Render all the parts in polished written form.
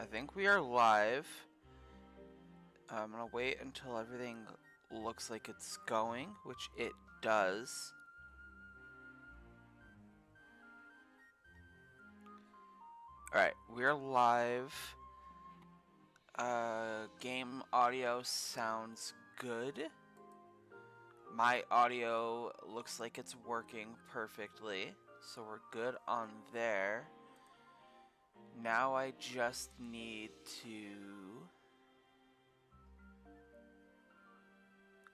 I think we are live. I'm gonna wait until everything looks like it's going, which it does. Alright, we're live. Game audio sounds good. My audio looks like it's working perfectly, so we're good on there. Now I just need to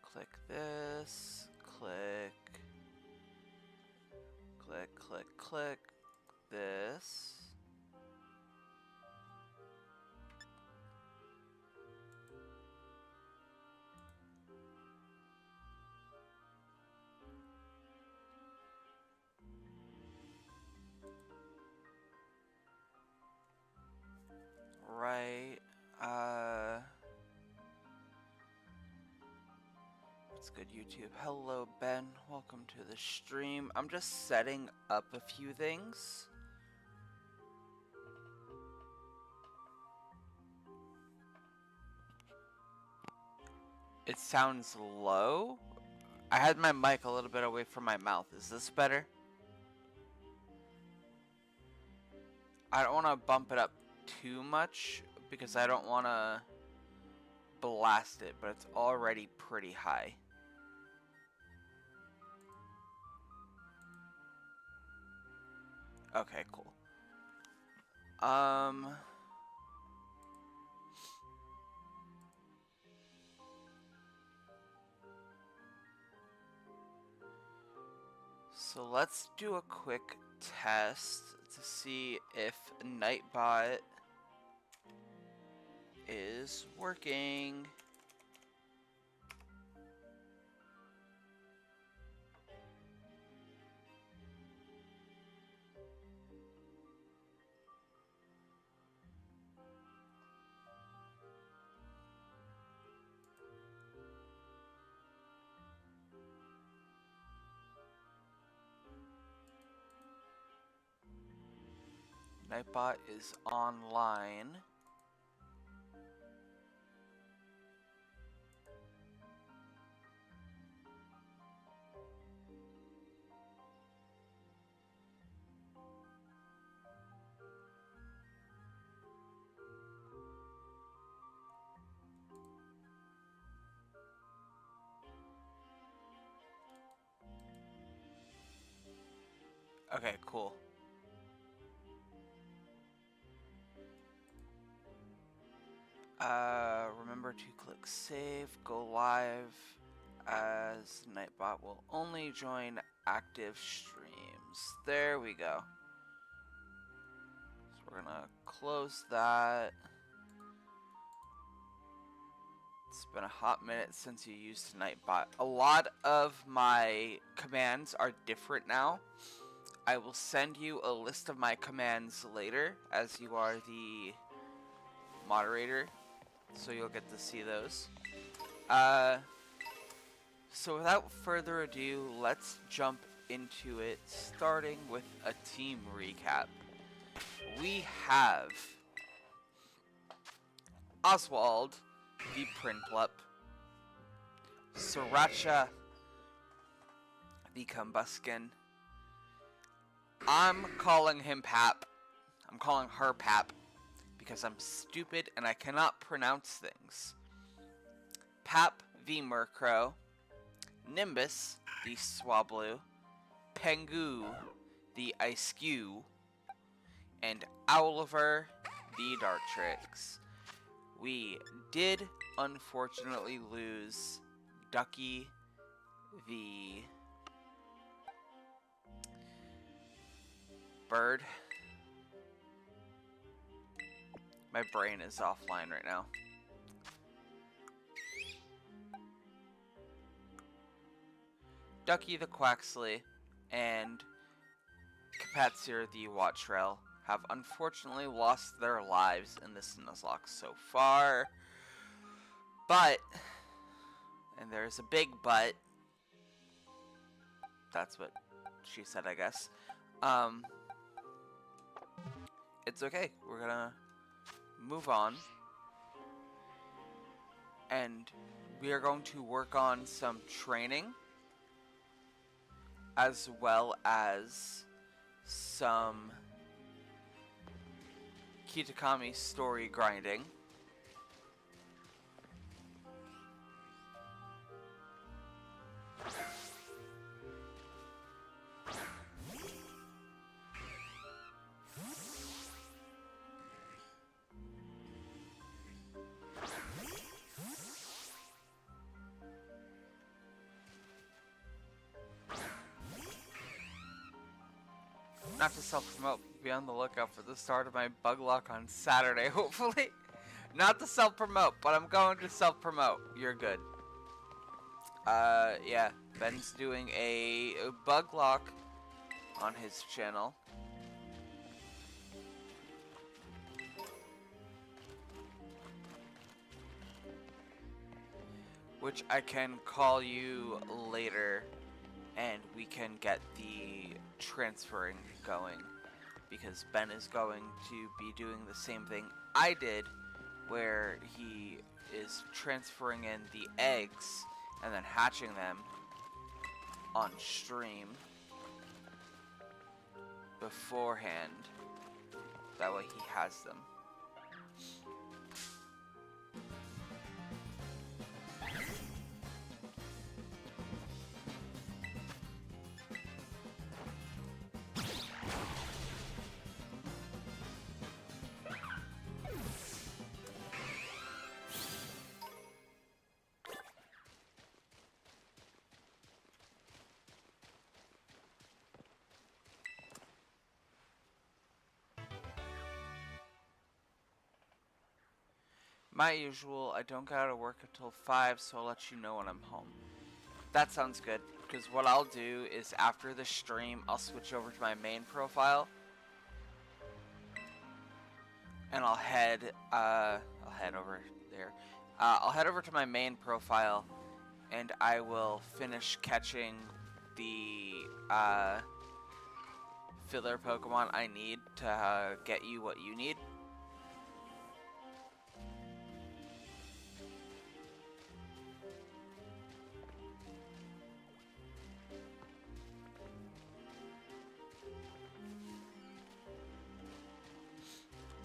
click this, click this. Right, what's good, YouTube? Hello, Ben. Welcome to the stream. I'm just setting up a few things. It sounds low. I had my mic a little bit away from my mouth. Is this better? I don't want to bump it up too much because I don't want to blast it, but it's already pretty high. Okay, cool. So let's do a quick test to see if Nightbot is working. Nightbot is online. Okay, cool. Remember to click save, go live, as Nightbot will only join active streams. There we go. So we're gonna close that. It's been a hot minute since you used Nightbot. A lot of my commands are different now. I will send you a list of my commands later, as you are the moderator, so you'll get to see those. So without further ado, let's jump into it, starting with a team recap. We have Oswald, the Prinplup, Sriracha, the Combuskin. I'm calling him Pap. I'm calling her Pap because I'm stupid and I cannot pronounce things. Pap, the Murkrow, Nimbus, the Swablu, Pengu, the Ice-Cube, and Owliver, the Dartrix. We did unfortunately lose Ducky, the bird. My brain is offline right now. Ducky the Quaxley and Kapatsir the Wattrell have unfortunately lost their lives in this Nuzlocke so far. But, and there's a big but, that's what she said, I guess. It's okay. We're gonna move on. And we are going to work on some training, as well as some Kitakami story grinding. Not to self-promote, be on the lookout for the start of my bug lock on Saturday, hopefully. Not to self-promote, but I'm going to self-promote. You're good. Yeah, Ben's doing a bug lock on his channel. Which I can call you later, and we can get the transferring going, because Ben is going to be doing the same thing I did, where he is transferring in the eggs and then hatching them on stream beforehand. That way he has them. My usual, I don't get out of work until 5, so I'll let you know when I'm home. That sounds good, because what I'll do is after the stream, I'll switch over to my main profile. And I'll head over there. I'll head over to my main profile, and I will finish catching the filler Pokemon I need to get you what you need.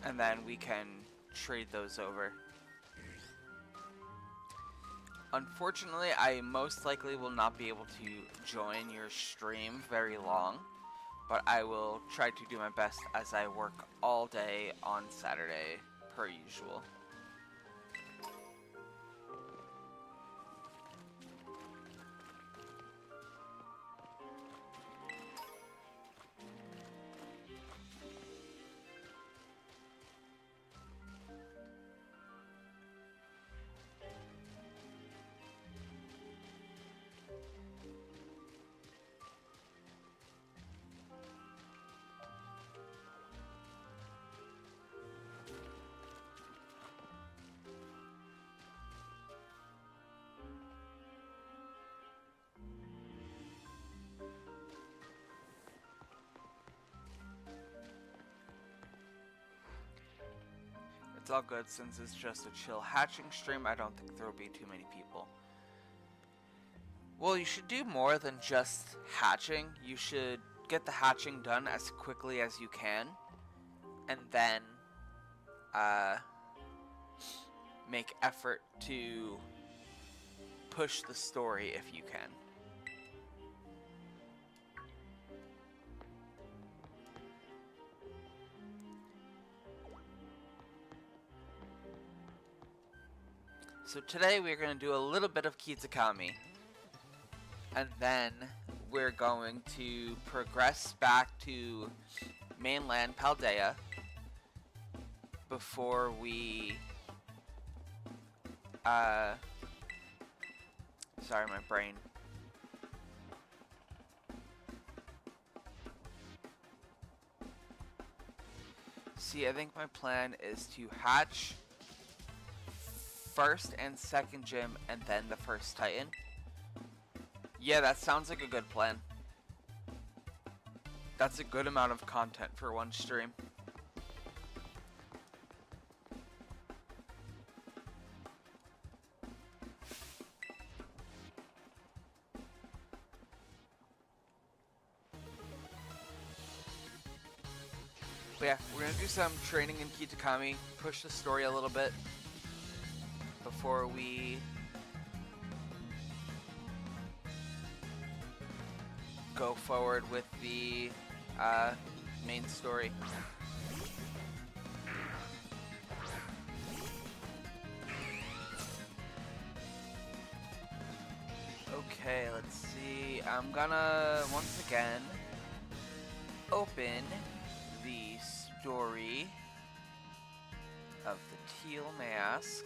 And then we can trade those over. Unfortunately, I most likely will not be able to join your stream very long, but I will try to do my best as I work all day on Saturday, per usual. It's all good since it's just a chill hatching stream. I don't think there will be too many people. Well, you should do more than just hatching. You should get the hatching done as quickly as you can, and then make effort to push the story if you can. So today we're going to do a little bit of Kitakami, and then we're going to progress back to mainland Paldea before we sorry, my brain. See, I think my plan is to hatch first and second gym and then the first Titan. Yeah, that sounds like a good plan. That's a good amount of content for one stream. But yeah, we're gonna do some training in Kitakami, push the story a little bit before we go forward with the main story. Okay, let's see. I'm gonna once again open the story of the Teal Mask.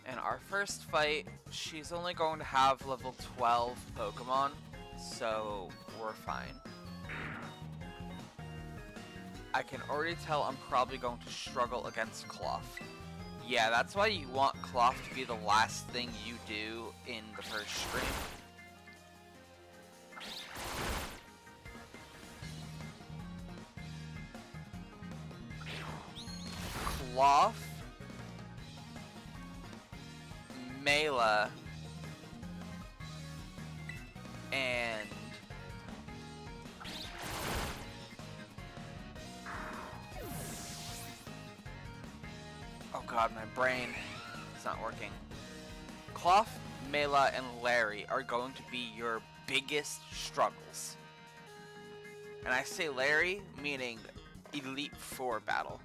And our first fight, she's only going to have level 12 Pokemon, so we're fine. I can already tell I'm probably going to struggle against Cloth. Yeah, that's why you want Cloth to be the last thing you do in the first stream. Cloth, Mela, and oh god, my brain is not working. Cloth, Mela, and Larry are going to be your biggest struggles. And I say Larry, meaning Elite Four battle.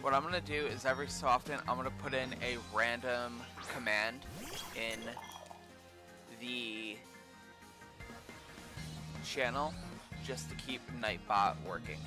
What I'm gonna do is every so often I'm gonna put in a random command in the channel just to keep Nightbot working.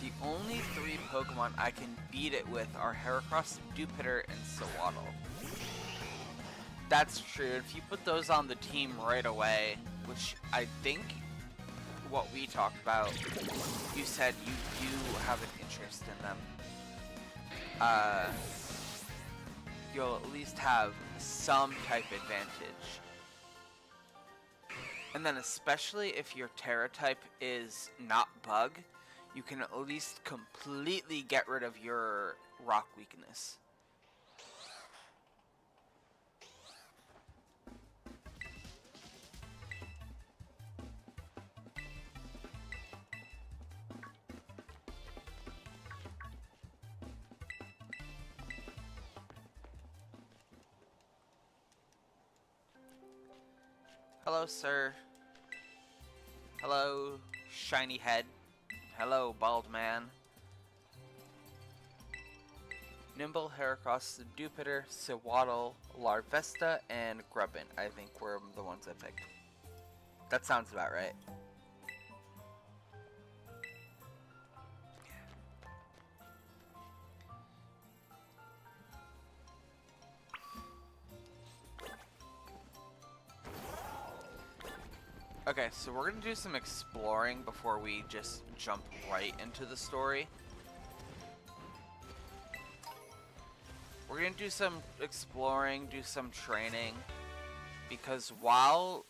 The only three Pokemon I can beat it with are Heracross, Dewpider, and Sewaddle. That's true. If you put those on the team right away, which I think what we talked about, you said you do have an interest in them. You'll at least have some type advantage. And then especially if your Terra type is not Bug, you can at least completely get rid of your Rock weakness. Hello, sir. Hello, shiny head. Hello, bald man. Nimble, Heracross, Dewpider, Sewaddle, Larvesta, and Grubbin. I think were the ones I picked. That sounds about right. Okay, so we're gonna do some exploring before we just jump right into the story. We're gonna do some exploring, do some training, because while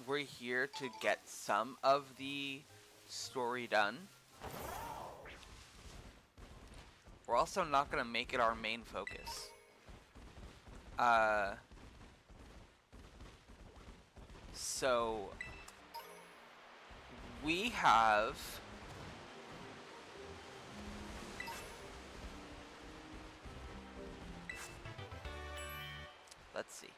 we're here to get some of the story done, we're also not gonna make it our main focus. So we have let's see.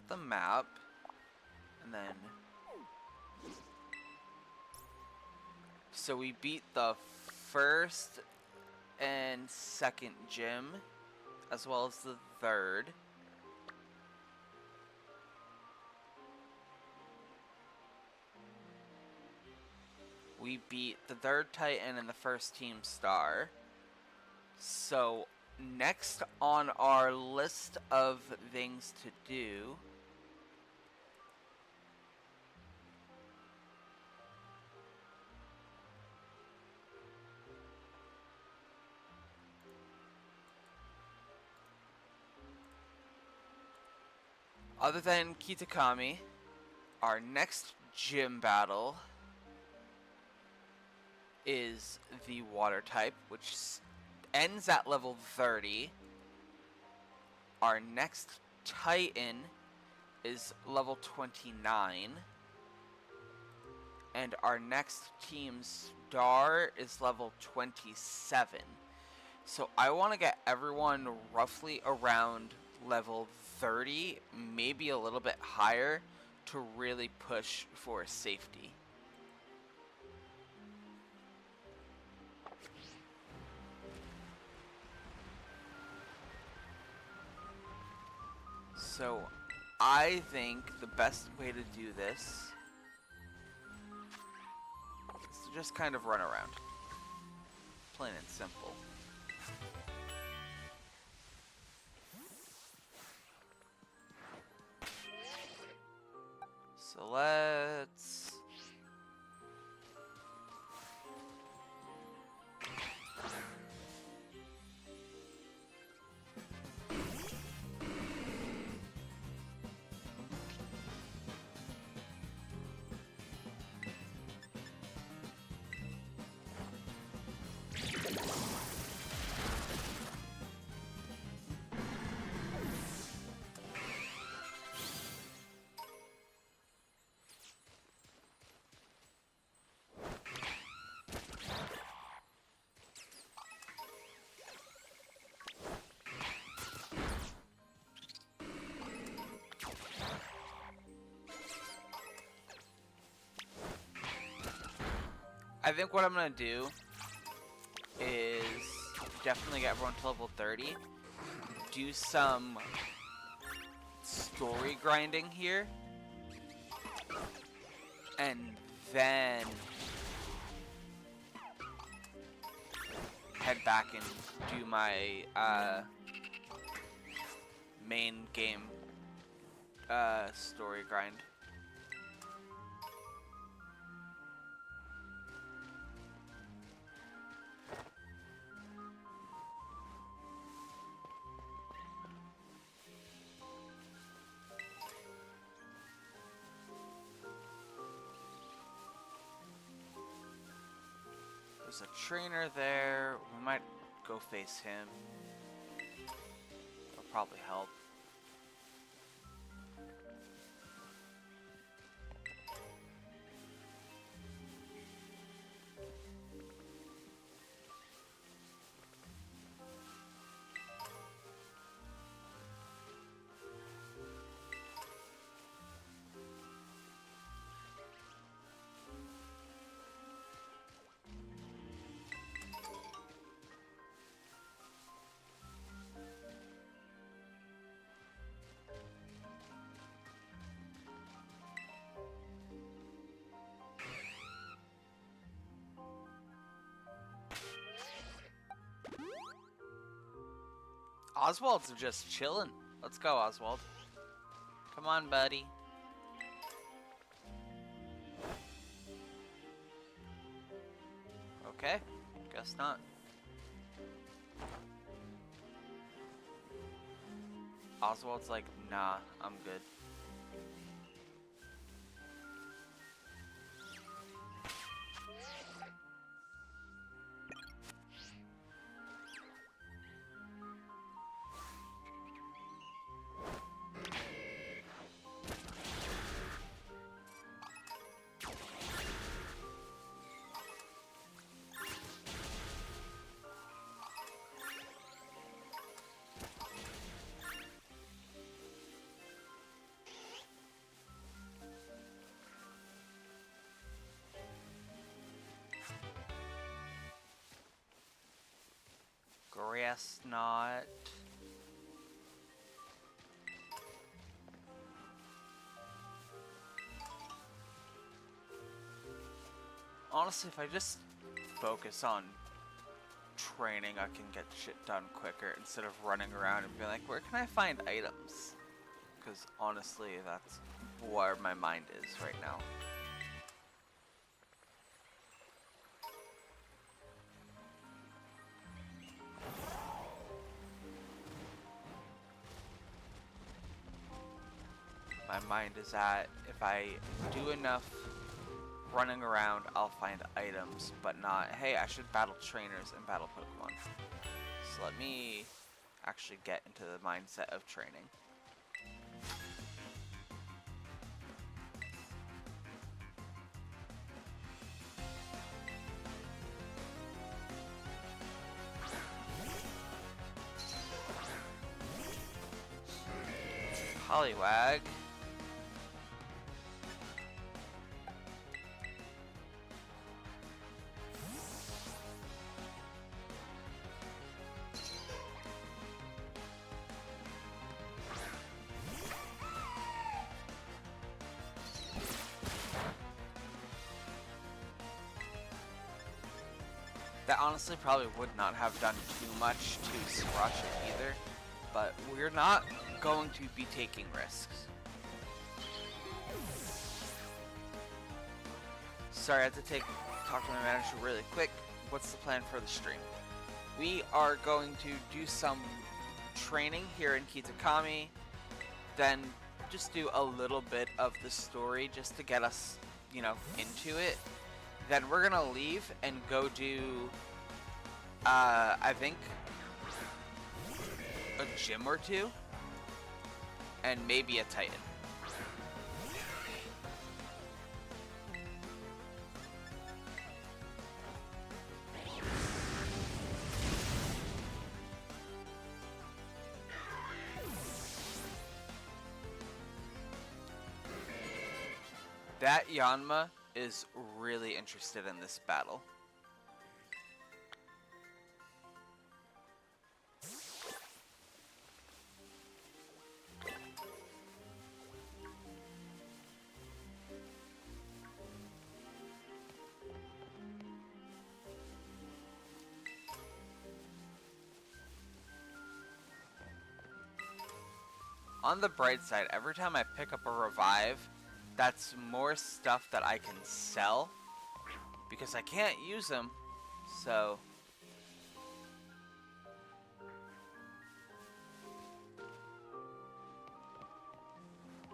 the map, and then... So we beat the first and second gym, as well as the third. We beat the third Titan and the first team star. So next on our list of things to do other than Kitakami, our next gym battle is the water type, which ends at level 30. Our next Titan is level 29. And our next team star is level 27. So I want to get everyone roughly around level 30, maybe a little bit higher, to really push for safety. So I think the best way to do this is to just kind of run around. Plain and simple. So let's... I think what I'm going to do is definitely get everyone to level 30. Do some story grinding here. And then head back and do my main game story grind. There's a trainer there. We might go face him. That'll probably help. Oswald's just chilling. Let's go, Oswald. Come on, buddy. Okay, guess not. Oswald's like, nah, I'm good. guess not. Honestly, if I just focus on training, I can get shit done quicker instead of running around and being like, where can I find items? Because honestly, that's where my mind is right now. My mind is at, if I do enough running around, I'll find items, but not, hey, I should battle trainers and battle Pokemon. So let me actually get into the mindset of training. Poliwag. That honestly probably would not have done too much to squash it either, but we're not going to be taking risks. Sorry, I have to talk to my manager really quick. What's the plan for the stream? We are going to do some training here in Kitakami, then just do a little bit of the story just to get us, you know, into it. Then we're gonna leave and go do, I think, a gym or two, and maybe a Titan. That Yanma is really interested in this battle. On the bright side, every time I pick up a revive, that's more stuff that I can sell, because I can't use them, so...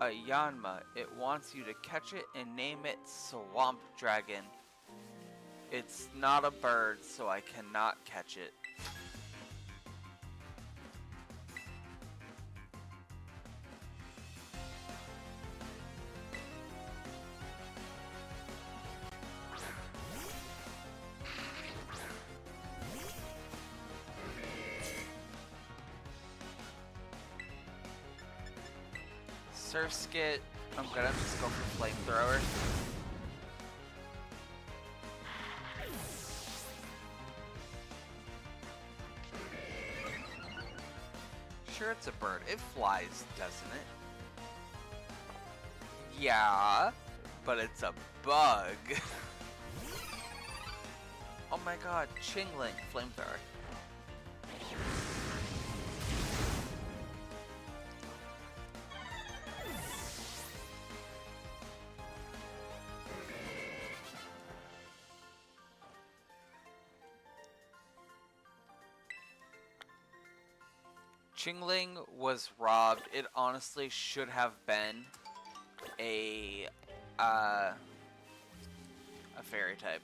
A Yanma, it wants you to catch it and name it Swamp Dragon. It's not a bird, so I cannot catch it. Surf Skit, I'm gonna just go for Flamethrower. Sure, it's a bird. It flies, doesn't it? Yeah, but it's a bug. Oh my god, Chingling, Flamethrower. Chingling was robbed. It honestly should have been a fairy type.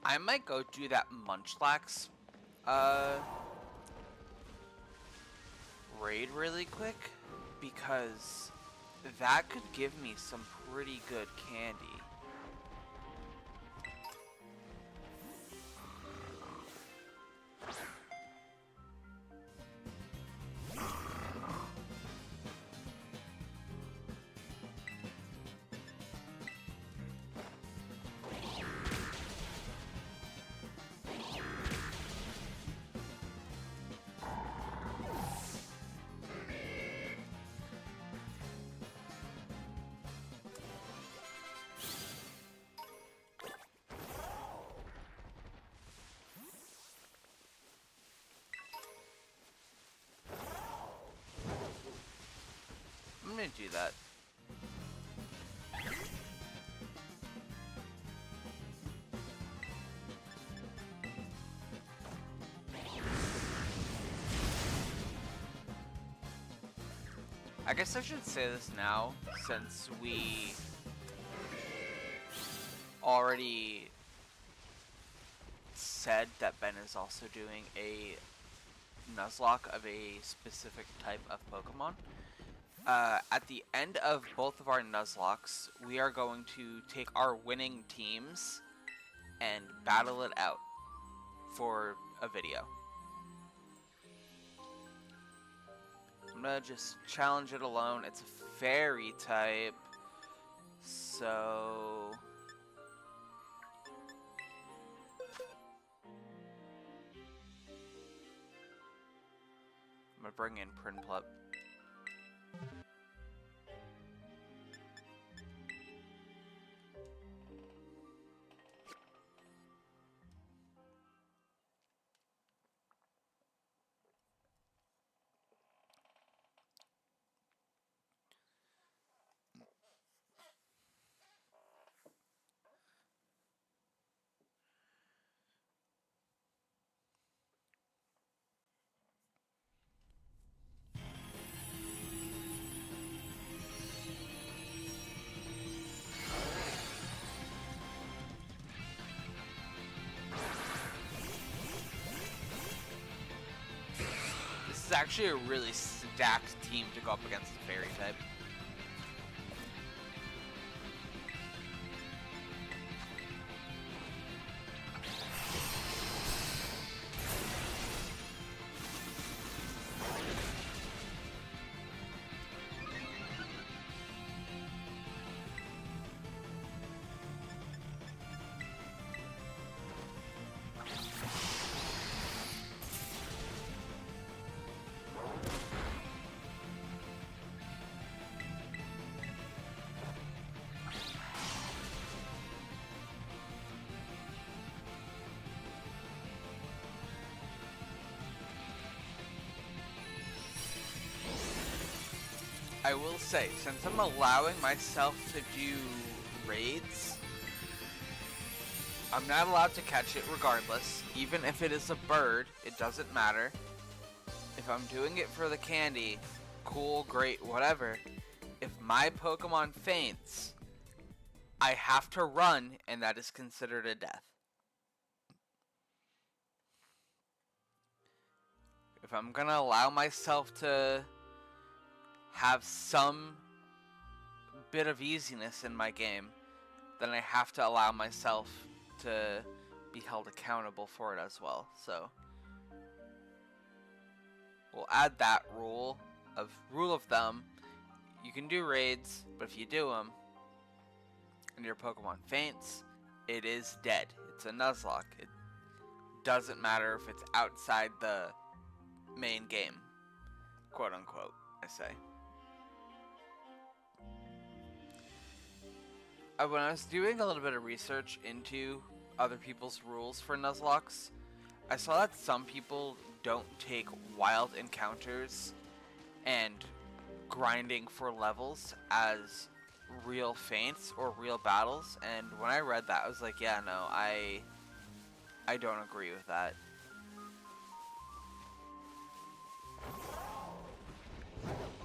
I might go do that Munchlax uh, raid really quick, because that could give me some pretty good candy. I'm gonna do that. I guess I should say this now, since we already said that Ben is also doing a Nuzlocke of a specific type of Pokemon. At the end of both of our Nuzlockes, we are going to take our winning teams and battle it out for a video. I'm gonna just challenge it alone. It's a fairy type, so I'm gonna bring in Prinplup. This is actually a really stacked team to go up against the fairy type. I will say, since I'm allowing myself to do raids, I'm not allowed to catch it regardless. Even if it is a bird, it doesn't matter. If I'm doing it for the candy, cool, great, whatever. If my Pokemon faints, I have to run, and that is considered a death. If I'm gonna allow myself to have some bit of easiness in my game, then I have to allow myself to be held accountable for it as well. So we'll add that rule of thumb. You can do raids, but if you do them and your Pokemon faints, it is dead. It's a Nuzlocke. It doesn't matter if it's outside the main game, quote unquote, I say. When I was doing a little bit of research into other people's rules for Nuzlockes, I saw that some people don't take wild encounters and grinding for levels as real feints or real battles, and when I read that, I was like, yeah, no, I don't agree with that.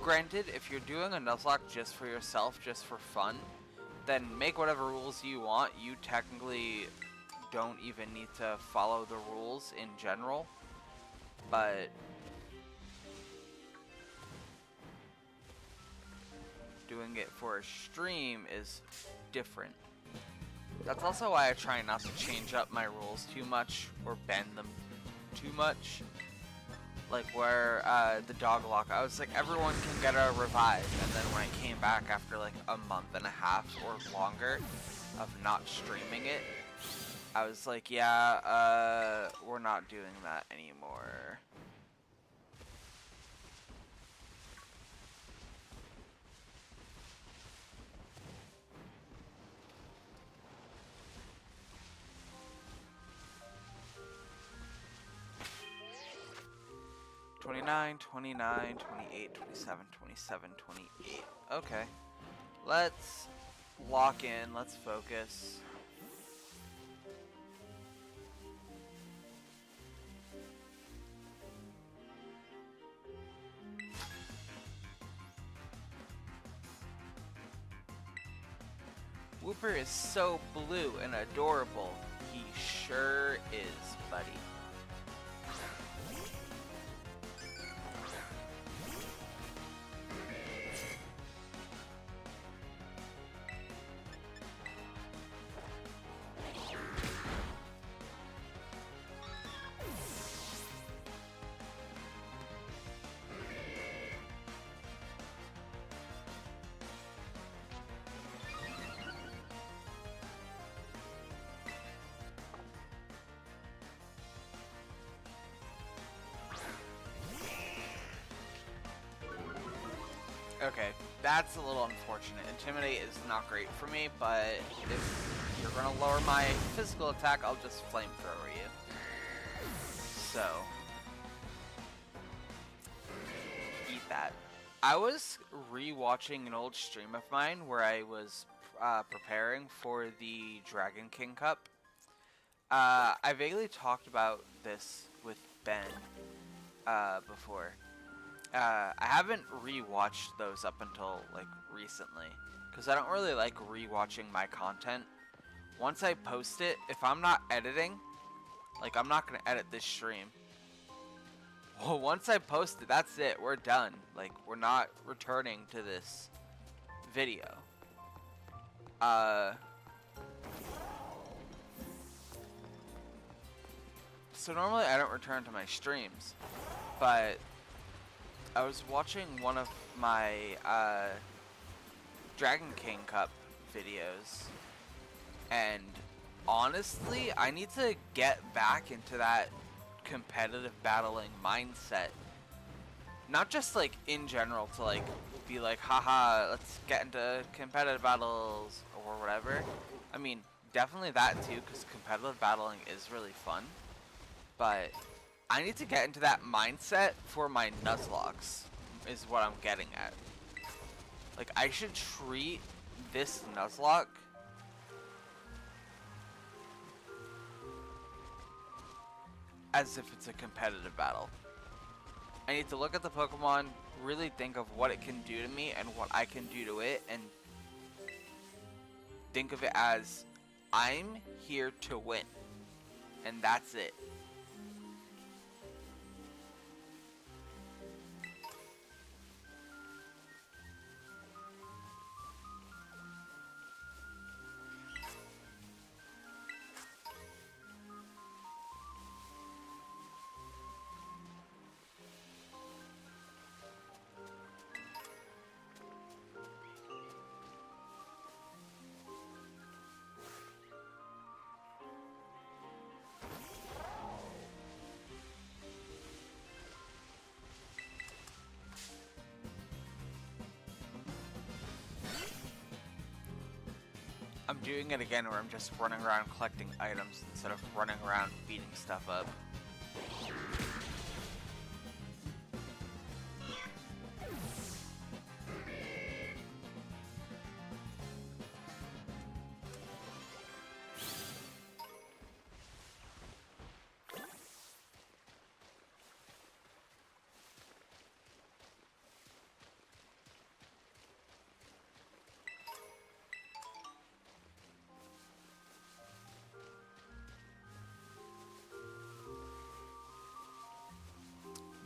Granted, if you're doing a Nuzlocke just for yourself, just for fun, then make whatever rules you want. You technically don't even need to follow the rules in general, but doing it for a stream is different. That's also why I try not to change up my rules too much or bend them too much. Like where the dog lock, I was like, everyone can get a revive, and then when I came back after like a month and a half or longer of not streaming it, I was like, yeah, we're not doing that anymore. $29, $29, $28, $27, $27, $28. Okay. Let's lock in. Let's focus. Whooper is so blue and adorable. He sure is, buddy. Okay, that's a little unfortunate. Intimidate is not great for me, but if you're gonna lower my physical attack, I'll just flamethrower you. So, eat that. I was re-watching an old stream of mine where I was preparing for the Dragon King Cup. I vaguely talked about this with Ben before. I haven't re-watched those up until like recently, because I don't really like re-watching my content. Once I post it, if I'm not editing, like I'm not gonna edit this stream. Well, once I post it, that's it. We're done. Like we're not returning to this video. So normally I don't return to my streams, but I was watching one of my Dragon King Cup videos, and honestly, I need to get back into that competitive battling mindset. Not just like in general to like be like, haha, let's get into competitive battles or whatever. I mean, definitely that too, because competitive battling is really fun, but I need to get into that mindset for my Nuzlocks, is what I'm getting at. Like, I should treat this Nuzlocke as if it's a competitive battle. I need to look at the Pokemon, really think of what it can do to me and what I can do to it, and think of it as, I'm here to win. And that's it. I'm doing it again where I'm just running around collecting items instead of running around beating stuff up.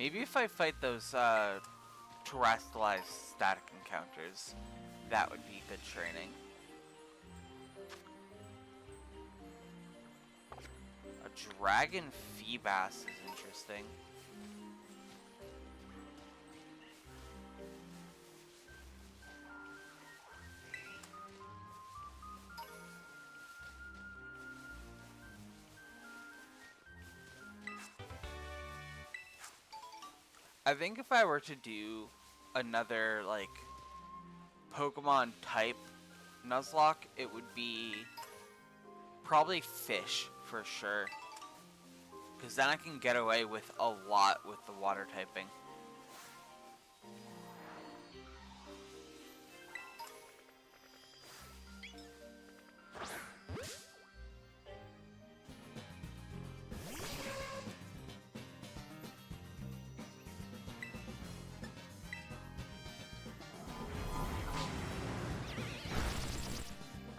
Maybe if I fight those terrestrialized static encounters, that would be good training. A dragon Feebas is interesting. I think if I were to do another, like, Pokemon type Nuzlocke, it would be probably fish for sure. Because then I can get away with a lot with the water typing.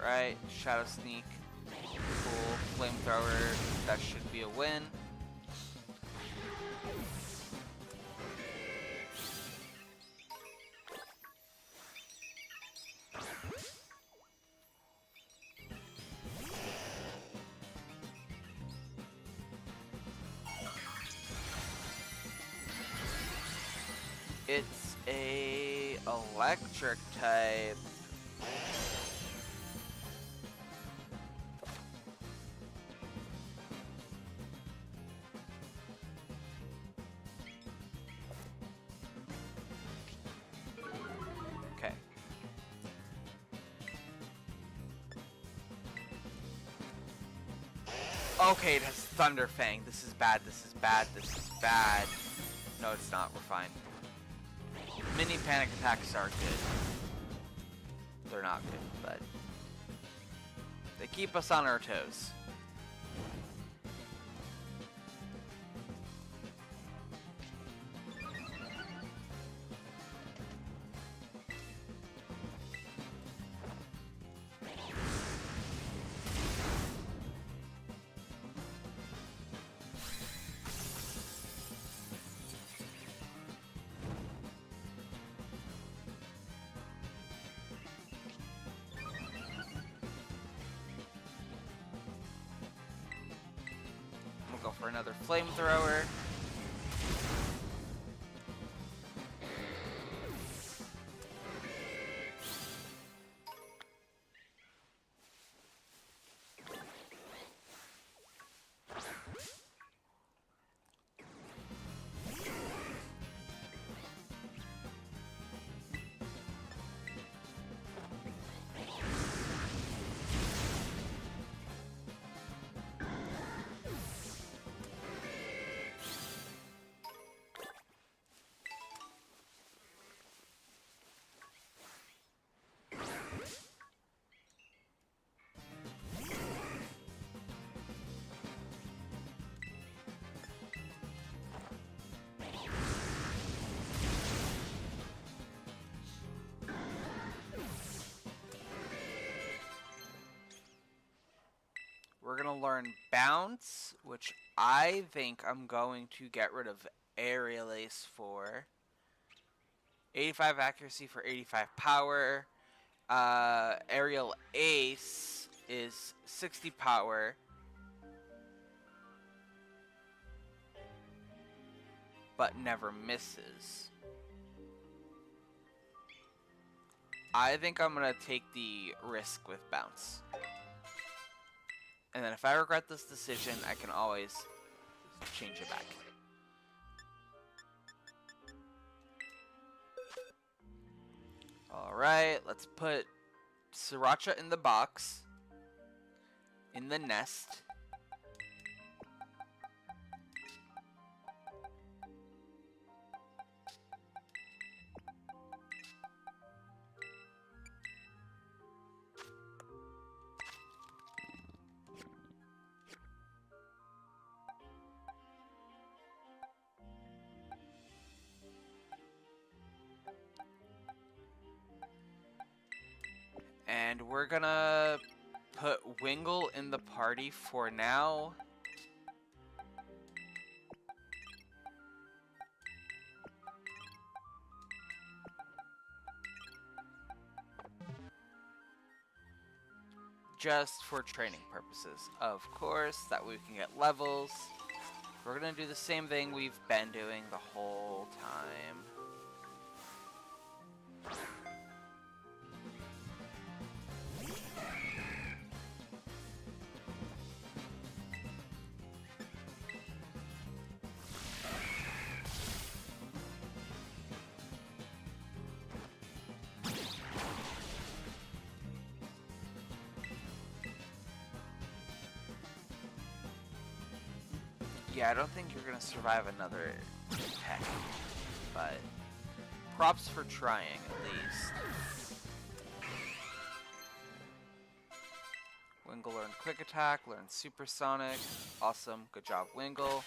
Right, Shadow Sneak. Cool. Flamethrower, that should be a win. It's a electric type. Okay. Okay, it has Thunder Fang. This is bad, this is bad, this is bad. No, it's not. We're fine. Mini panic attacks are good. They're not good, but they keep us on our toes. Go for another flamethrower. We're gonna learn Bounce, which I think I'm going to get rid of Aerial Ace for. 85 accuracy for 85 power. Aerial Ace is 60 power. But never misses. I think I'm gonna take the risk with Bounce. And then if I regret this decision, I can always change it back. Alright, let's put Sriracha in the box. In the nest. And we're gonna put Wingle in the party for now. just for training purposes. Of course, that way we can get levels. We're gonna do the same thing we've been doing the whole time. Yeah, I don't think you're gonna survive another attack, but props for trying at least. Wingle learned quick attack, learned supersonic. Awesome, good job Wingle.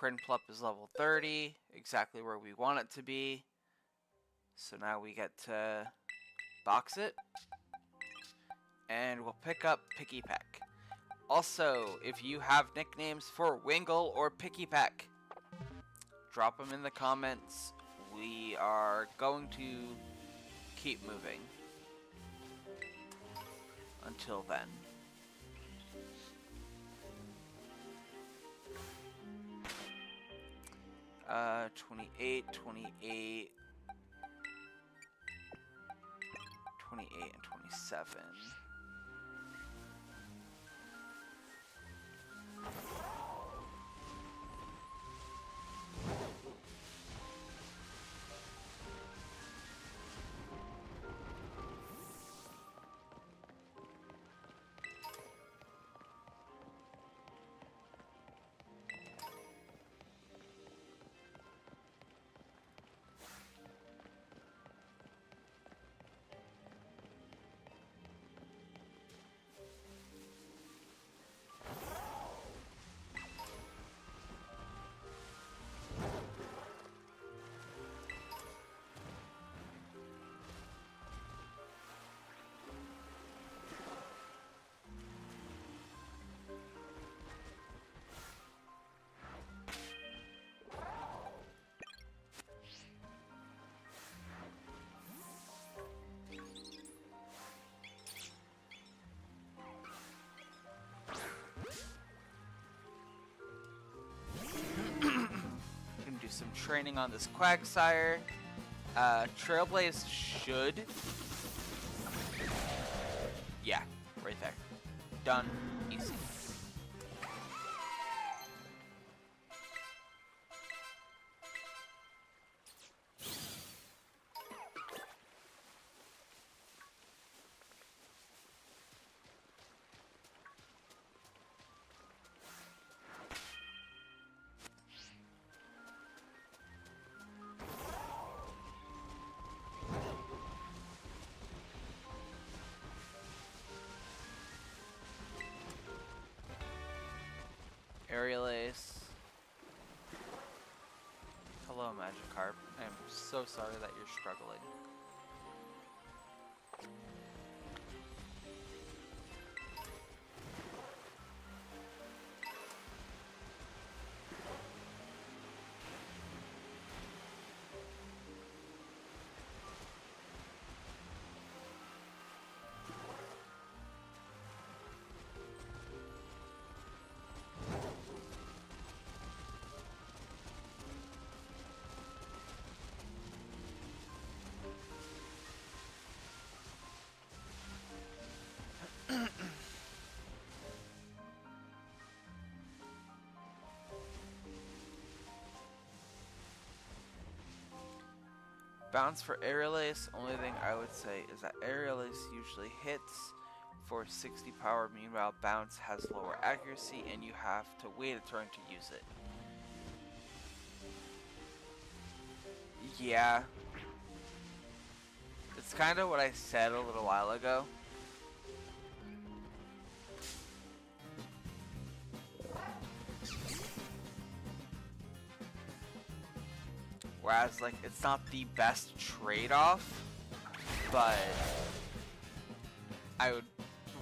Prinplup is level 30, exactly where we want it to be. So now we get to box it, and we'll pick up Picky Peck. Also, if you have nicknames for Wingle or Picky Peck, drop them in the comments. We are going to keep moving until then. Uh, 28, 28, 28, and 27. Some training on this Quagsire. Trailblaze should... Yeah, right there. Done. Easy. Aerial Ace. Hello, Magikarp. I am so sorry that you're struggling. Bounce for Aerial Ace. Only thing I would say is that Aerial Ace usually hits for 60 power. Meanwhile, Bounce has lower accuracy and you have to wait a turn to use it. Yeah. It's kind of what I said a little while ago. Whereas, like, it's not the best trade-off, but I would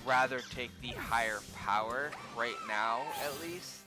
rather take the higher power right now, at least.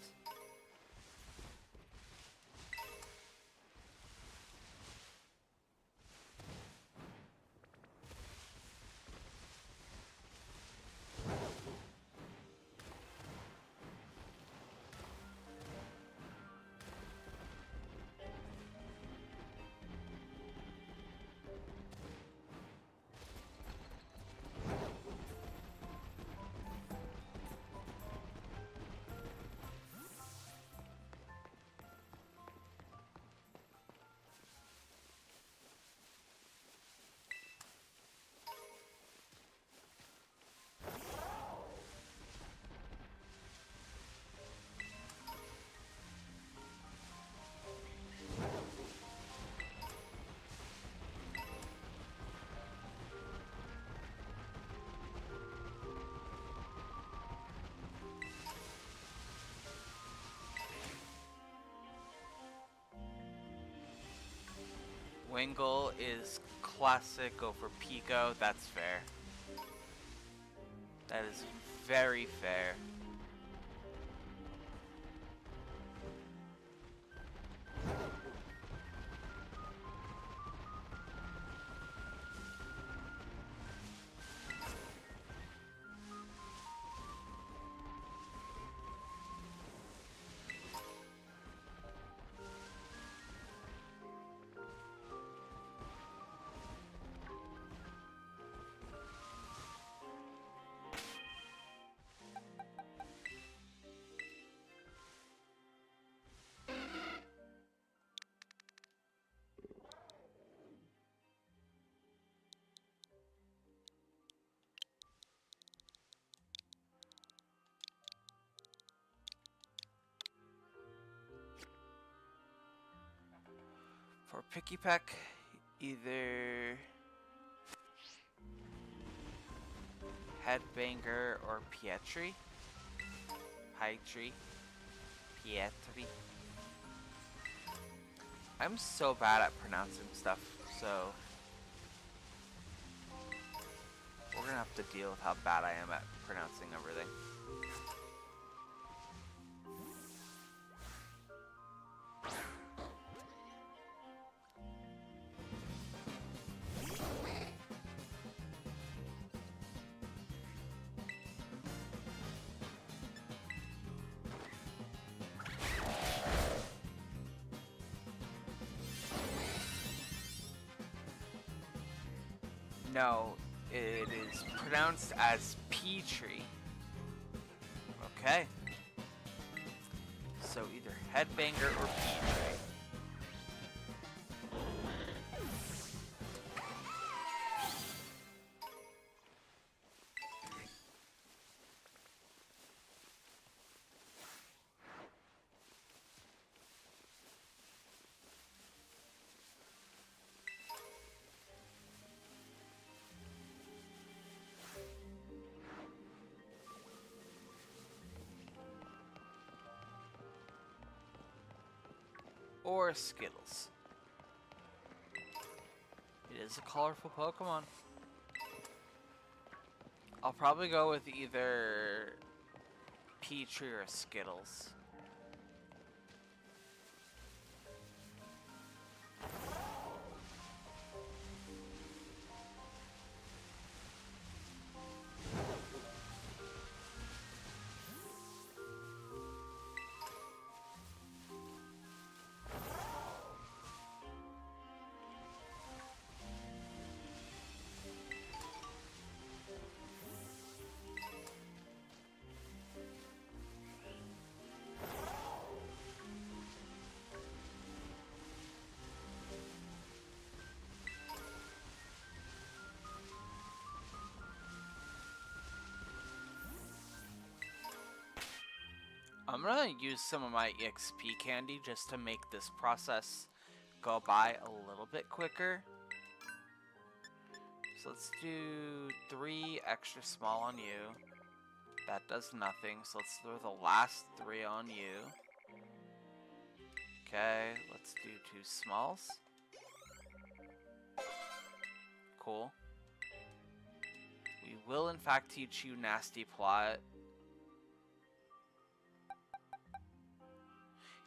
Wingle is classic, go for Pico, that's fair. That is very fair. For Picky Peck, either Headbanger or Pietri. Pietri. I'm so bad at pronouncing stuff, so we're gonna have to deal with how bad I am at pronouncing everything. No, it is pronounced as Petrie. Okay. So either Headbanger or Petrie. Or Skittles. It is a colorful Pokemon. I'll probably go with either Petrie or Skittles. I'm gonna use some of my EXP candy just to make this process go by a little bit quicker. So let's do 3 extra small on you. That does nothing, so let's throw the last 3 on you. Okay, let's do 2 smalls. Cool. We will in fact teach you Nasty Plot.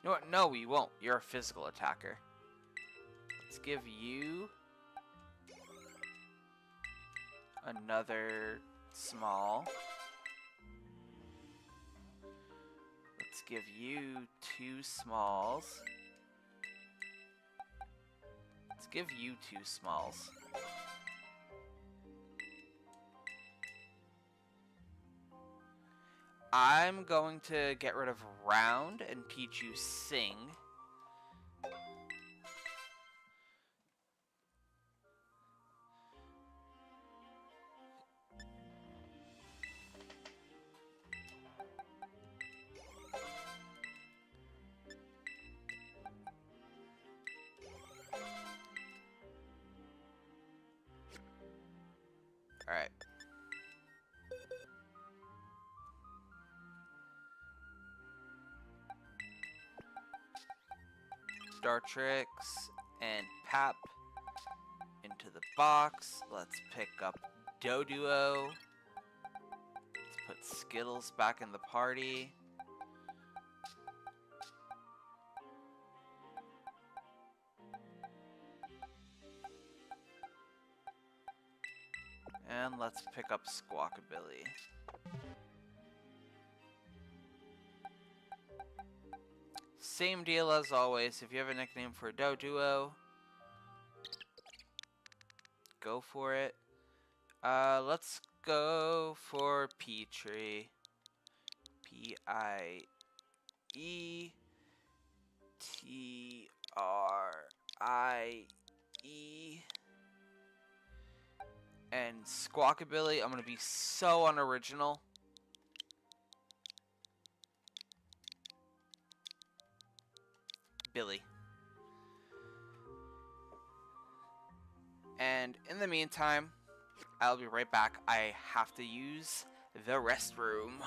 You know what? No, we won't. You're a physical attacker. Let's give you another small. Let's give you 2 smalls. Let's give you 2 smalls. I'm going to get rid of Round and Pichu Sing. Alright. Dartrix and Pap into the box. Let's pick up Doduo. Let's put Skittles back in the party. And let's pick up Squawkabilly. Same deal as always. If you have a nickname for Doduo, go for it. Let's go for Petrie. P-I-E-T-R-I-E. And Squawkabilly, I'm gonna be so unoriginal. Billy. And in the meantime, I'll be right back. I have to use the restroom.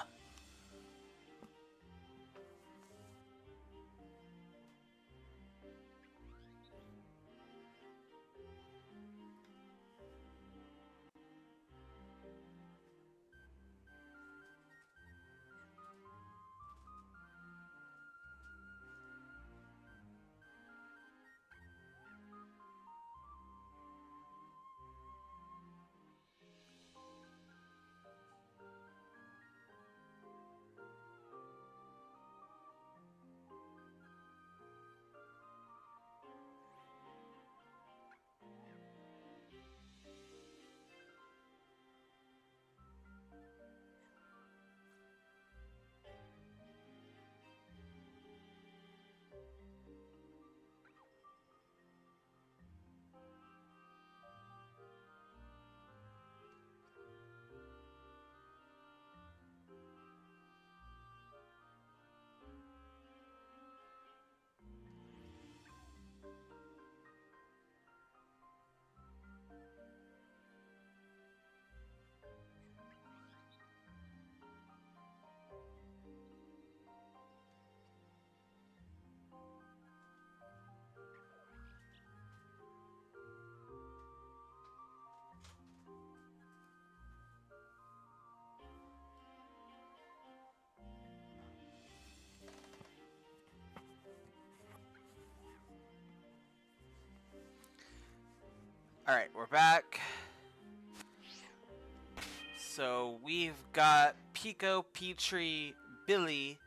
Alright, we're back. So we've got Pico, Petrie, Billy,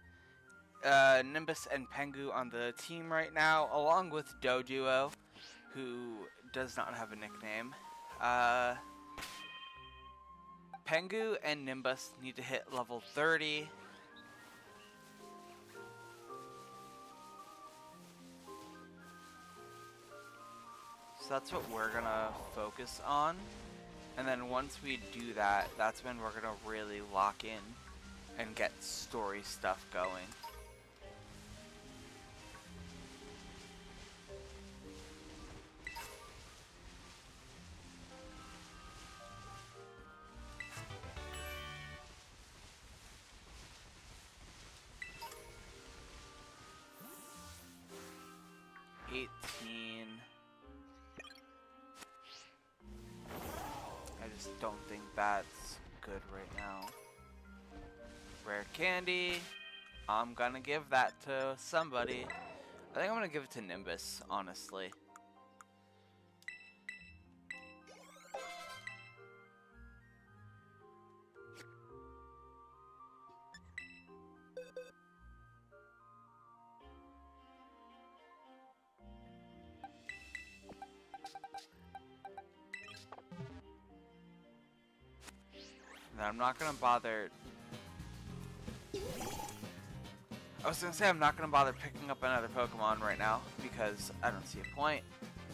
Nimbus, and Pengu on the team right now, along with Doduo, who does not have a nickname. Pengu and Nimbus need to hit level 30. So that's what we're gonna focus on. And then once we do that, that's when we're gonna really lock in and get story stuff going. I just don't think that's good right now. Rare candy. I'm gonna give that to somebody. I think I'm gonna give it to Nimbus, honestly. And I'm not gonna bother. I was gonna say I'm not gonna bother picking up another Pokemon right now because I don't see a point.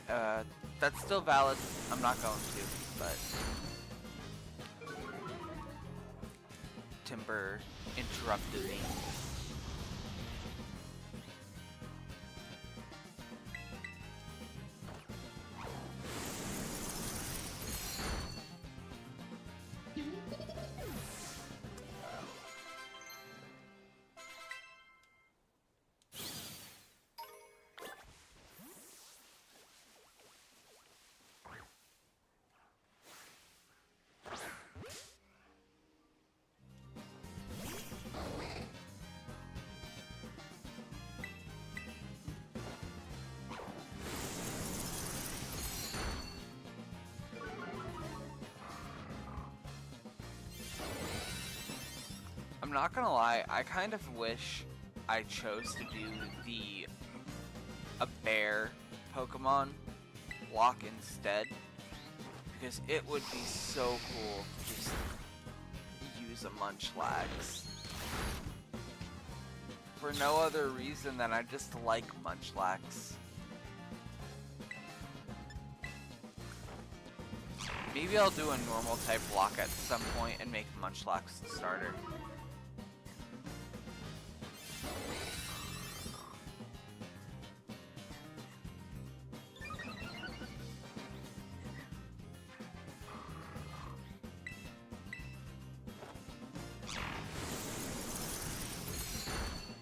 That's still valid. I'm not going to, but Timber interrupted me. not gonna lie, I kind of wish I chose to do a bear Pokemon Locke instead, because it would be so cool to just use a Munchlax. For no other reason than I just like Munchlax. Maybe I'll do a normal type Locke at some point and make Munchlax the starter.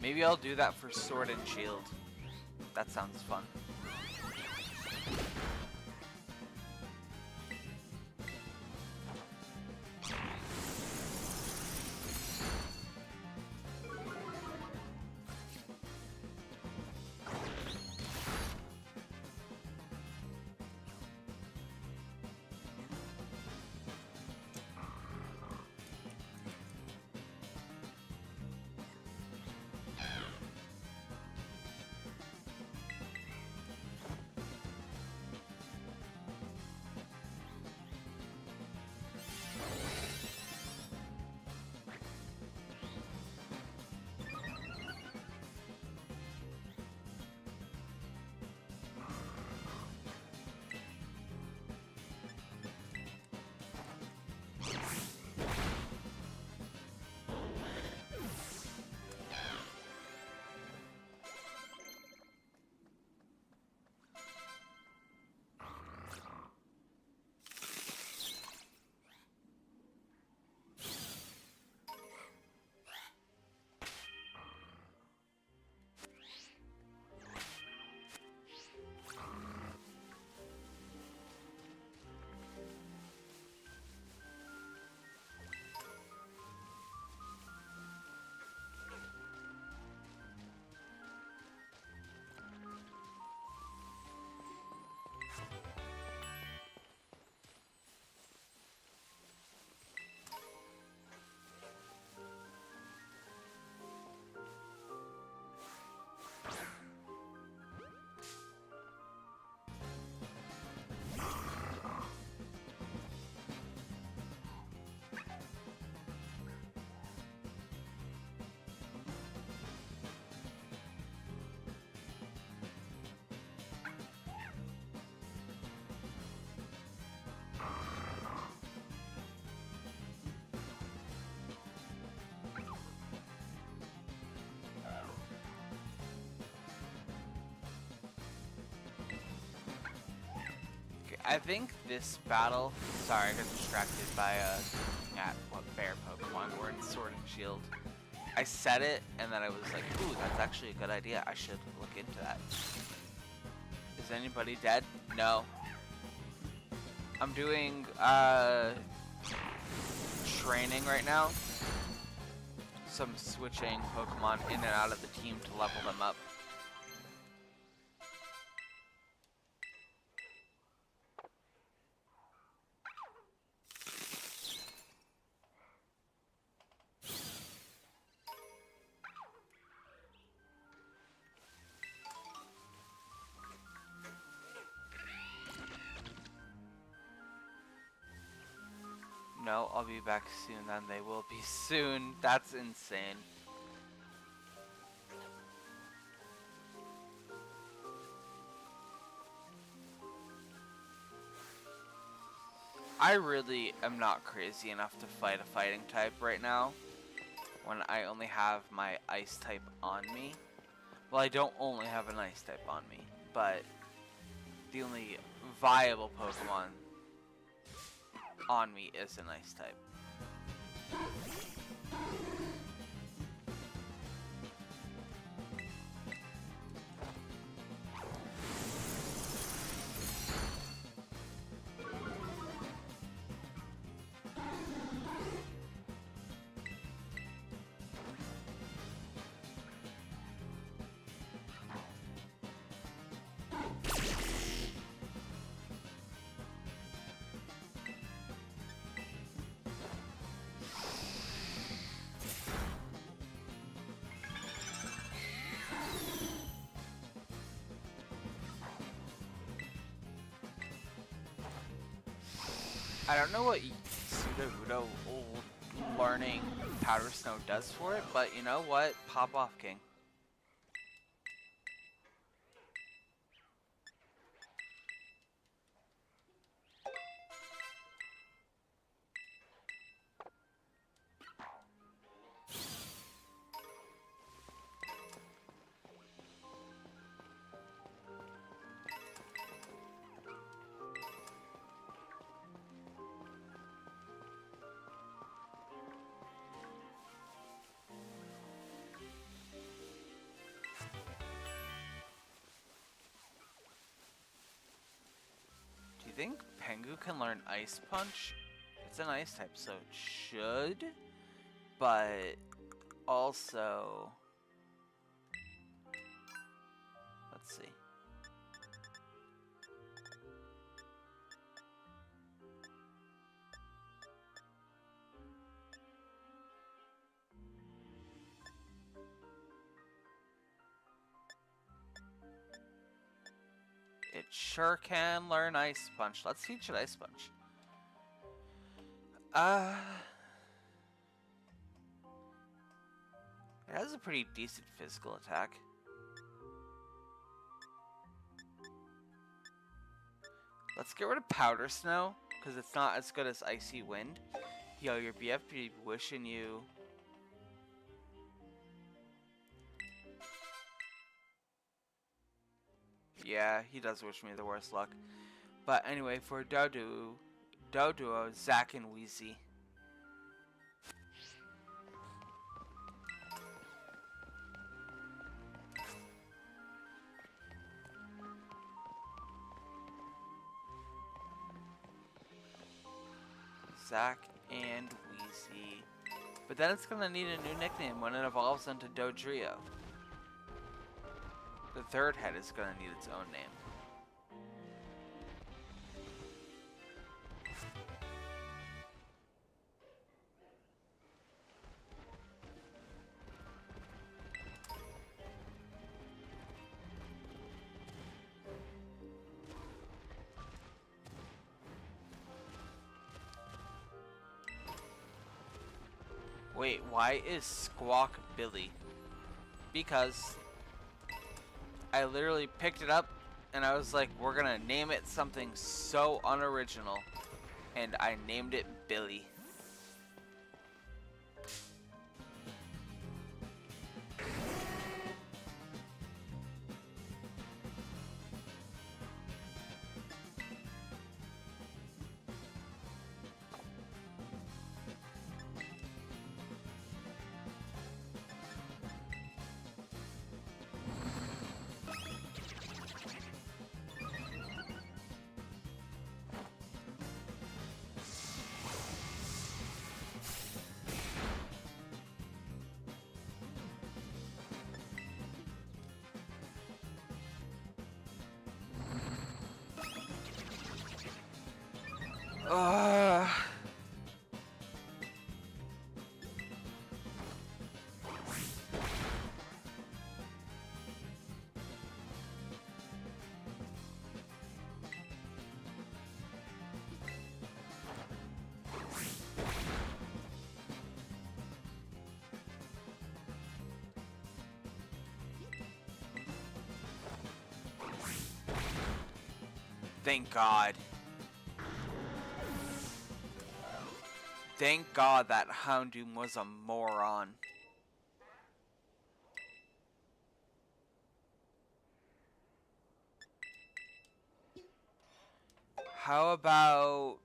Maybe I'll do that for Sword and Shield. That sounds fun. I think this battle, sorry, I got distracted by what bear Pokemon were in Sword and Shield. I said it and then I was like, ooh, that's actually a good idea. I should look into that. Is anybody dead? No. I'm doing training right now. So I'm switching Pokemon in and out of the team to level them up. No, I'll be back soon, then they will be soon. That's insane. I really am not crazy enough to fight a fighting type right now when I only have my ice type on me. Well, I don't only have an ice type on me, but the only viable Pokemon on me is an ice type. I don't know what Sudowoodo learning Powder Snow does for it, but you know what? Pop off, King. Do you think Pengu can learn Ice Punch? It's an ice type, so it should. But also, let's see. It sure can learn Ice Punch. Let's teach it Ice Punch. It has a pretty decent physical attack. Let's get rid of Powder Snow, because it's not as good as Icy Wind. Yo, your BF be wishing you... Yeah, he does wish me the worst luck. But anyway, for Doduo, Zack, and Wheezy. Zack and Wheezy. But then it's gonna need a new nickname when it evolves into Dodrio. The third head is gonna need its own name. Wait, why is Squawk Billy? Because I literally picked it up and I was like, we're gonna name it something so unoriginal. And I named it Billy. Thank God. Thank God that Houndoom was a moron. How about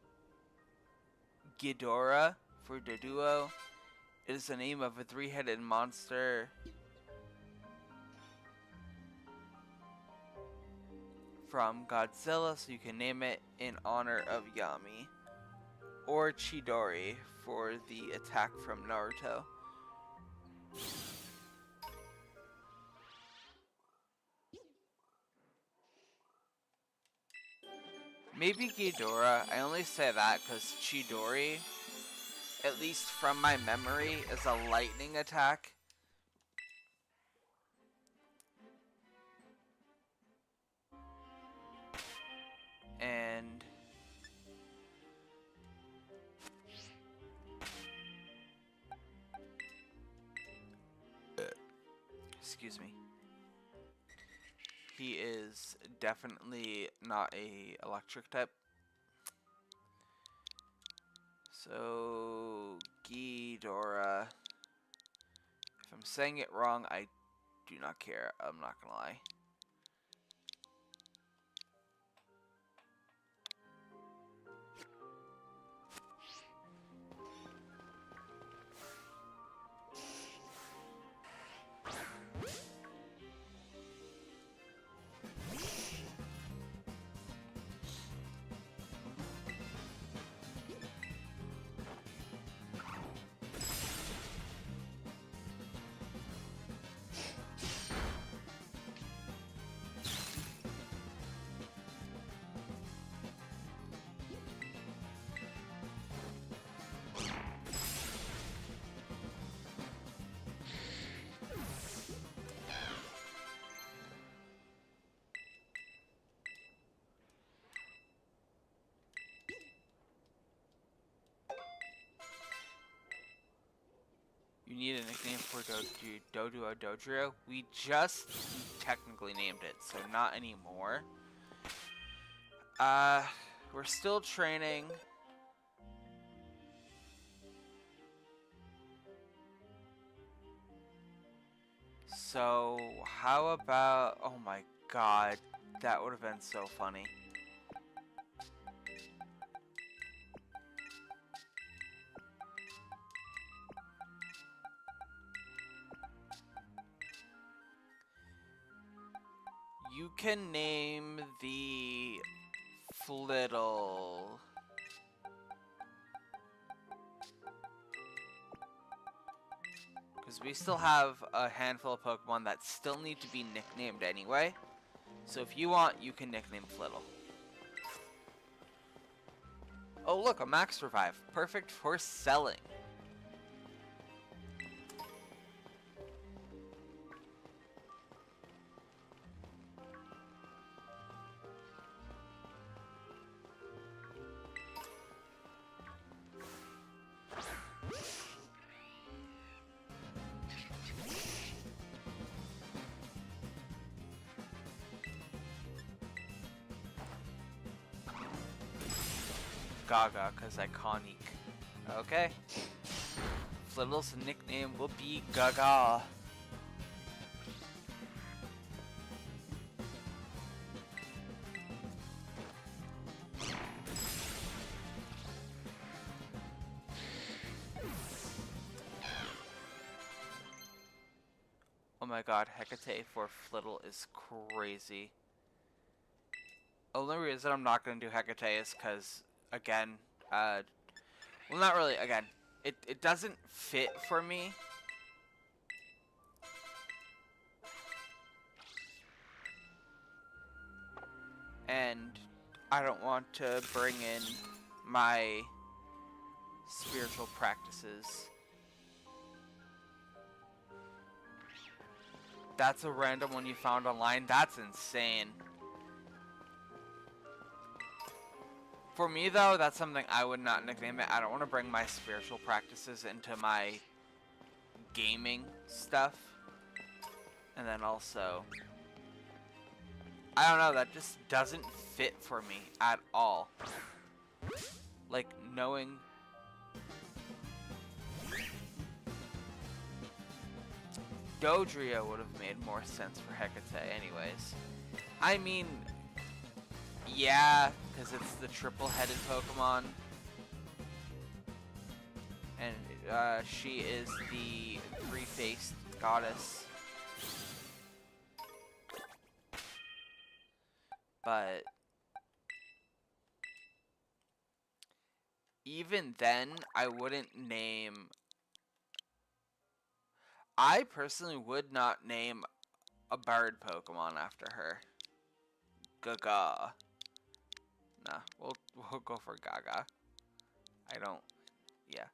Ghidorah for Doduo? It is the name of a three-headed monster. From Godzilla, so you can name it in honor of Yami. Or Chidori for the attack from Naruto. Maybe Ghidorah. I only say that because Chidori, at least from my memory, is a lightning attack. And excuse me. He is definitely not a electric type. So, Ghidorah. If I'm saying it wrong, I do not care. I'm not gonna lie. You need a nickname for Doduo Dodrio. We just technically named it, so not anymore. We're still training. So, how about... Oh my god, that would have been so funny. You can name the Flittle. Because we still have a handful of Pokemon that still need to be nicknamed anyway. So if you want, you can nickname Flittle. Oh look, a Max Revive. Perfect for selling. Gaga, because iconic. Okay. Flittle's nickname will be Gaga. Oh my god, Hecate for Flittle is crazy. Only reason I'm not going to do Hecate is because, again, well, not really, again, it doesn't fit for me. And I don't want to bring in my spiritual practices. That's a random one you found online? That's insane. For me, though, that's something I would not nickname it. I don't want to bring my spiritual practices into my gaming stuff. And then also, I don't know, that just doesn't fit for me at all. Like, knowing... Dodrio would have made more sense for Hecate anyways. I mean... Yeah, because it's the triple-headed Pokemon. And she is the three-faced goddess. But even then, I wouldn't name... I personally would not name a bird Pokemon after her. Gaga. Nah, we'll go for Gaga. I don't... Yeah.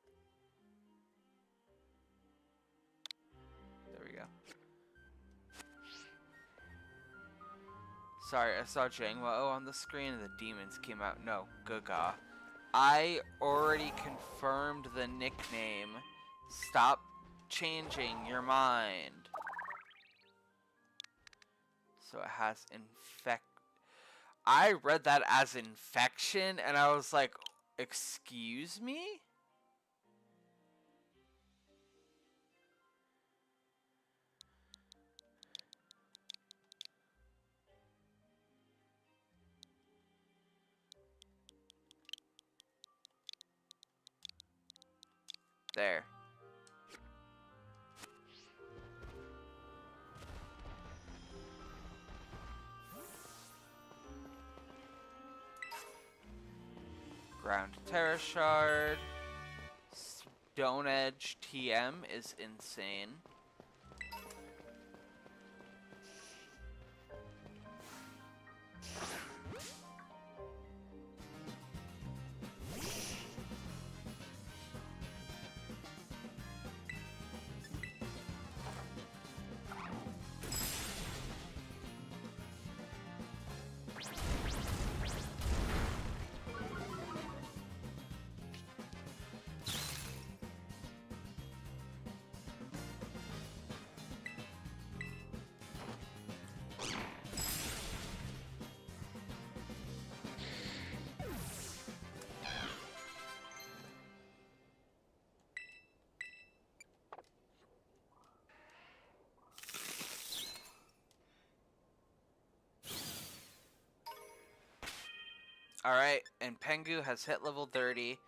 There we go. Sorry, I saw Jangwa on the screen and the demons came out. No, Gaga. I already confirmed the nickname. Stop changing your mind. So it has infect. I read that as infection, and I was like, excuse me? There. Ground Terra Shard. Stone Edge TM is insane. Alright, and Pengu has hit level 30,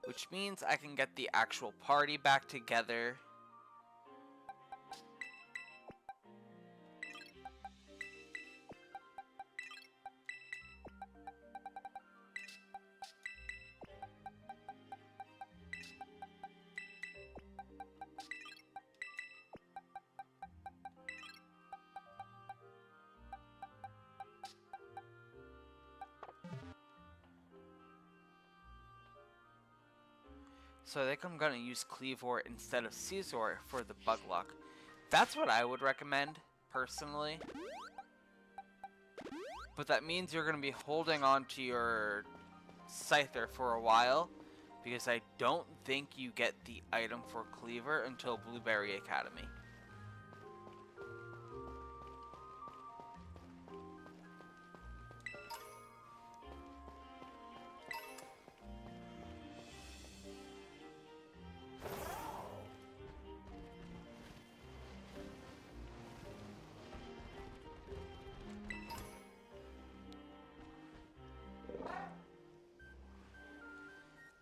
which means I can get the actual party back together. So I think I'm going to use Cleavor instead of Caesar for the bug lock. That's what I would recommend, personally. But that means you're going to be holding on to your Scyther for a while, because I don't think you get the item for Cleaver until Blueberry Academy.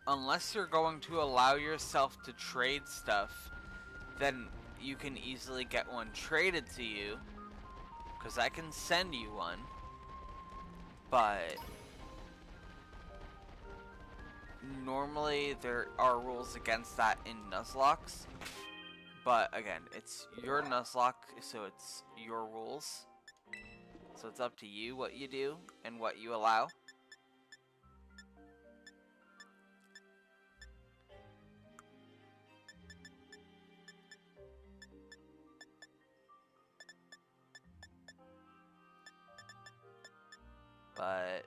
Unless you're going to allow yourself to trade stuff, then you can easily get one traded to you, because I can send you one, but normally there are rules against that in Nuzlocke. But again, it's your Nuzlocke, so it's your rules. So it's up to you what you do and what you allow. But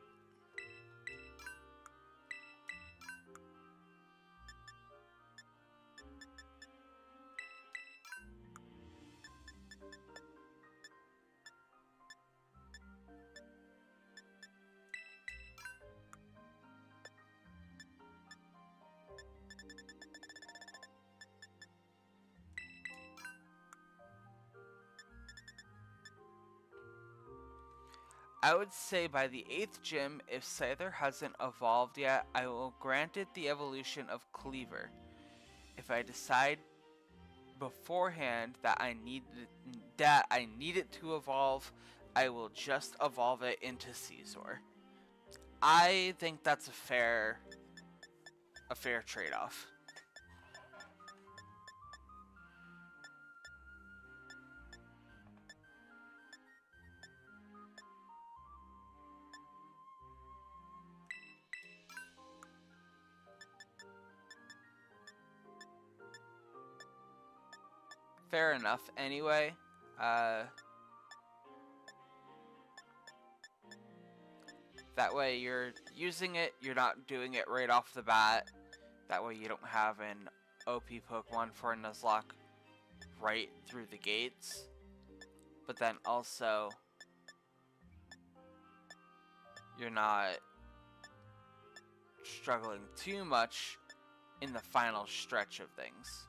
I would say by the 8th gym, if Scyther hasn't evolved yet, I will grant it the evolution of Cleaver. If I decide beforehand that I need it to evolve, I will just evolve it into Caesar. I think that's a fair trade-off. Fair enough, anyway. That way you're using it, you're not doing it right off the bat. That way you don't have an OP Pokemon for a Nuzlocke right through the gates. But then also, you're not struggling too much in the final stretch of things.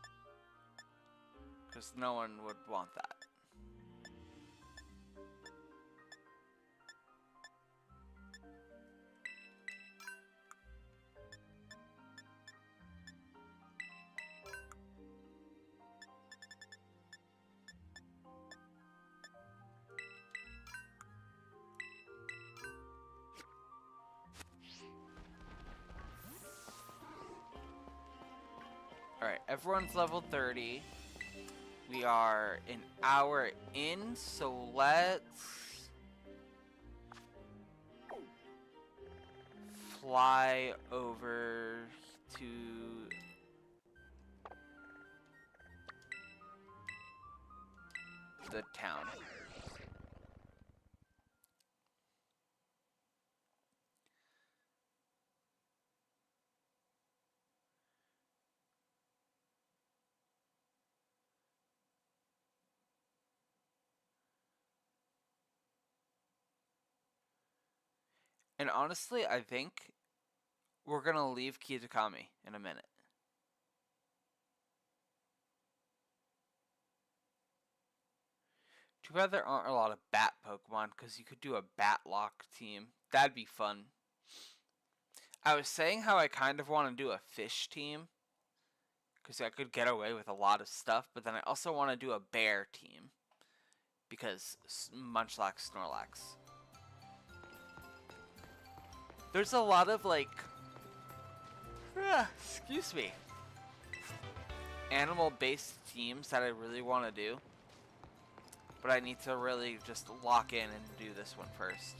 Because no one would want that. Alright, everyone's level 30. We are an hour in, so let's fly over to the town. And honestly, I think we're gonna leave Kitakami in a minute. Too bad there aren't a lot of bat Pokemon, because you could do a bat lock team. That'd be fun. I was saying how I kind of want to do a fish team, because I could get away with a lot of stuff, but then I also want to do a bear team, because Munchlax, Snorlax. There's a lot of, like, excuse me, animal-based teams that I really want to do, but I need to really just lock in and do this one first.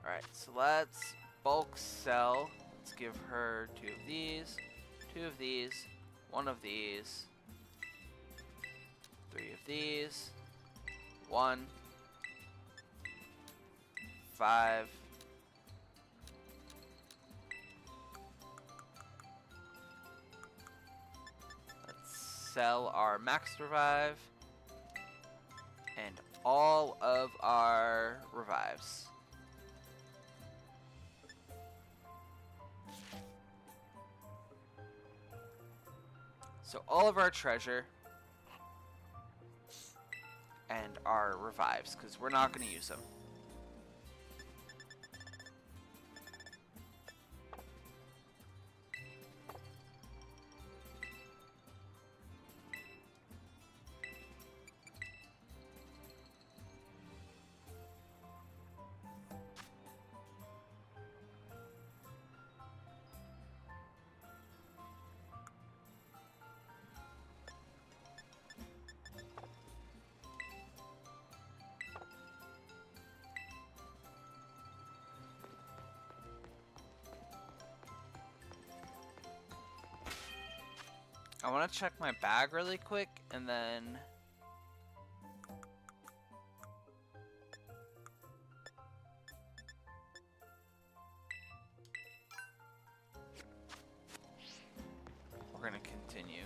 Alright, so let's bulk sell. Let's give her 2 of these, 2 of these, 1 of these, 3 of these, 1, 5, let's sell our max revive and all of our revives. So all of our treasure and our revives, because we're not going to use them. I want to check my bag really quick, and then we're going to continue.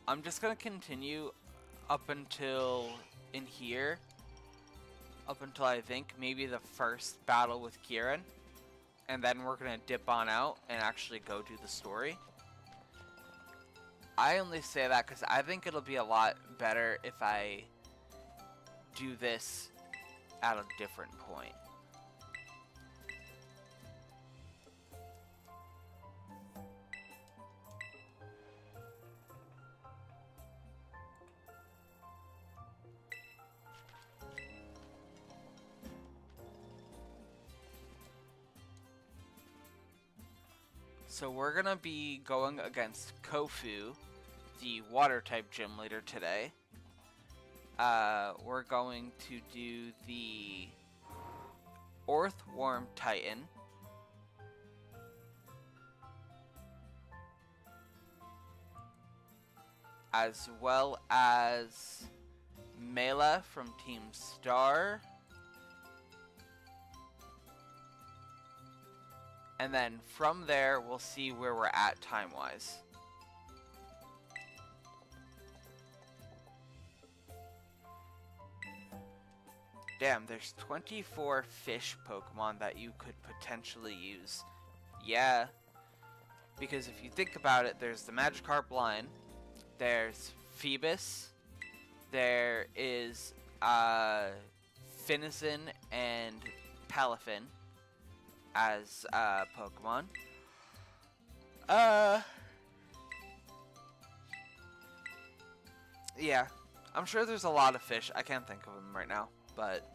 I'm just going to continue up until in here, up until I think maybe the first battle with Kieran, and then we're going to dip on out and actually go do the story. I only say that because I think it'll be a lot better if I do this at a different point. So we're gonna be going against Kofu, the water type gym leader today. We're going to do the Earthworm Titan. As well as Mela from Team Star. And then from there, we'll see where we're at time-wise. Damn, there's 24 fish Pokemon that you could potentially use. Yeah. Because if you think about it, there's the Magikarp line, there's Phoebus, there is Finizen and Palafin as Pokemon. Yeah, I'm sure there's a lot of fish. I can't think of them right now, but...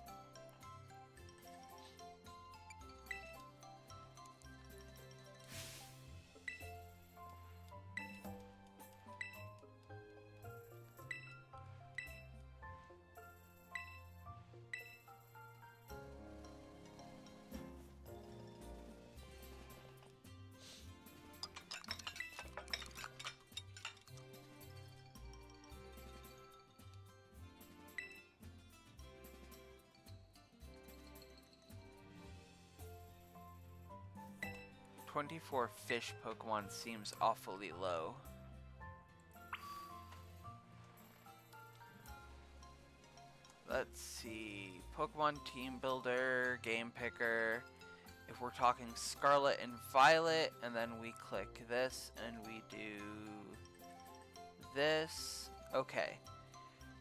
"24 fish Pokemon seems awfully low. Let's see. Pokemon Team Builder, Game Picker. If we're talking Scarlet and Violet, and then we click this, and we do this. Okay.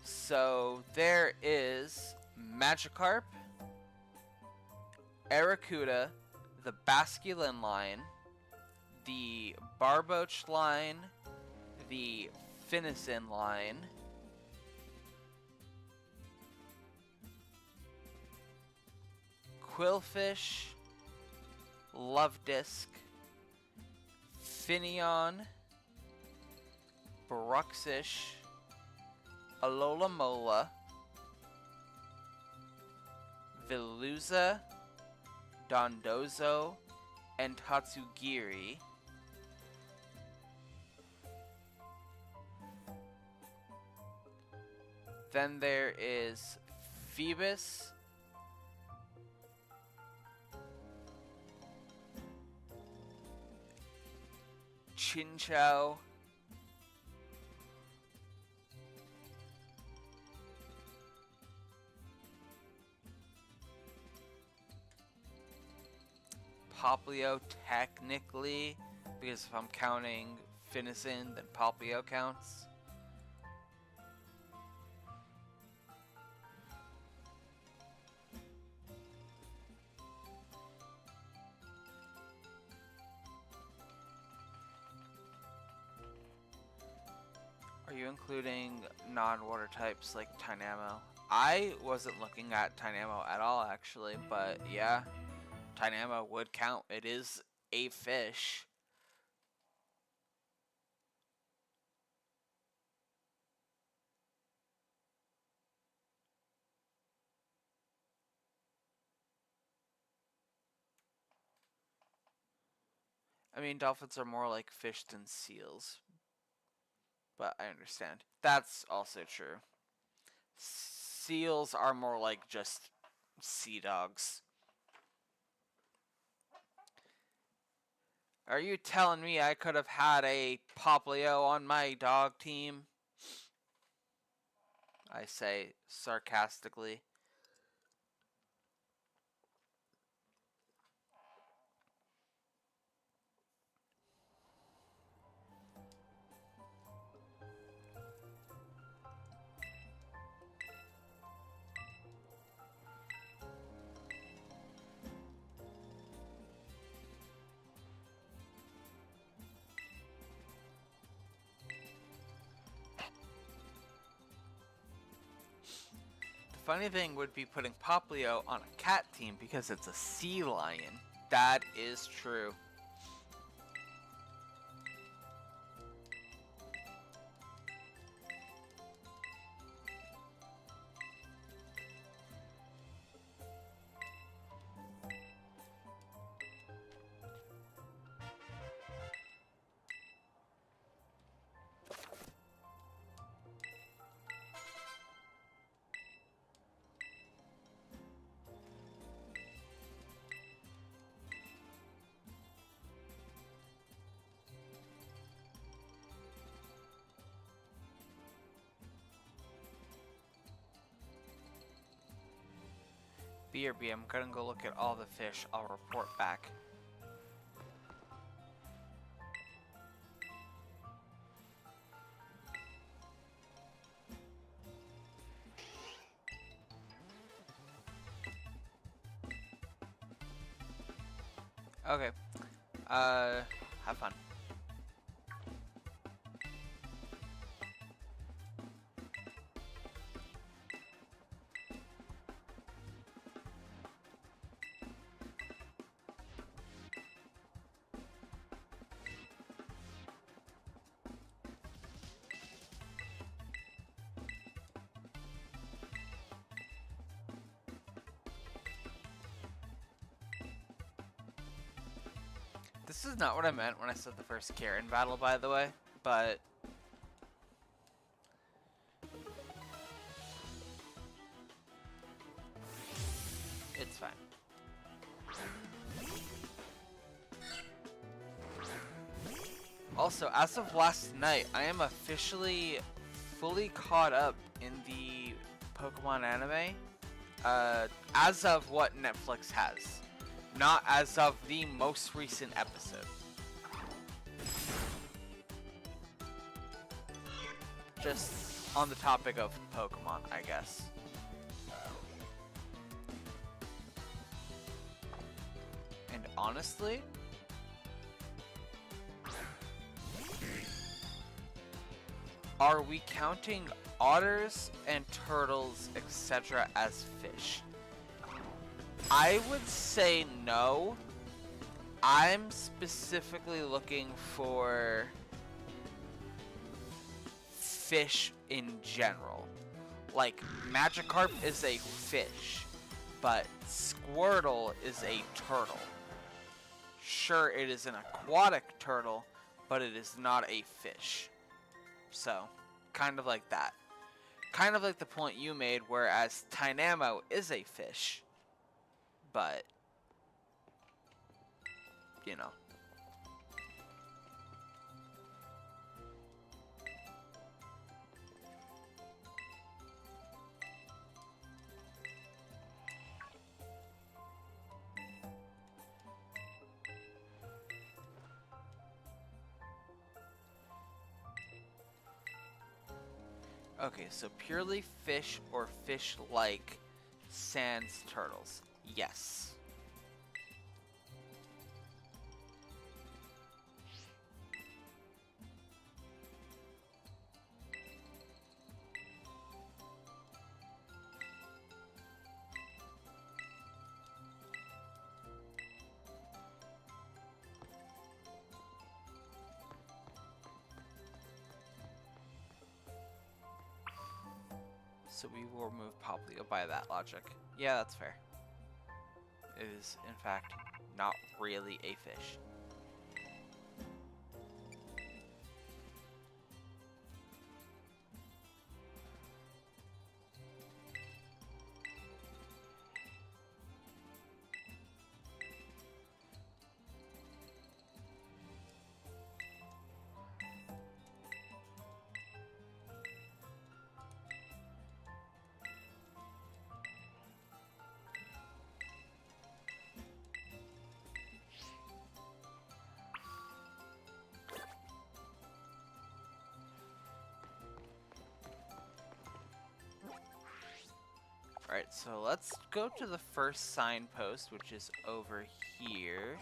So there is Magikarp, Arrokuda, the Basculin line, the Barboach line, the Finizen line, Quillfish, Lovedisk, Finneon, Bruxish, Alola-Mola, Veluza, Dondozo, and Tatsugiri. Then there is Phoebus, Chinchou, Popplio technically, because if I'm counting Finizen, then Popplio counts. Are you including non-water types like Tynamo? I wasn't looking at Tynamo at all, actually, but yeah, Tynamo would count. It is a fish. I mean, dolphins are more like fish than seals, but I understand. That's also true. Seals are more like just sea dogs. Are you telling me I could have had a Popplio on my dog team? I say sarcastically. Funny thing would be putting Popplio on a cat team because it's a sea lion. That is true. BRB, I'm gonna go look at all the fish. I'll report back. Okay. Have fun. This is not what I meant when I said the first Karen battle, by the way, but it's fine. Also, as of last night, I am officially fully caught up in the Pokemon anime, as of what Netflix has. Not as of the most recent episode. Just on the topic of Pokemon, I guess. And honestly, are we counting otters and turtles, etc. as fish? I would say no. I'm specifically looking for fish in general. Like, Magikarp is a fish, but Squirtle is a turtle. Sure, it is an aquatic turtle, but it is not a fish. So, kind of like that. Kind of like the point you made, whereas Tynamo is a fish. But, you know. Okay, so purely fish or fish-like sans turtles. Yes. So we will remove Poplio by that logic. Yeah, that's fair. It is, in fact, not really a fish. Alright, so let's go to the first signpost, which is over here.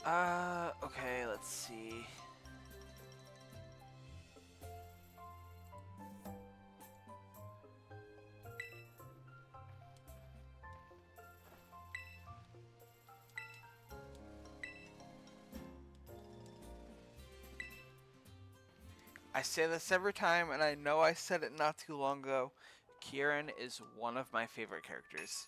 Okay, let's see. I say this every time, and I know I said it not too long ago. Kieran is one of my favorite characters.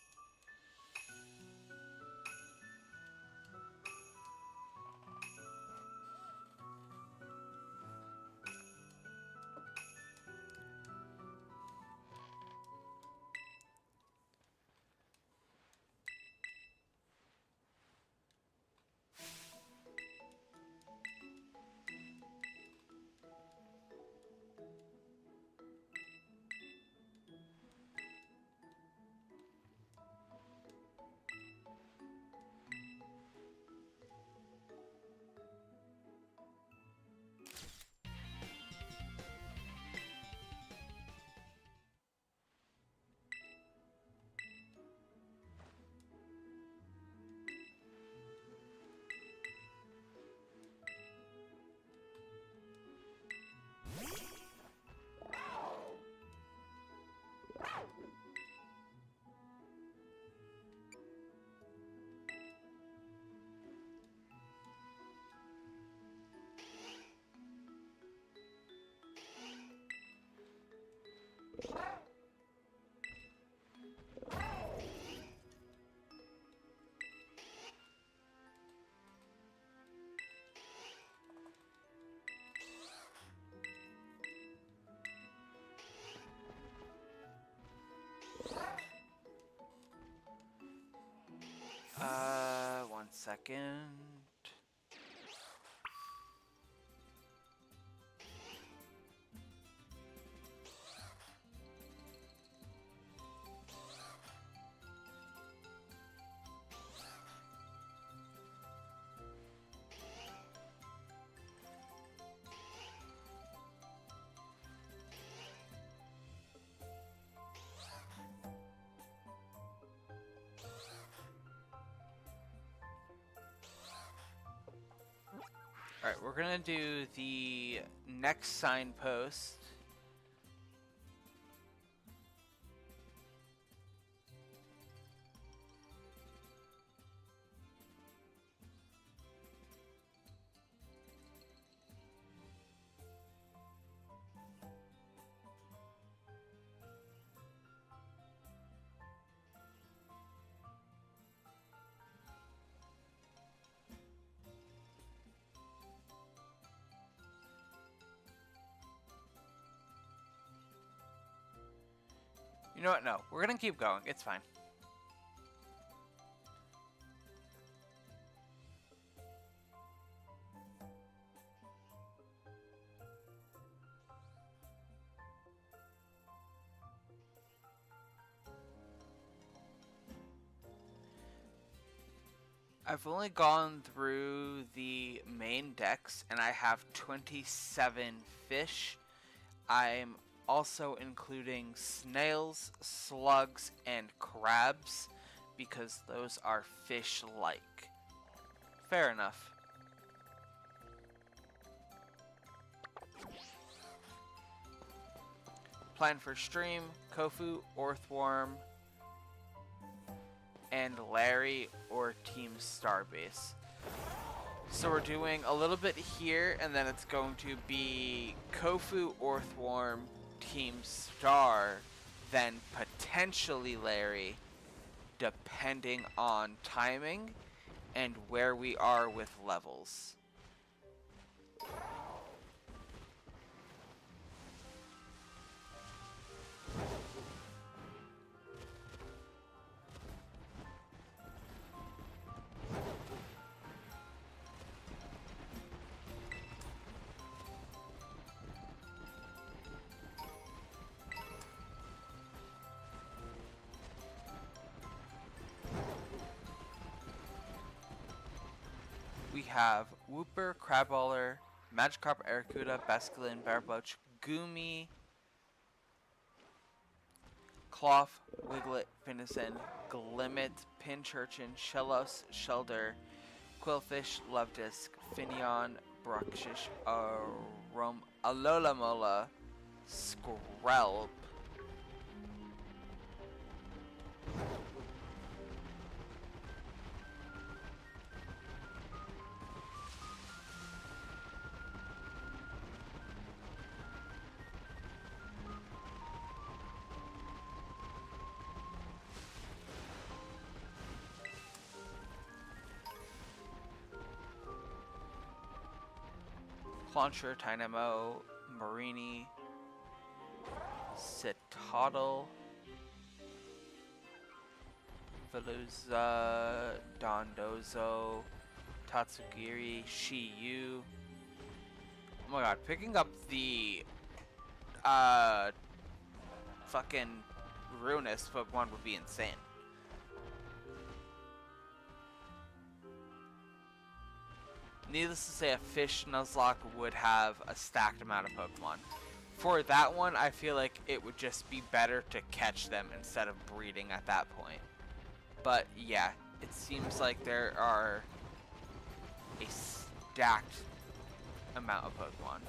One second. Alright, we're gonna do the next signpost. You know what? No, we're gonna keep going. It's fine. I've only gone through the main decks and I have 27 fish. I'm also including snails, slugs, and crabs because those are fish-like. Fair enough. Plan for stream, Kofu, Earthworm, and Larry or Team Starbase. So we're doing a little bit here, and then it's going to be Kofu, Earthworm, Team Star, then potentially Larry, depending on timing and where we are with levels. We have Wooper, Crabballer, Magikarp, Arrokuda, Basculin, Barboach, Goomy, Cloth, Wiglet, Finison, Glimmet, Pinchurchin, Shellos, Shelder, Quillfish, Lovedisc, Finion, Bruxish, Alola-mola, Scarlet, Clauncher, Tynamo, Marini, Citadel, Veluza, Dondozo, Tatsugiri, Shiyu. Oh my god, picking up the fucking Ruinous Pokemon would be insane. Needless to say, a fish Nuzlocke would have a stacked amount of Pokemon. For that one, I feel like it would just be better to catch them instead of breeding at that point. But yeah, it seems like there are a stacked amount of Pokemon.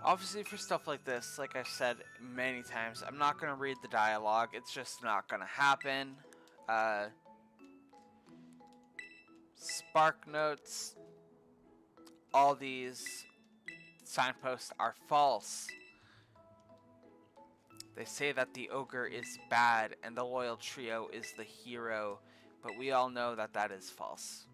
Obviously for stuff like this, like I've said many times, I'm not going to read the dialogue. It's just not going to happen. Spark notes. All these signposts are false. They say that the ogre is bad and the loyal trio is the hero, but we all know that that is false.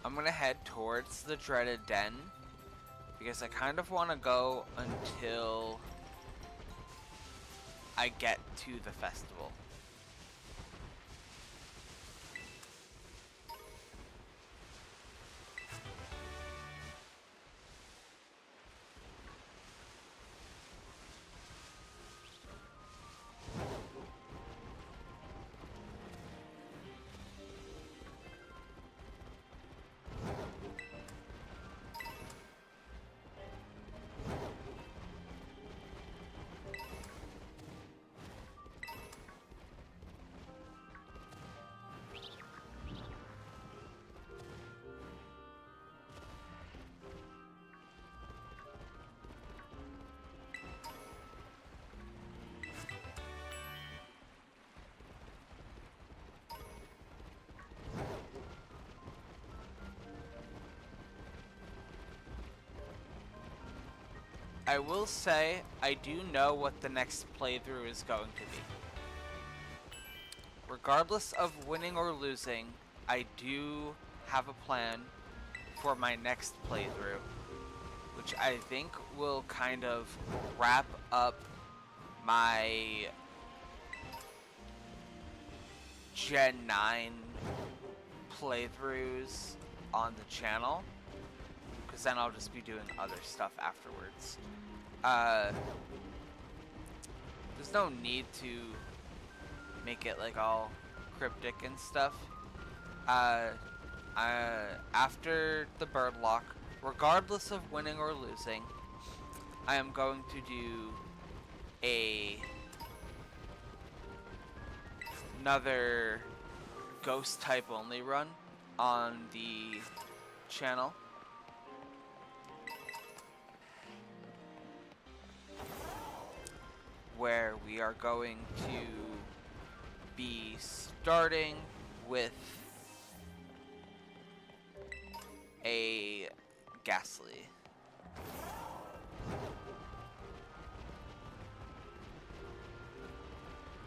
I'm gonna head towards the dreaded den because I kind of want to go until I get to the festival. I will say, I do know what the next playthrough is going to be. Regardless of winning or losing, I do have a plan for my next playthrough, which I think will kind of wrap up my Gen 9 playthroughs on the channel, because then I'll just be doing other stuff afterwards. There's no need to make it like all cryptic and stuff. After the bird lock, regardless of winning or losing, I am going to do another ghost type only run on the channel. Where we are going to be starting with a Ghastly.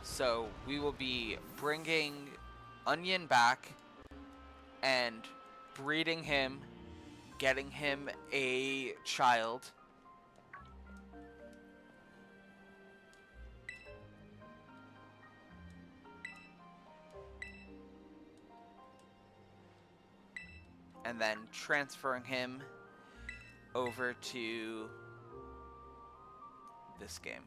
So we will be bringing Onion back and breeding him, getting him a child. And then transferring him over to this game.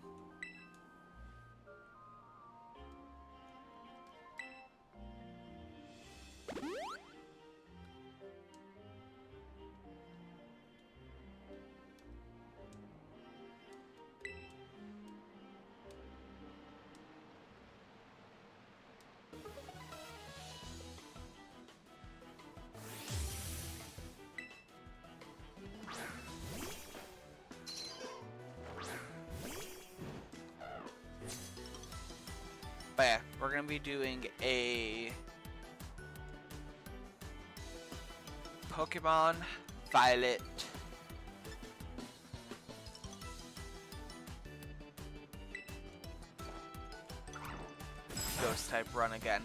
But yeah, we're going to be doing a Pokemon Violet Ghost type run again.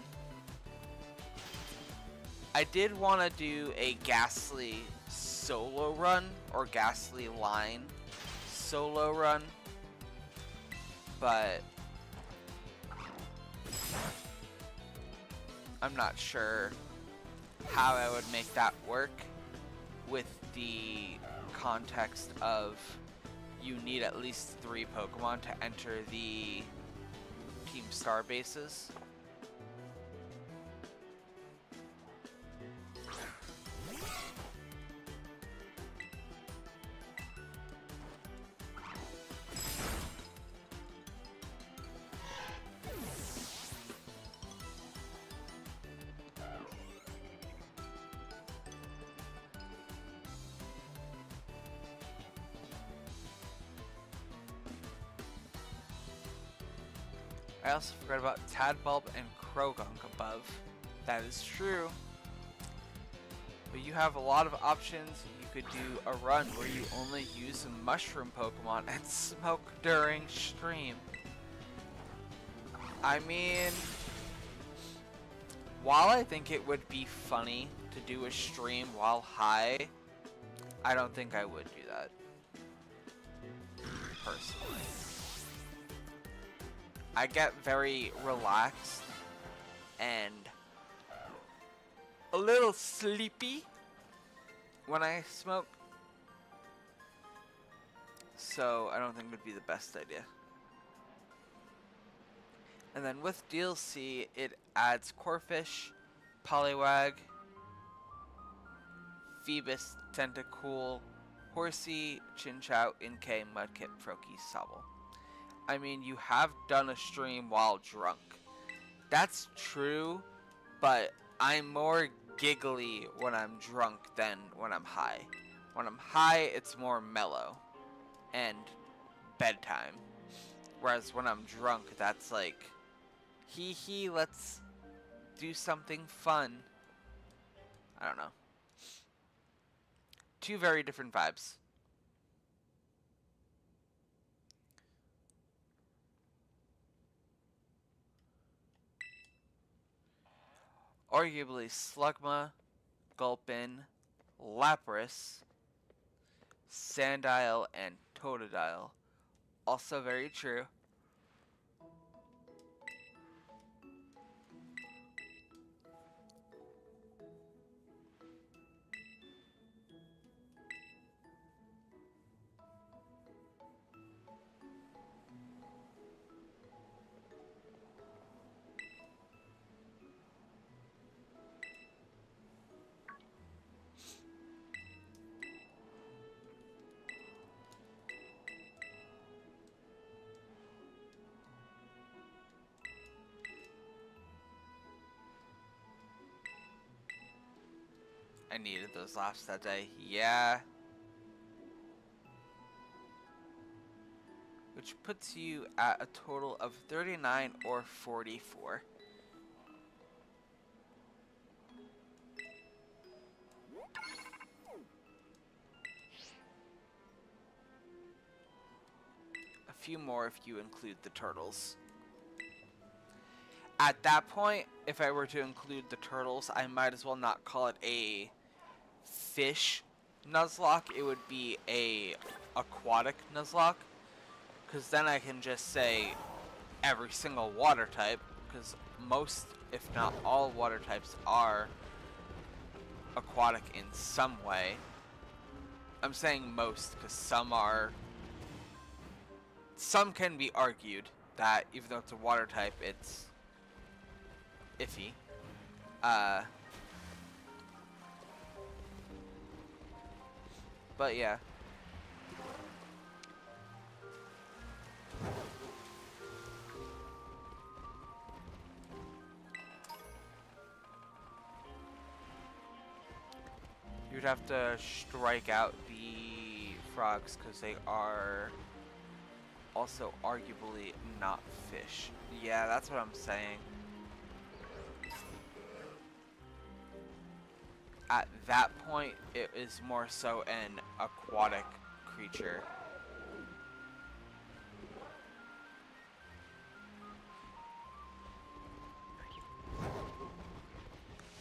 I did want to do a Ghastly solo run or Ghastly line solo run, but I'm not sure how I would make that work with the context of you need at least 3 Pokemon to enter the Team Star bases. I also forgot about Tadbulb and Krogunk above. That is true. But you have a lot of options. You could do a run where you only use mushroom Pokemon and smoke during stream. I mean, while I think it would be funny to do a stream while high, I don't think I would do that. Personally. I get very relaxed and a little sleepy when I smoke, so I don't think it would be the best idea. And then with DLC, it adds Corphish, Poliwag, Phoebus, Tentacool, Horsey, Chinchou, Inkay, Mudkip, Froakie, Sobble. I mean, you have done a stream while drunk. That's true, but I'm more giggly when I'm drunk than when I'm high. When I'm high, it's more mellow and bedtime. Whereas when I'm drunk, that's like, hee hee, let's do something fun. I don't know. 2 very different vibes. Arguably Slugma, Gulpin, Lapras, Sandile, and Totodile. Also very true. I needed those laughs that day. Yeah. Which puts you at a total of 39 or 44. A few more if you include the turtles. At that point, if I were to include the turtles, I might as well not call it a fish Nuzlocke. It would be a aquatic Nuzlocke. Because then I can just say every single water type. Because most, if not all, water types are aquatic in some way. I'm saying most because some are... Some can be argued that even though it's a water type, it's iffy. But yeah. You'd have to strike out the frogs because they are also arguably not fish. Yeah, that's what I'm saying. At that point, it is more so an aquatic creature.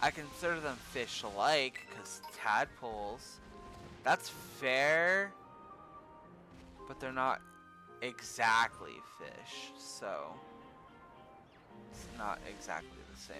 I consider them fish-like, because tadpoles, that's fair, but they're not exactly fish, so it's not exactly the same.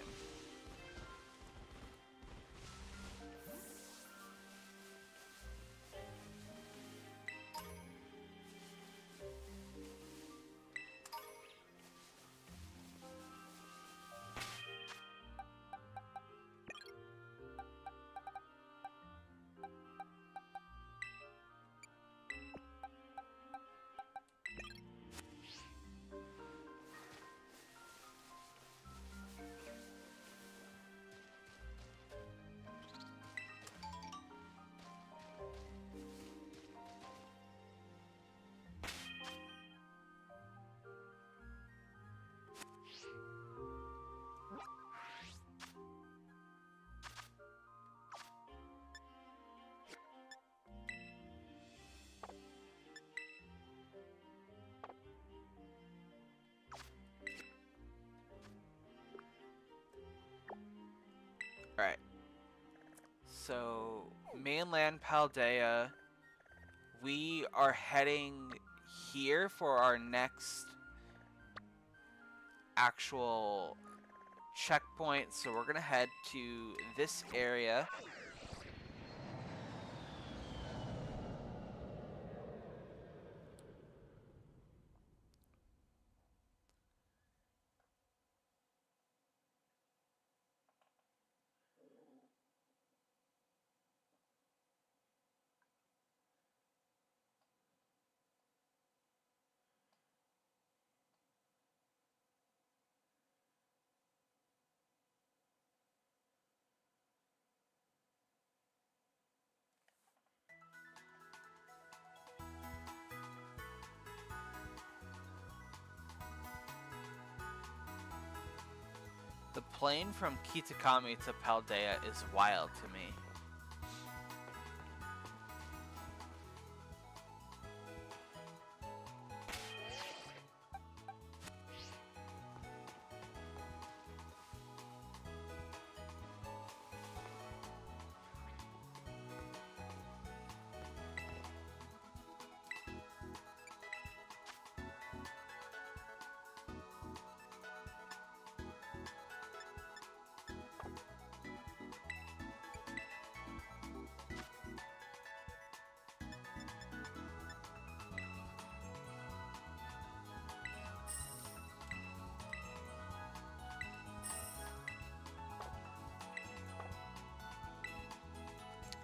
Alright. So, mainland Paldea, we are heading here for our next actual checkpoint. So we're gonna head to this area. The plane from Kitakami to Paldea is wild to me.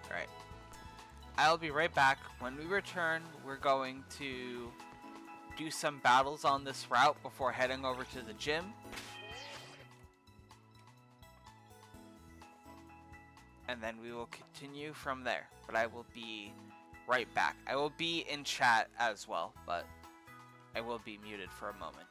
Alright. I'll be right back. When we return, we're going to do some battles on this route before heading over to the gym. and then we will continue from there. But I will be right back. I will be in chat as well, but I will be muted for a moment.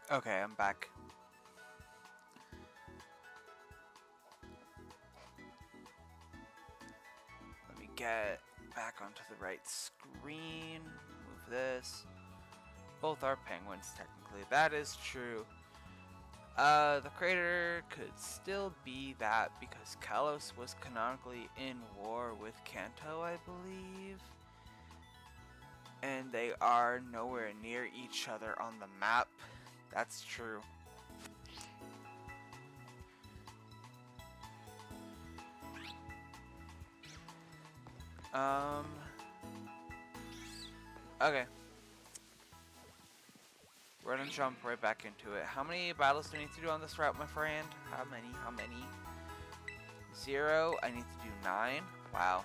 Okay, I'm back. Let me get back onto the right screen. Move this. Both are penguins, technically. That is true. The crater could still be that because Kalos was canonically in war with Kanto, I believe. And they are nowhere near each other on the map. That's true. Okay. We're gonna jump right back into it. How many battles do I need to do on this route, my friend? How many? 0. I need to do 9. Wow.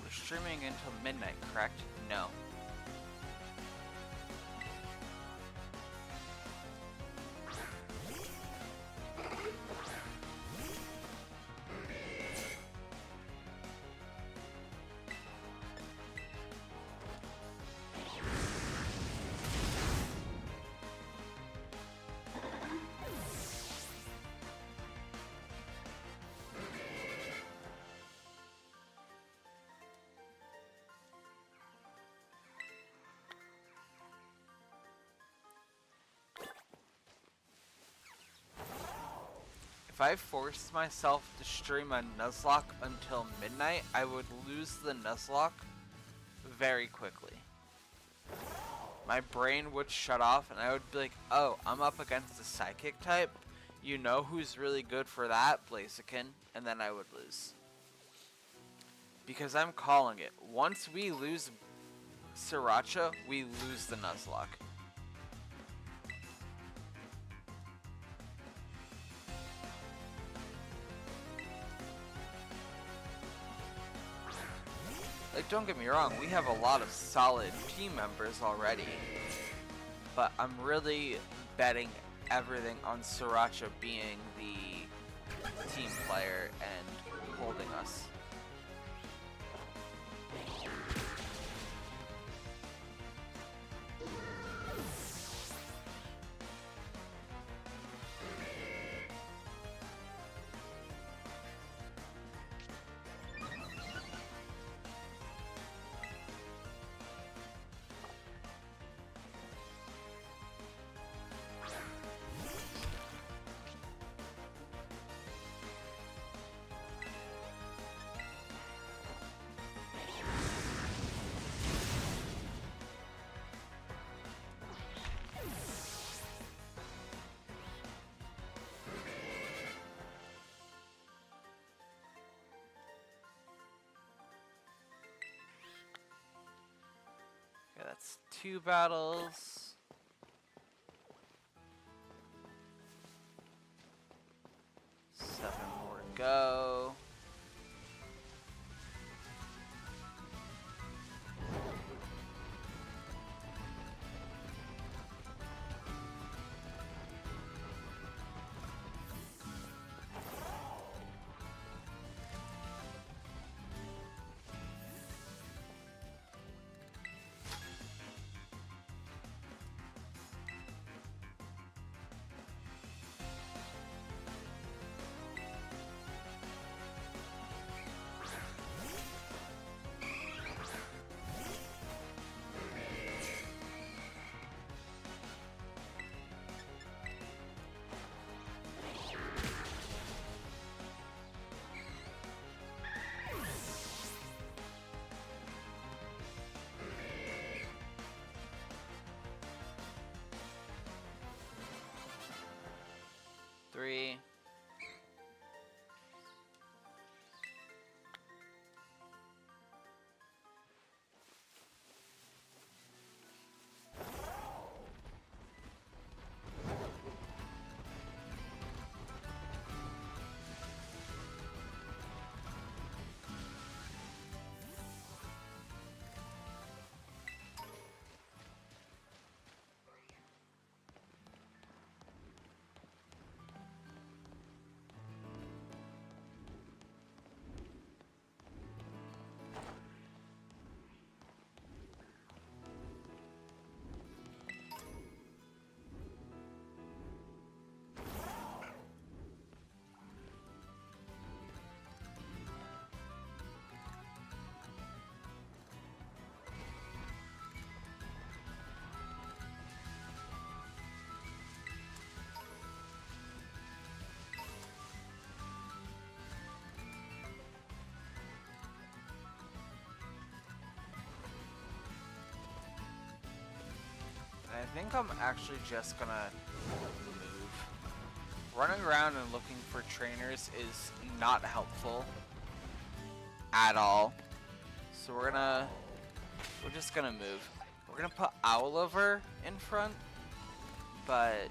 We're streaming until midnight, correct? No. If I forced myself to stream a Nuzlocke until midnight, I would lose the Nuzlocke very quickly. My brain would shut off and I would be like, oh, I'm up against a psychic type. You know who's really good for that? Blaziken. And then I would lose. Because I'm calling it. Once we lose Sriracha, we lose the Nuzlocke. Like, don't get me wrong, we have a lot of solid team members already, but I'm really betting everything on Sriracha being the team player and holding us. Okay, that's 2 battles. Seven more to go. I think I'm actually just gonna move. Running around and looking for trainers is not helpful at all. So we're just gonna move. We're gonna put Owlover in front, but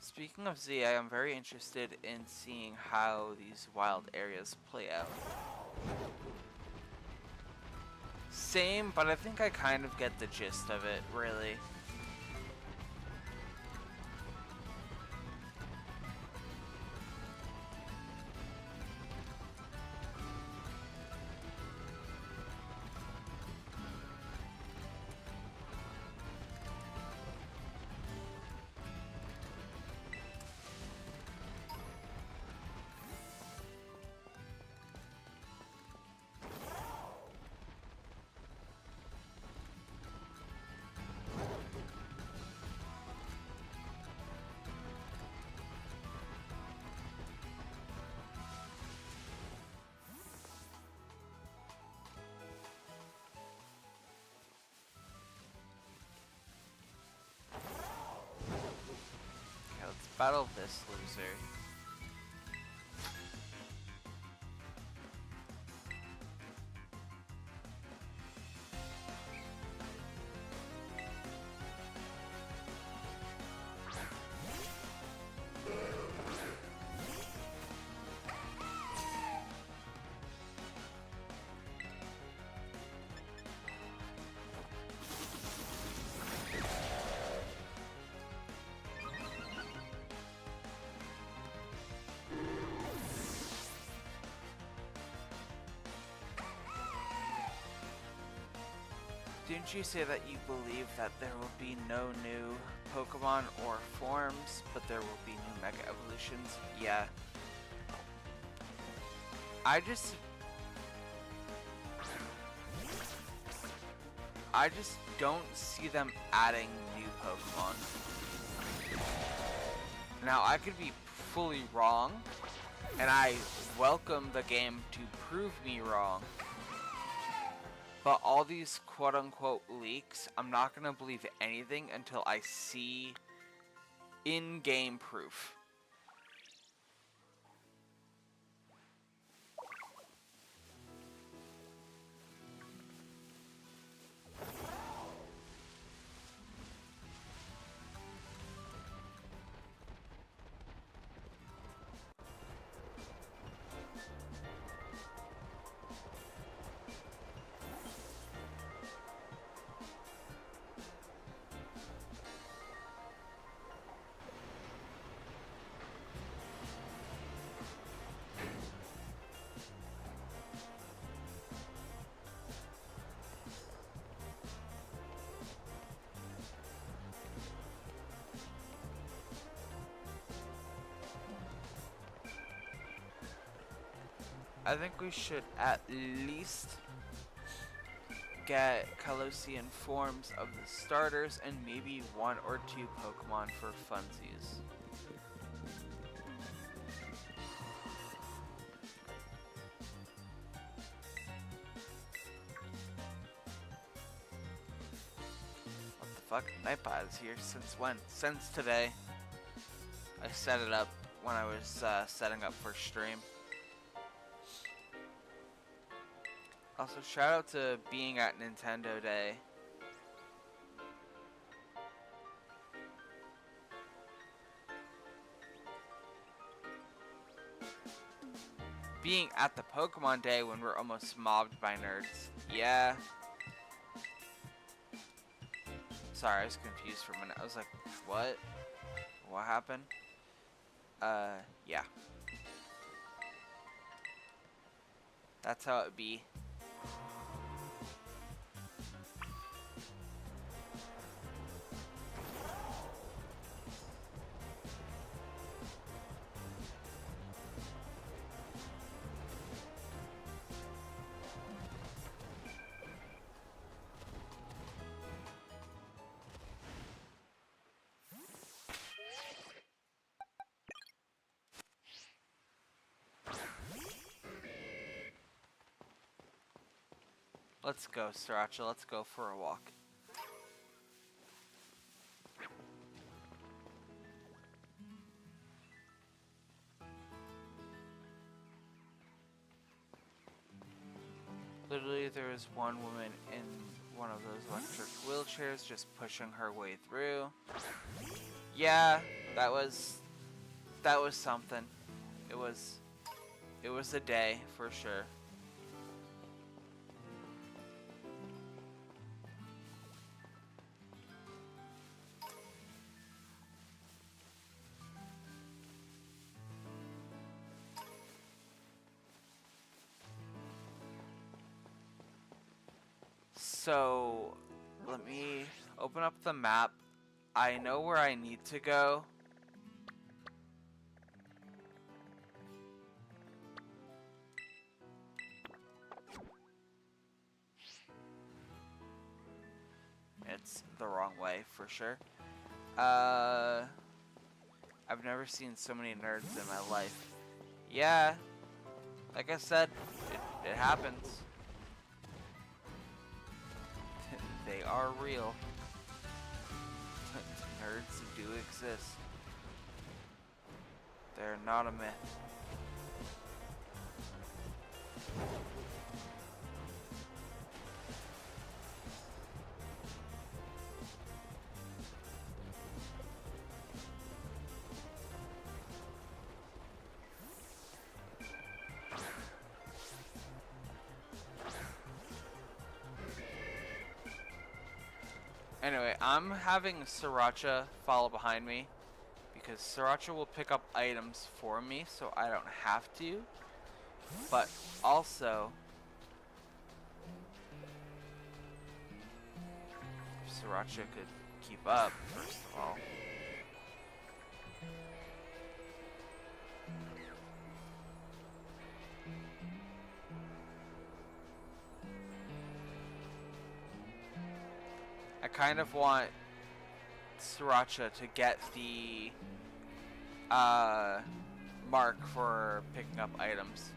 speaking of Z, I am very interested in seeing how these wild areas play out. Same, but I think I kind of get the gist of it, really. Let's battle this loser. Didn't you say that you believe that there will be no new Pokemon or forms, but there will be new Mega Evolutions? Yeah. I just don't see them adding new Pokemon. Now, I could be fully wrong, and I welcome the game to prove me wrong. But all these quote-unquote leaks, I'm not going to believe anything until I see in-game proof. I think we should at least get Colossean forms of the starters and maybe 1 or 2 Pokemon for funsies. What the fuck? Nightbot is here since when? Since today. I set it up when I was setting up for stream. Also, shout out to being at Nintendo Day. Being at the Pokemon Day when we're almost mobbed by nerds. Yeah. Sorry, I was confused for a minute. I was like, what? What happened? Yeah. That's how it be. Let's go, Sriracha. Let's go for a walk. Literally, there was one woman in one of those electric wheelchairs just pushing her way through. Yeah, that was something. It was a day for sure. So, let me open up the map. I know where I need to go. It's the wrong way for sure. I've never seen so many nerds in my life. Yeah, like I said, it happens. They are real. Nerds do exist. They're not a myth. Anyway, I'm having Sriracha follow behind me because Sriracha will pick up items for me so I don't have to. But also, if Sriracha could keep up, first of all. I kind of want Sriracha to get the mark for picking up items.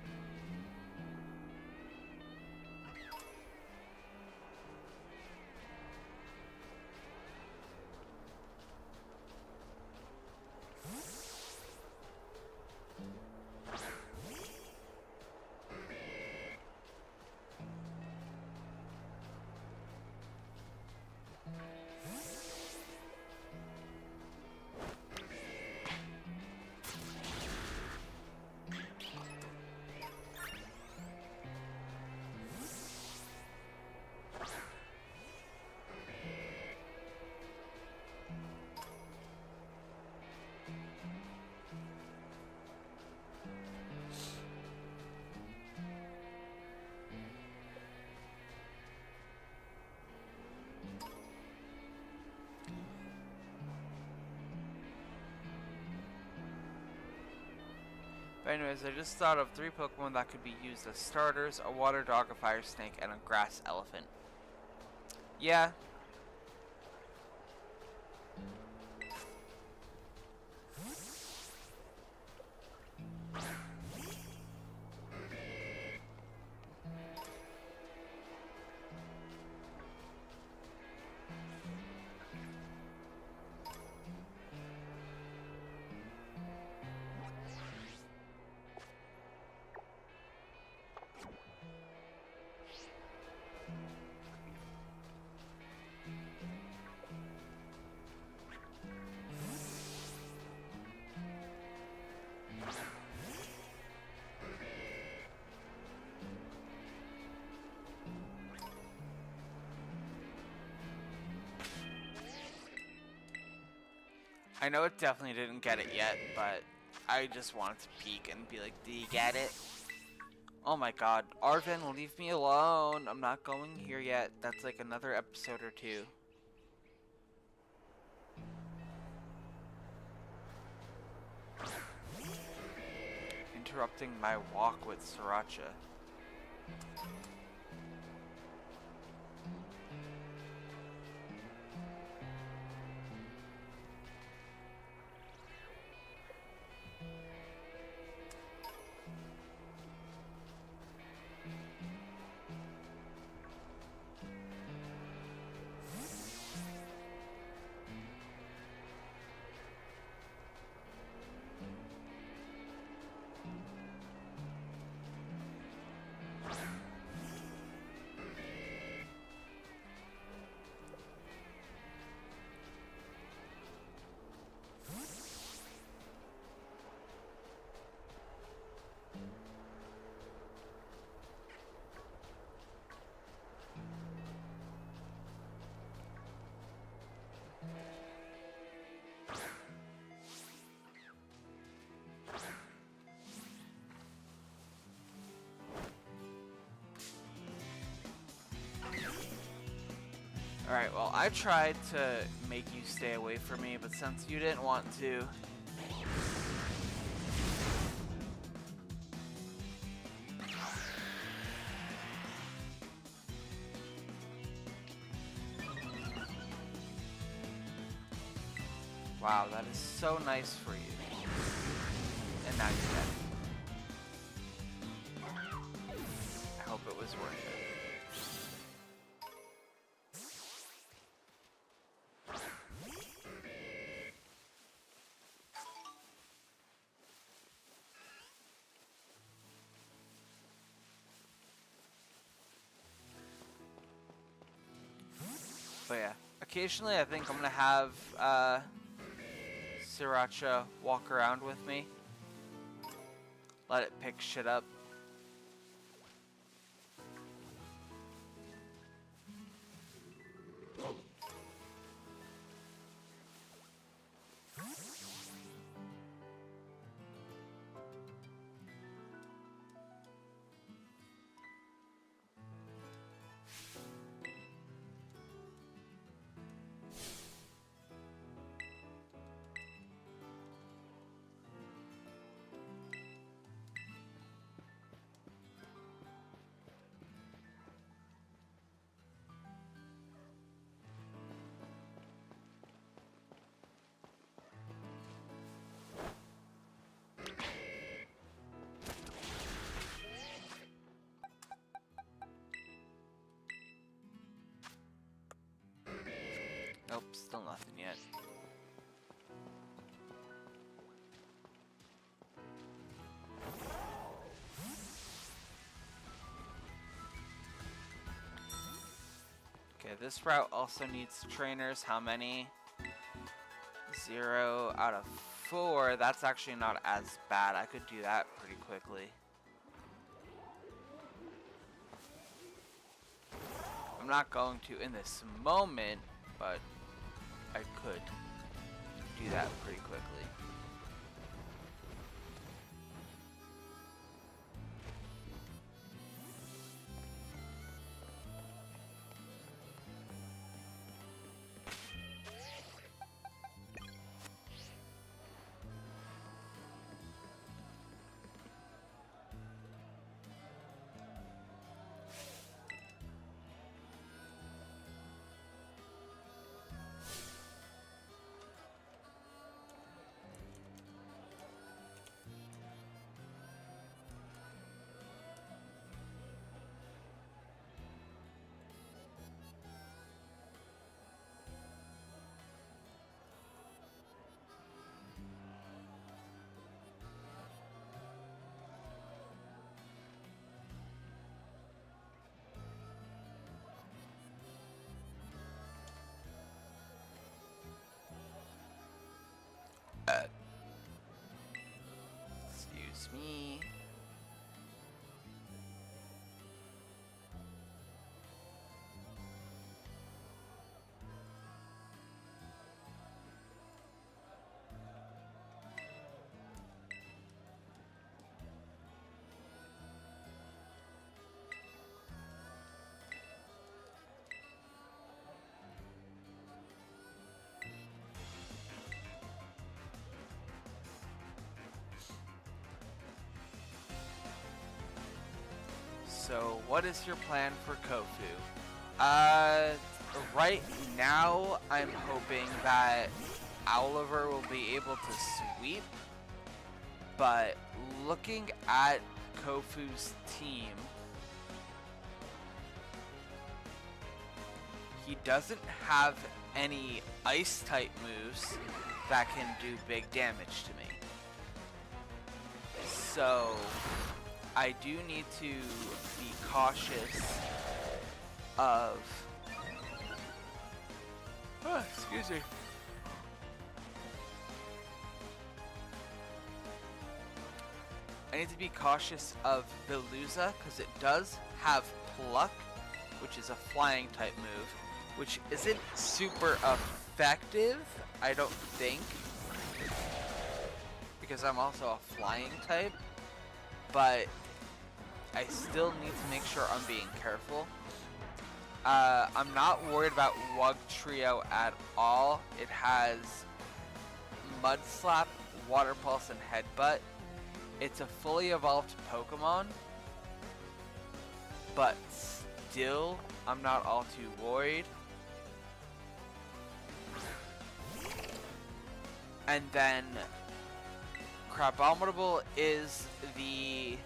But anyways, I just thought of 3 Pokemon that could be used as starters: a water dog, a fire snake, and a grass elephant. Yeah. I know it definitely didn't get it yet, but I just wanted to peek and be like, do you get it? Oh my god, Arvin, leave me alone. I'm not going here yet. That's like another episode or 2. Interrupting my walk with Sriracha. Alright, well, I tried to make you stay away from me, but since you didn't want to... Wow, that is so nice for you. And now you're dead. I hope it was worth it. But yeah, occasionally I think I'm gonna have Sriracha walk around with me. Let it pick shit up. Nope, still nothing yet. Okay, this route also needs trainers. How many? 0 out of 4. That's actually not as bad. I could do that pretty quickly. I'm not going to in this moment, but I could do that pretty quickly. Excuse me. So, what is your plan for Kofu? Right now, I'm hoping that Oliver will be able to sweep, but looking at Kofu's team, he doesn't have any ice-type moves that can do big damage to me. So, I do need to be cautious of... Oh, excuse me. I need to be cautious of Veluza because it does have Pluck, which is a flying type move, which isn't super effective, I don't think, because I'm also a flying type, but I still need to make sure I'm being careful. I'm not worried about Wug Trio at all. It has Mud Slap, Water Pulse, and Headbutt. It's a fully evolved Pokemon, but still, I'm not all too worried. And then Crabominable is the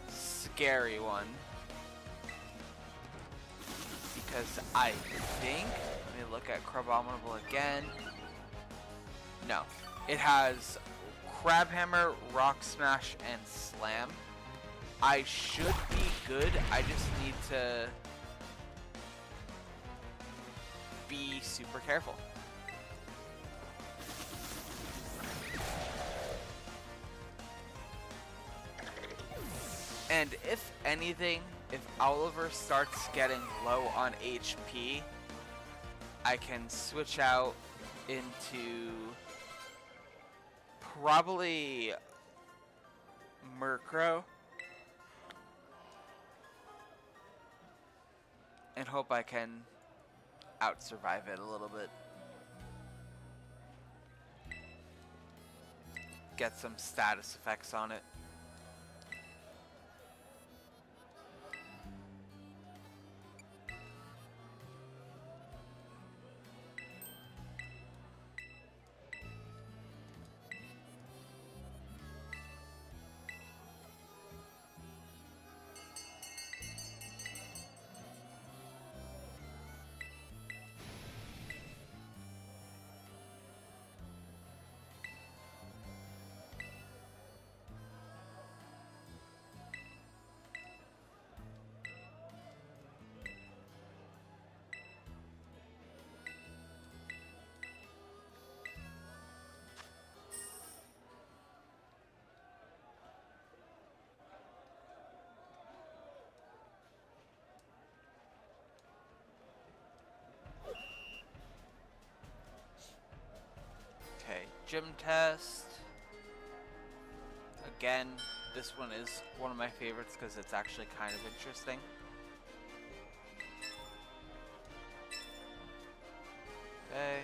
scary one. Because I think, let me look at Crabominable again. No, it has Crabhammer, Rock Smash, and Slam. I should be good. I just need to be super careful. And if anything, if Oliver starts getting low on HP, I can switch out into probably Murkrow and hope I can out-survive it a little bit. Get some status effects on it. Okay, gym test. Again, this one is one of my favorites because it's actually kind of interesting. Okay.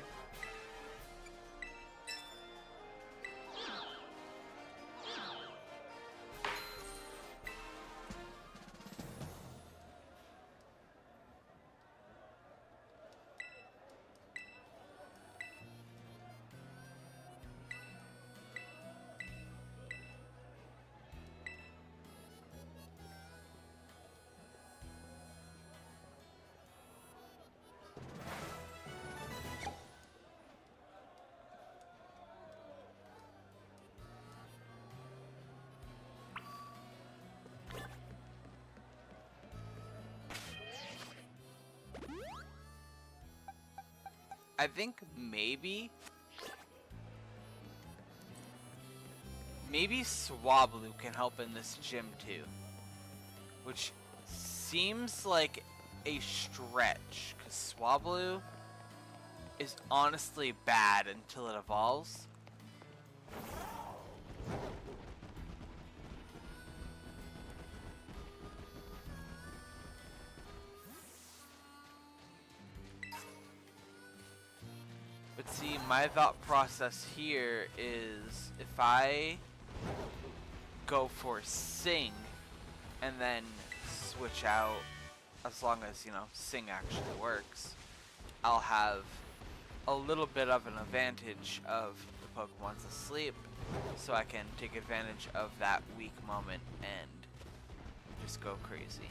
I think maybe Swablu can help in this gym too, which seems like a stretch because Swablu is honestly bad until it evolves. But see, my thought process here is if I go for Sing and then switch out, as long as, you know, Sing actually works, I'll have a little bit of an advantage of the Pokemon's asleep, so I can take advantage of that weak moment and just go crazy.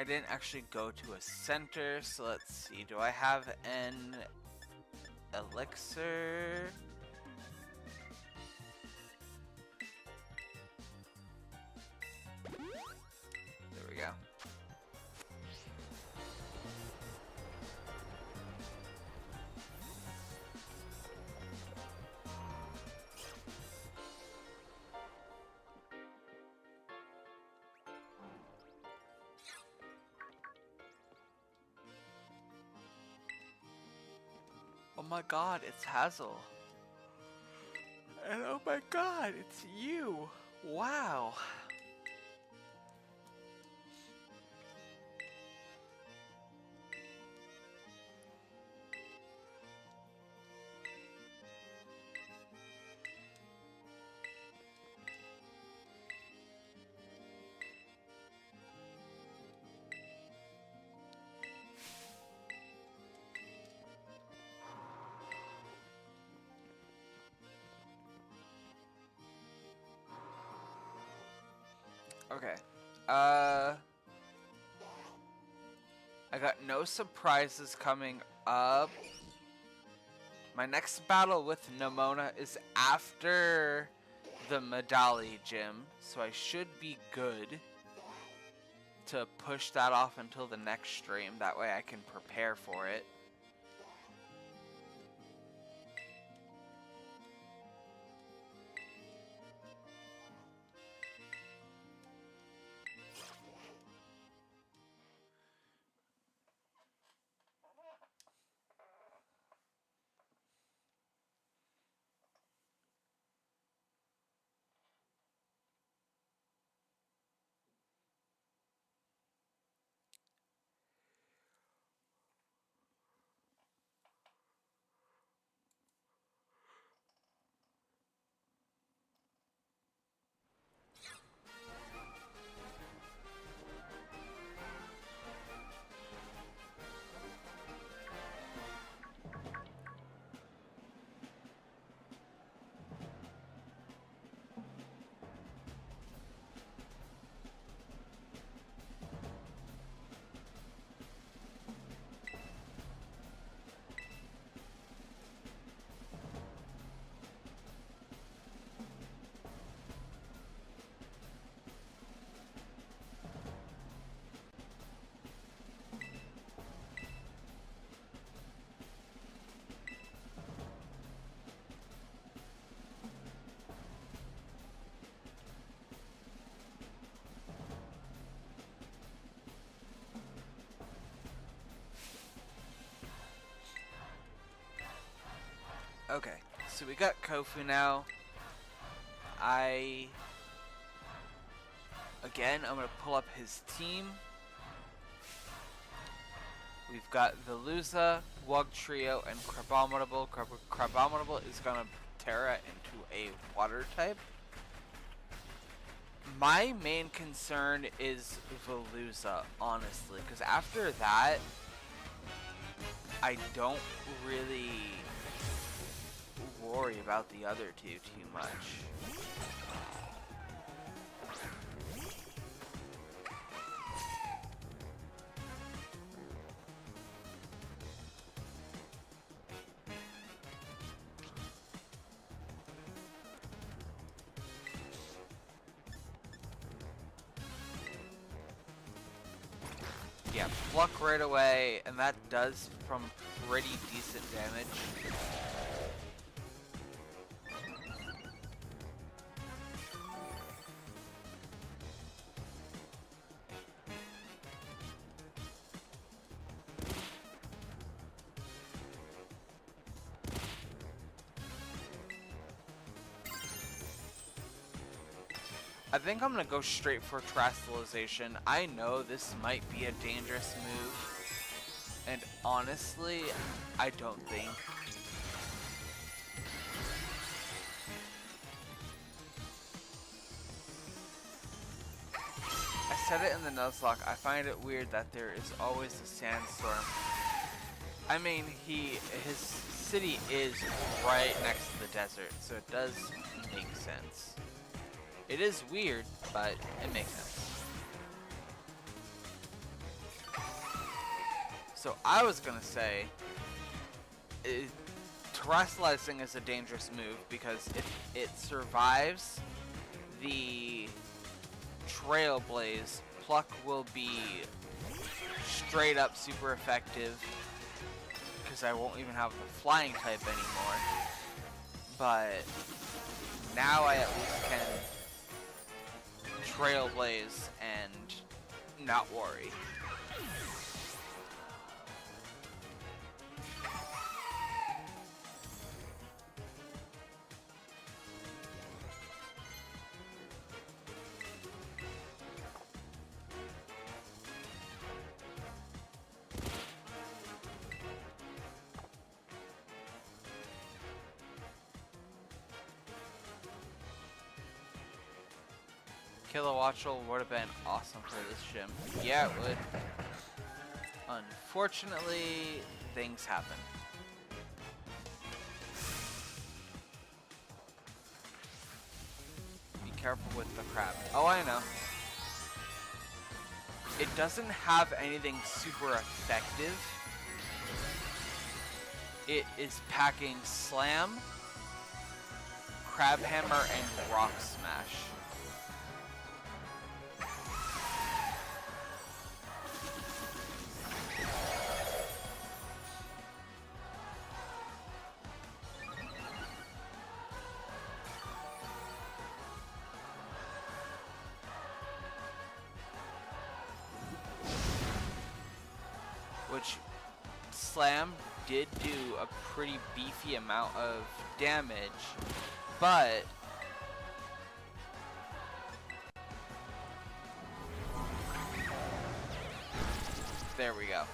I didn't actually go to a center, so let's see. Do I have an elixir? There we go. Oh my god, it's Hazel. And oh my god, it's you. Wow. Okay. I got no surprises coming up. My next battle with Nimona is after the Medali gym, so I should be good to push that off until the next stream. That way I can prepare for it. Okay, so we got Kofu now. Again, I'm going to pull up his team. We've got Veluza, Wug Trio, and Crabominable. Crabominable is going to Terra into a water type. My main concern is Veluza, honestly, because after that, I don't really worry about the other two too much. Yeah, pluck right away, and that does some pretty decent damage. I think I'm gonna go straight for Terastallization. I know this might be a dangerous move, and honestly, I don't think. I said it in the Nuzlocke, I find it weird that there is always a sandstorm. I mean, his city is right next to the desert, so it does make sense. It is weird, but it makes sense. So I was gonna say, terrestrializing is a dangerous move because if it survives the Trailblaze, Pluck will be straight up super effective because I won't even have the flying type anymore. But now I at least can Trailblaze and not worry. Kilowattrel would have been awesome for this gym. Yeah, it would. Unfortunately, things happen. Be careful with the crab. Oh, I know. It doesn't have anything super effective. It is packing Slam, Crab Hammer, and Rock Smash. Which Slam did do a pretty beefy amount of damage, but there we go.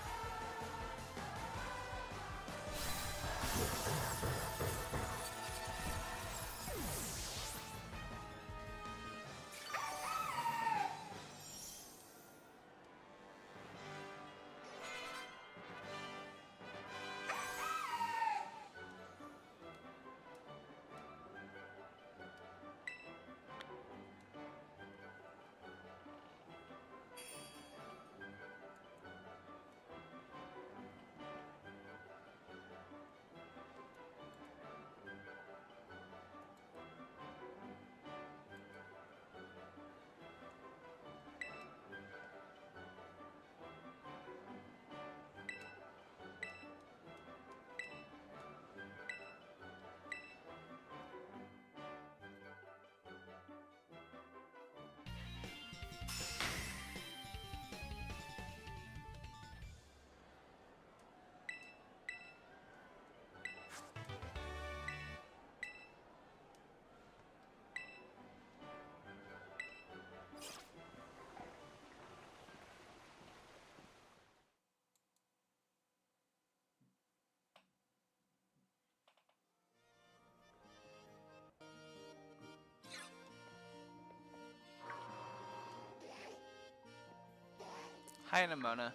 Hi, Nimona.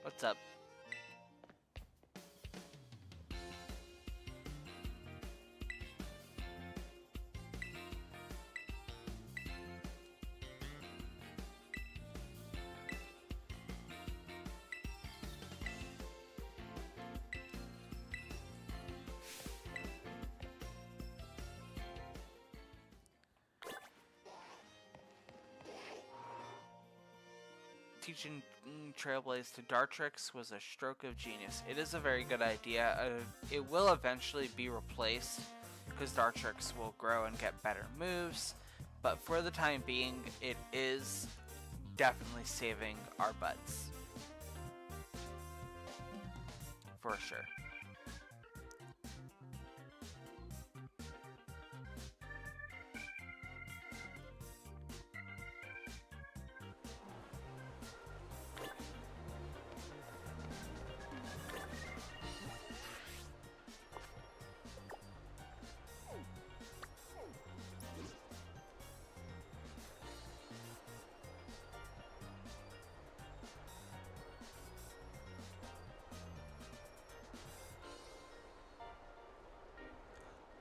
What's up? Teaching Trailblaze to Dartrix was a stroke of genius. It is a very good idea. It will eventually be replaced because Dartrix will grow and get better moves, but for the time being, it is definitely saving our butts. For sure.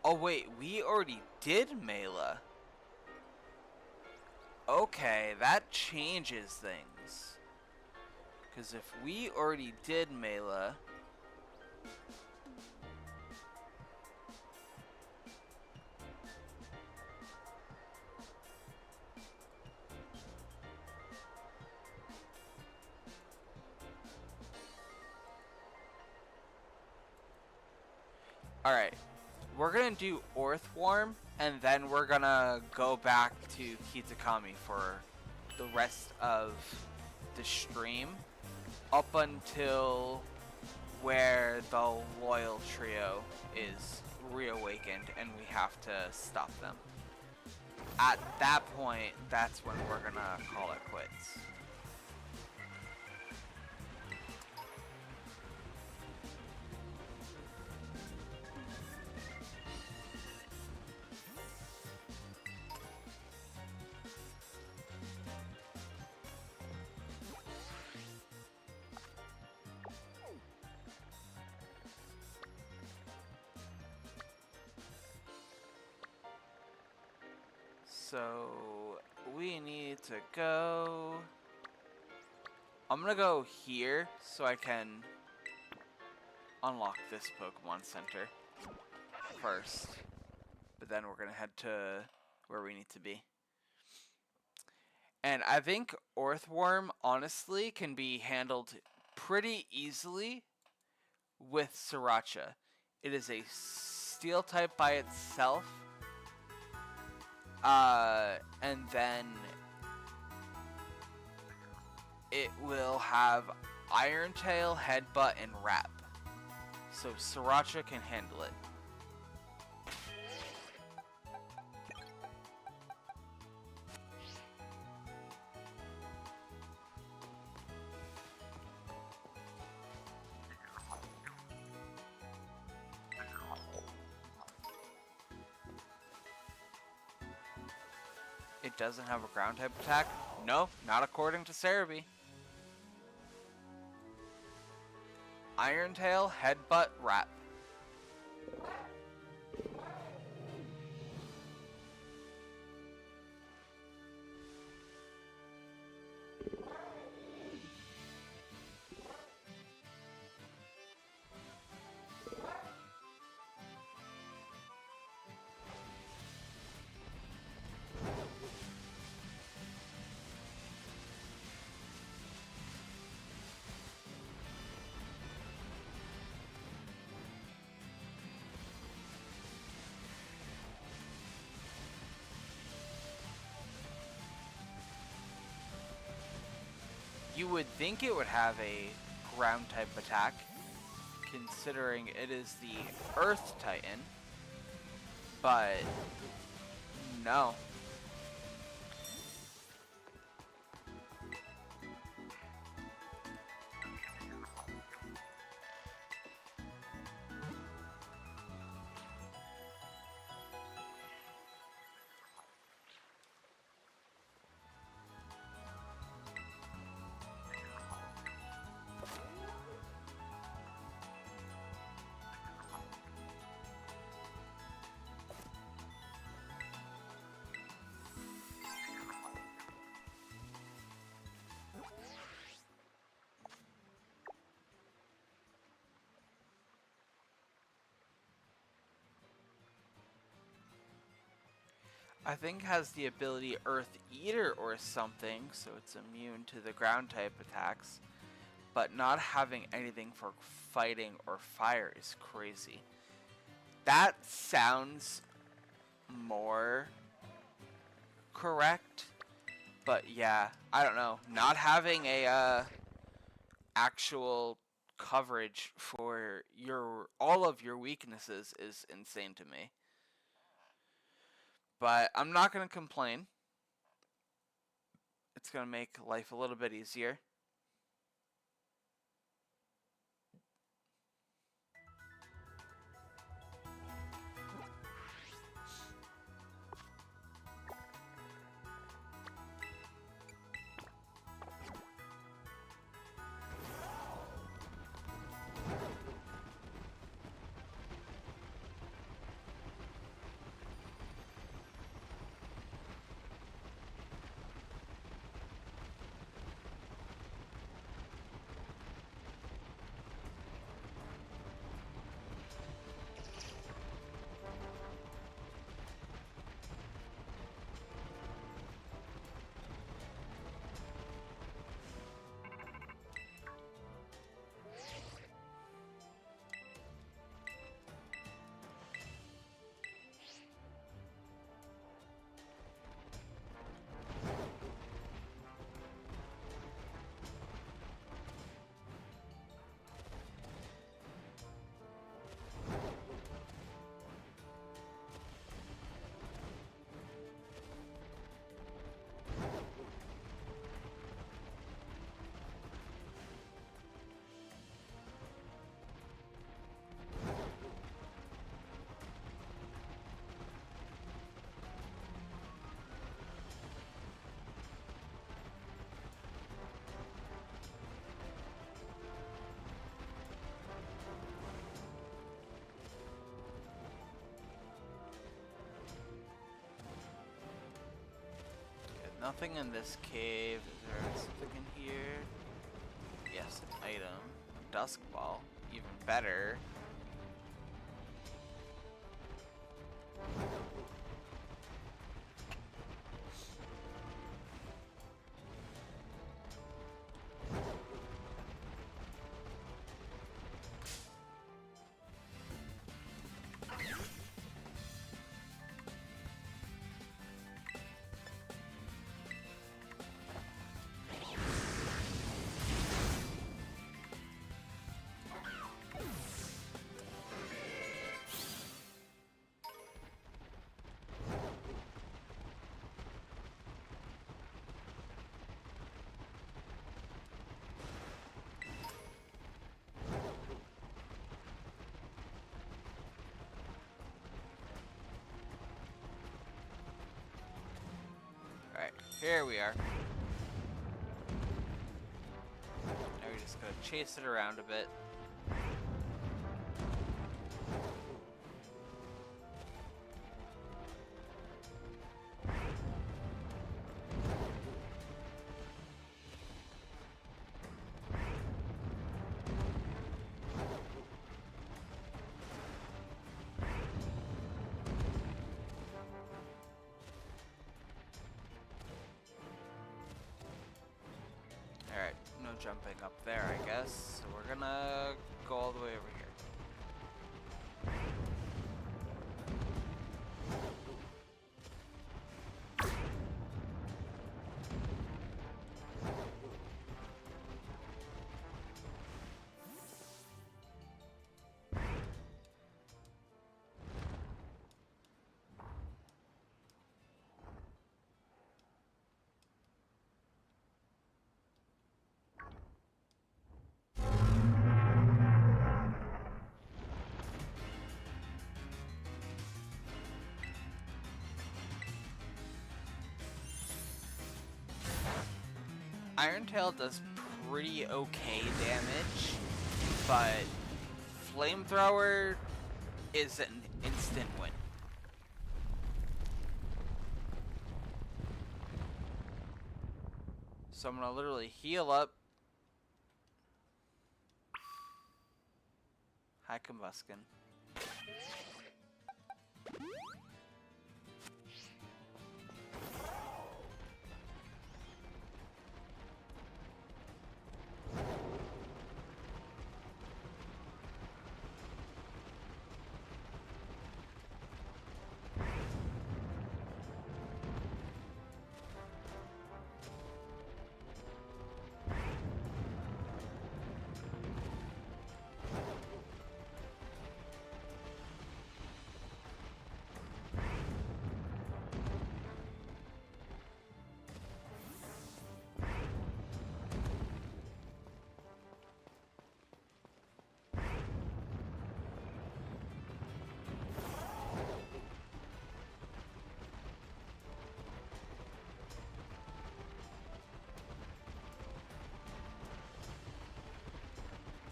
Oh wait, we already did Mela. Okay, that changes things. Because if we already did Mela... Alright, we're gonna do Earthworm, and then we're gonna go back to Kitakami for the rest of the stream, up until where the Loyal Trio is reawakened and we have to stop them. At that point, that's when we're gonna call it quits. So we need to go... I'm gonna go here so I can unlock this Pokemon Center first. But then we're gonna head to where we need to be. And I think Earthworm, honestly, can be handled pretty easily with Sriracha. It is a steel type by itself. And then it will have Iron Tail, Headbutt, and Wrap. So Sriracha can handle it. It doesn't have a ground type attack? No, not according to Cerebi. Iron Tail, Headbutt, Wrap. You would think it would have a ground type attack, considering it is the Earth Titan, but no. I think it has the ability Earth Eater or something, so it's immune to the ground type attacks. But not having anything for fighting or fire is crazy. That sounds more correct, but yeah, I don't know. Not having a actual coverage for all of your weaknesses is insane to me. But I'm not going to complain. It's going to make life a little bit easier. Nothing in this cave. Is there something in here? Yes, an item. Dusk ball. Even better. Alright, here we are. Now we're just gonna chase it around a bit. Alright, no jumping up there, I guess. So we're gonna go all the way over here. Irontail does pretty okay damage, but Flamethrower is an instant win. So I'm gonna literally heal up. High Combustion.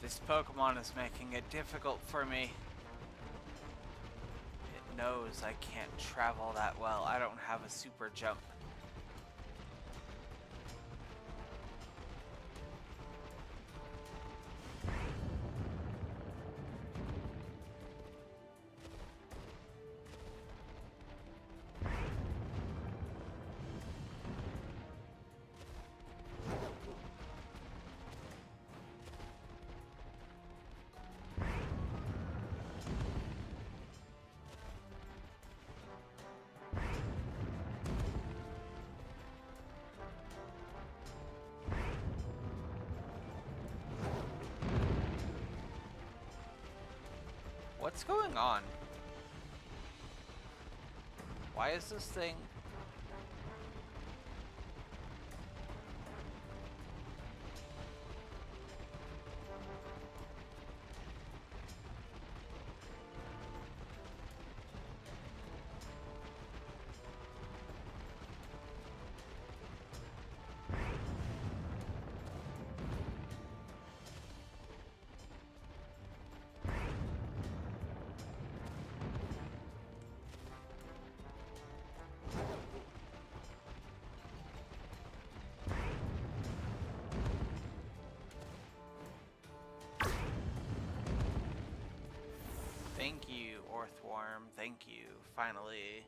This Pokemon is making it difficult for me. It knows I can't travel that well. I don't have a super jump. What's going on? Why is this thing... North Worm. Thank you. Finally.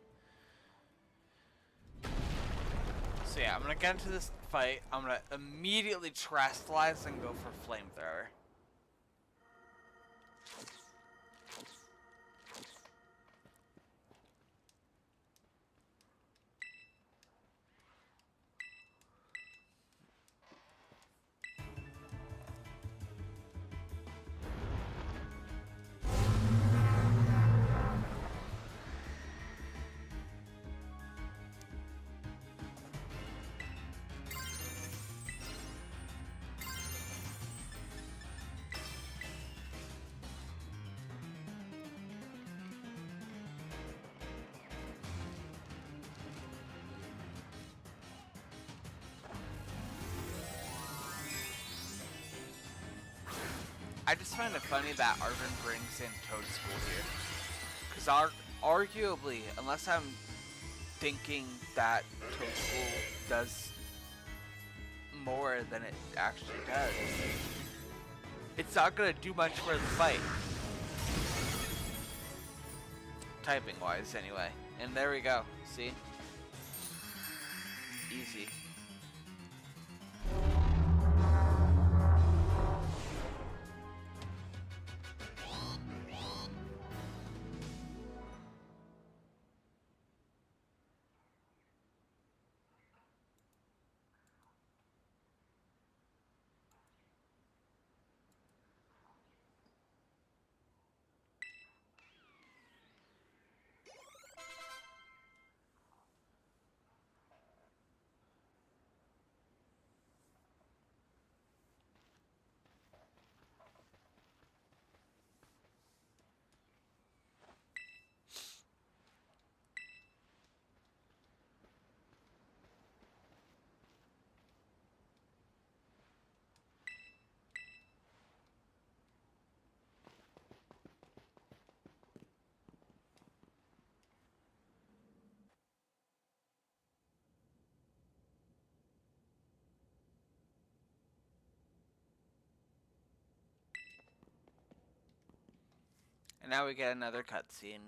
So yeah, I'm gonna get into this fight. I'm gonna immediately terrestrialize and go for flamethrower. I just find it funny that Arvin brings in Toad School here. Because arguably, unless I'm thinking that Toad School does more than it actually does, it's not going to do much for the fight. Typing wise, anyway. And there we go. See? Easy. And now we get another cutscene.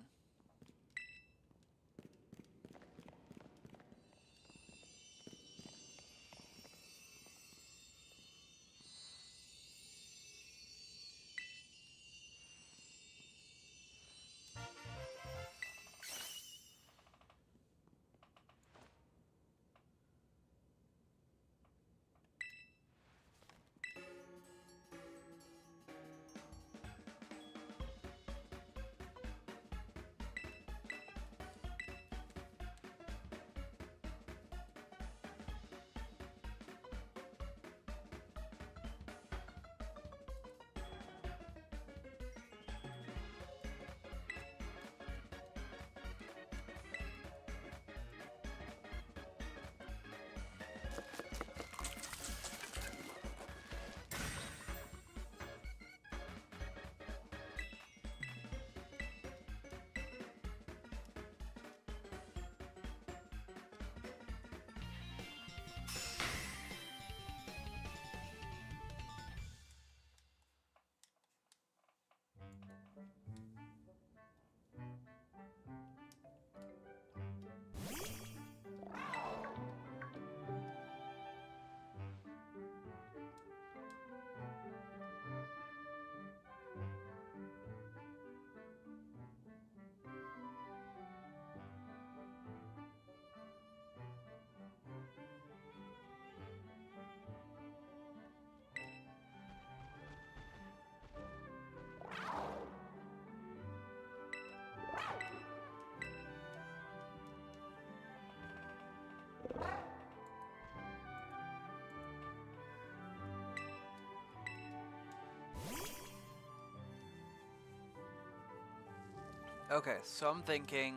Okay, so I'm thinking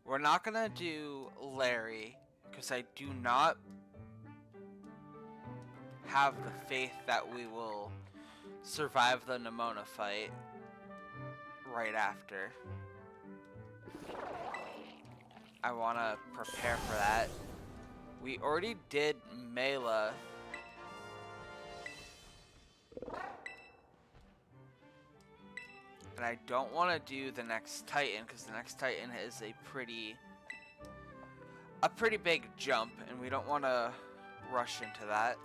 we're not gonna do Larry because I do not have the faith that we will survive the Nimona fight right after. I want to prepare for that. We already did Mela. And I don't want to do the next Titan because the next Titan is a pretty big jump, and we don't want to rush into that.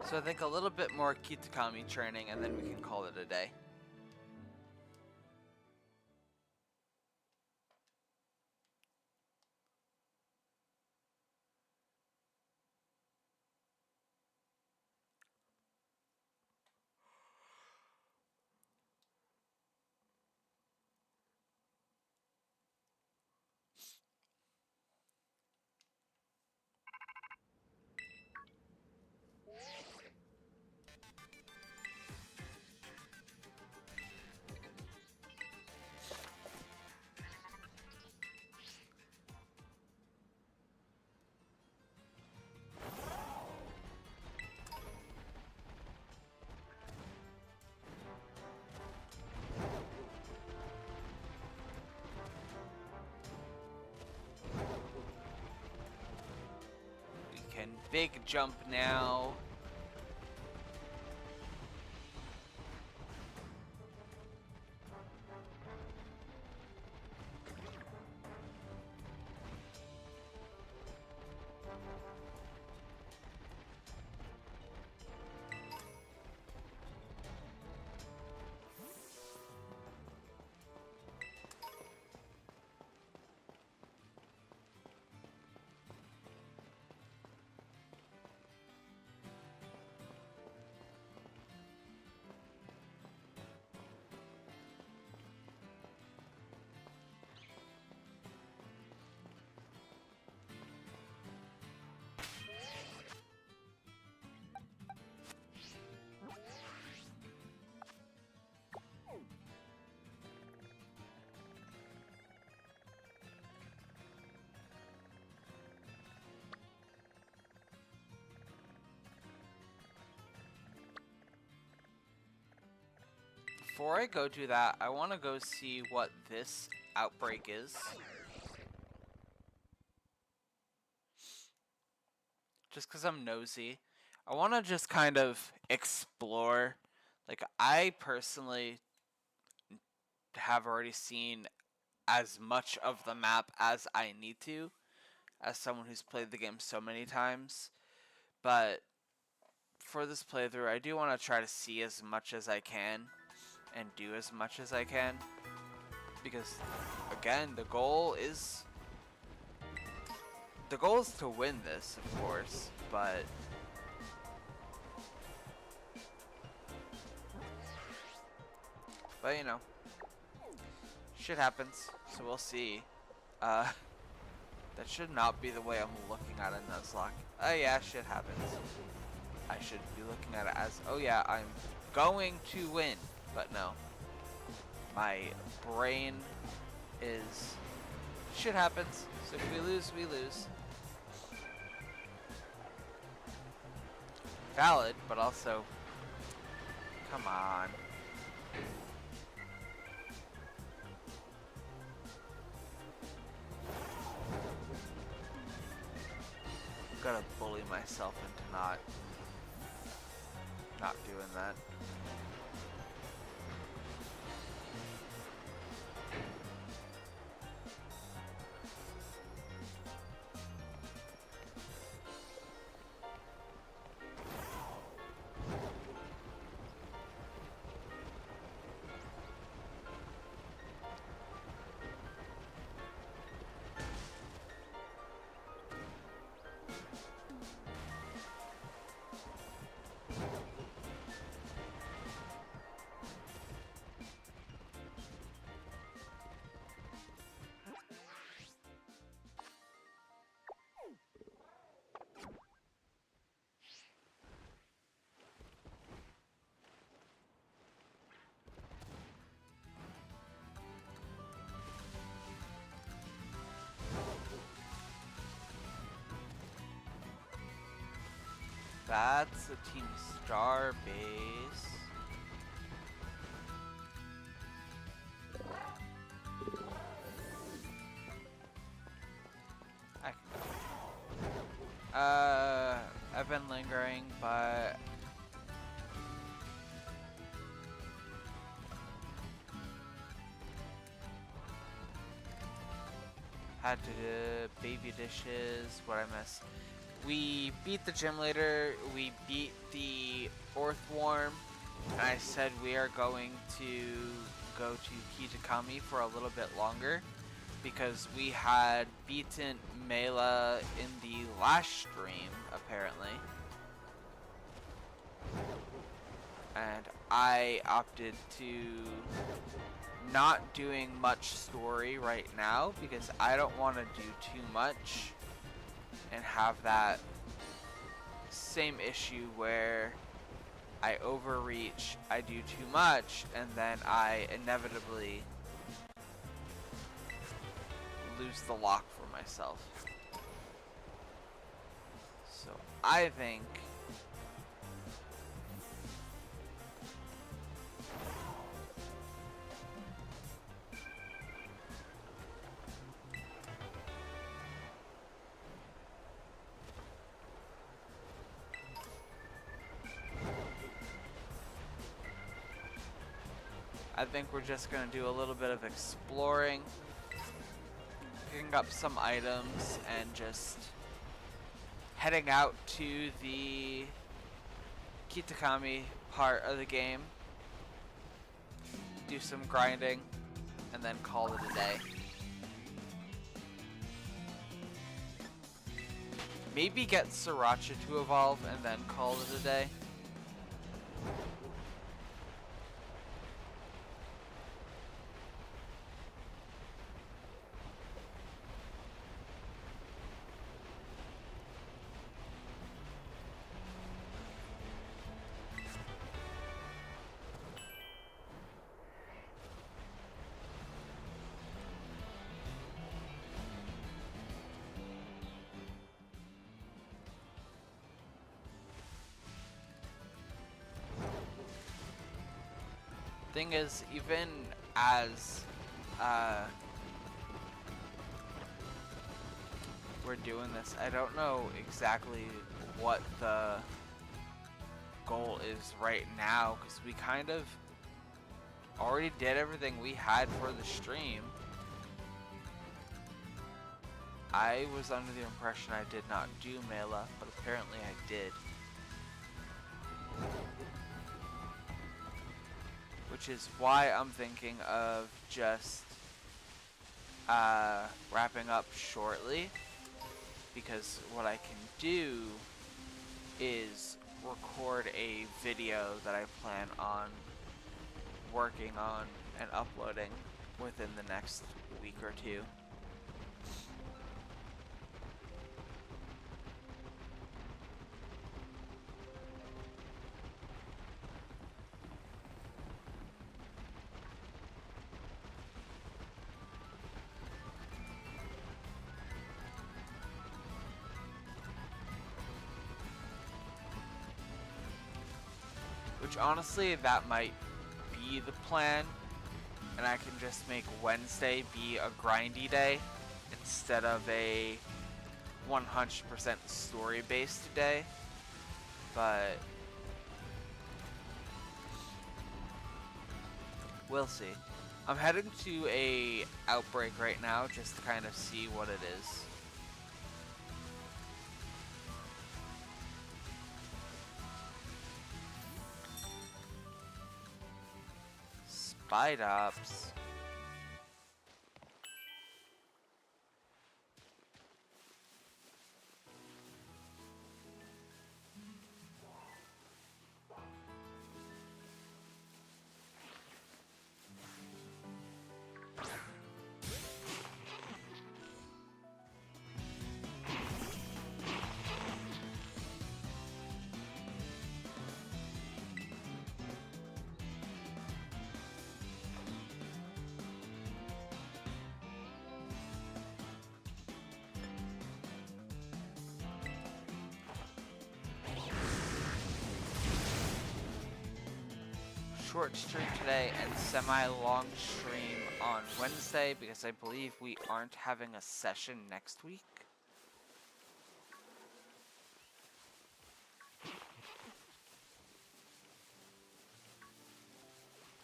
So I think a little bit more Kitakami training, and then we can call it a day. Big jump now. Before I go do that, I want to go see what this outbreak is. Just because I'm nosy. I want to just kind of explore. Like, I personally have already seen as much of the map as I need to, as someone who's played the game so many times. But for this playthrough, I do want to try to see as much as I can and do as much as I can, because again, the goal is to win this, of course, but you know, shit happens, so we'll see. That should not be the way I'm looking at a Nuzlocke. Oh yeah, shit happens. I should be looking at it as, oh yeah, I'm going to win. But no, my brain is, shit happens, so if we lose, we lose. Valid, but also, come on. Gotta bully myself into not doing that. That's a Team Star base. I can go. I've been lingering, but had to do baby dishes. What I miss? We beat the gym leader. We beat the Orthworm, and I said we are going to go to Kitakami for a little bit longer because we had beaten Mela in the last stream, apparently. And I opted to not doing much story right now because I don't want to do too much and have that same issue where I overreach, I do too much, and then I inevitably lose the lock for myself. So I think we're just gonna do a little bit of exploring, picking up some items, and just heading out to the Kitakami part of the game, do some grinding, and then call it a day. Maybe get Sriracha to evolve and then call it a day. Thing is, even as we're doing this, I don't know exactly what the goal is right now because we kind of already did everything we had for the stream. I was under the impression I did not do Mela, but apparently I did. Which is why I'm thinking of just wrapping up shortly, because what I can do is record a video that I plan on working on and uploading within the next week or two. Which honestly, that might be the plan, and I can just make Wednesday be a grindy day instead of a 100% story-based day, but we'll see. I'm heading to a outbreak right now just to kind of see what it is. Spite-ups. short stream today and semi-long stream on Wednesday because I believe we aren't having a session next week.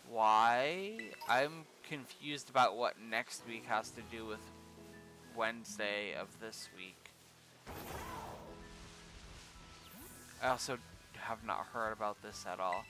Why? I'm confused about what next week has to do with Wednesday of this week. I also have not heard about this at all.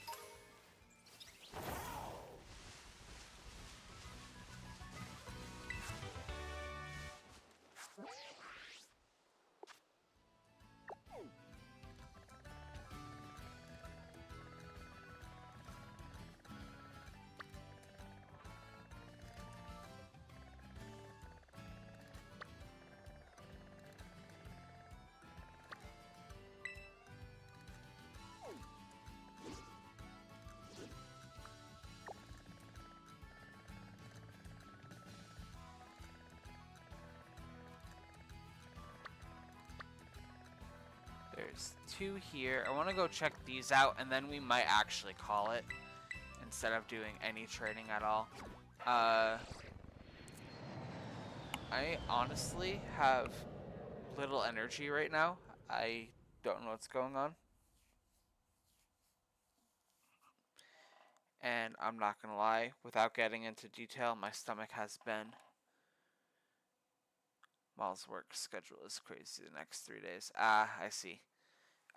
There's 2 here. I want to go check these out, and then we might actually call it instead of doing any trading at all. I honestly have little energy right now. I don't know what's going on. And I'm not gonna lie, without getting into detail, my stomach has been... Mal's work schedule is crazy the next 3 days. Ah, I see.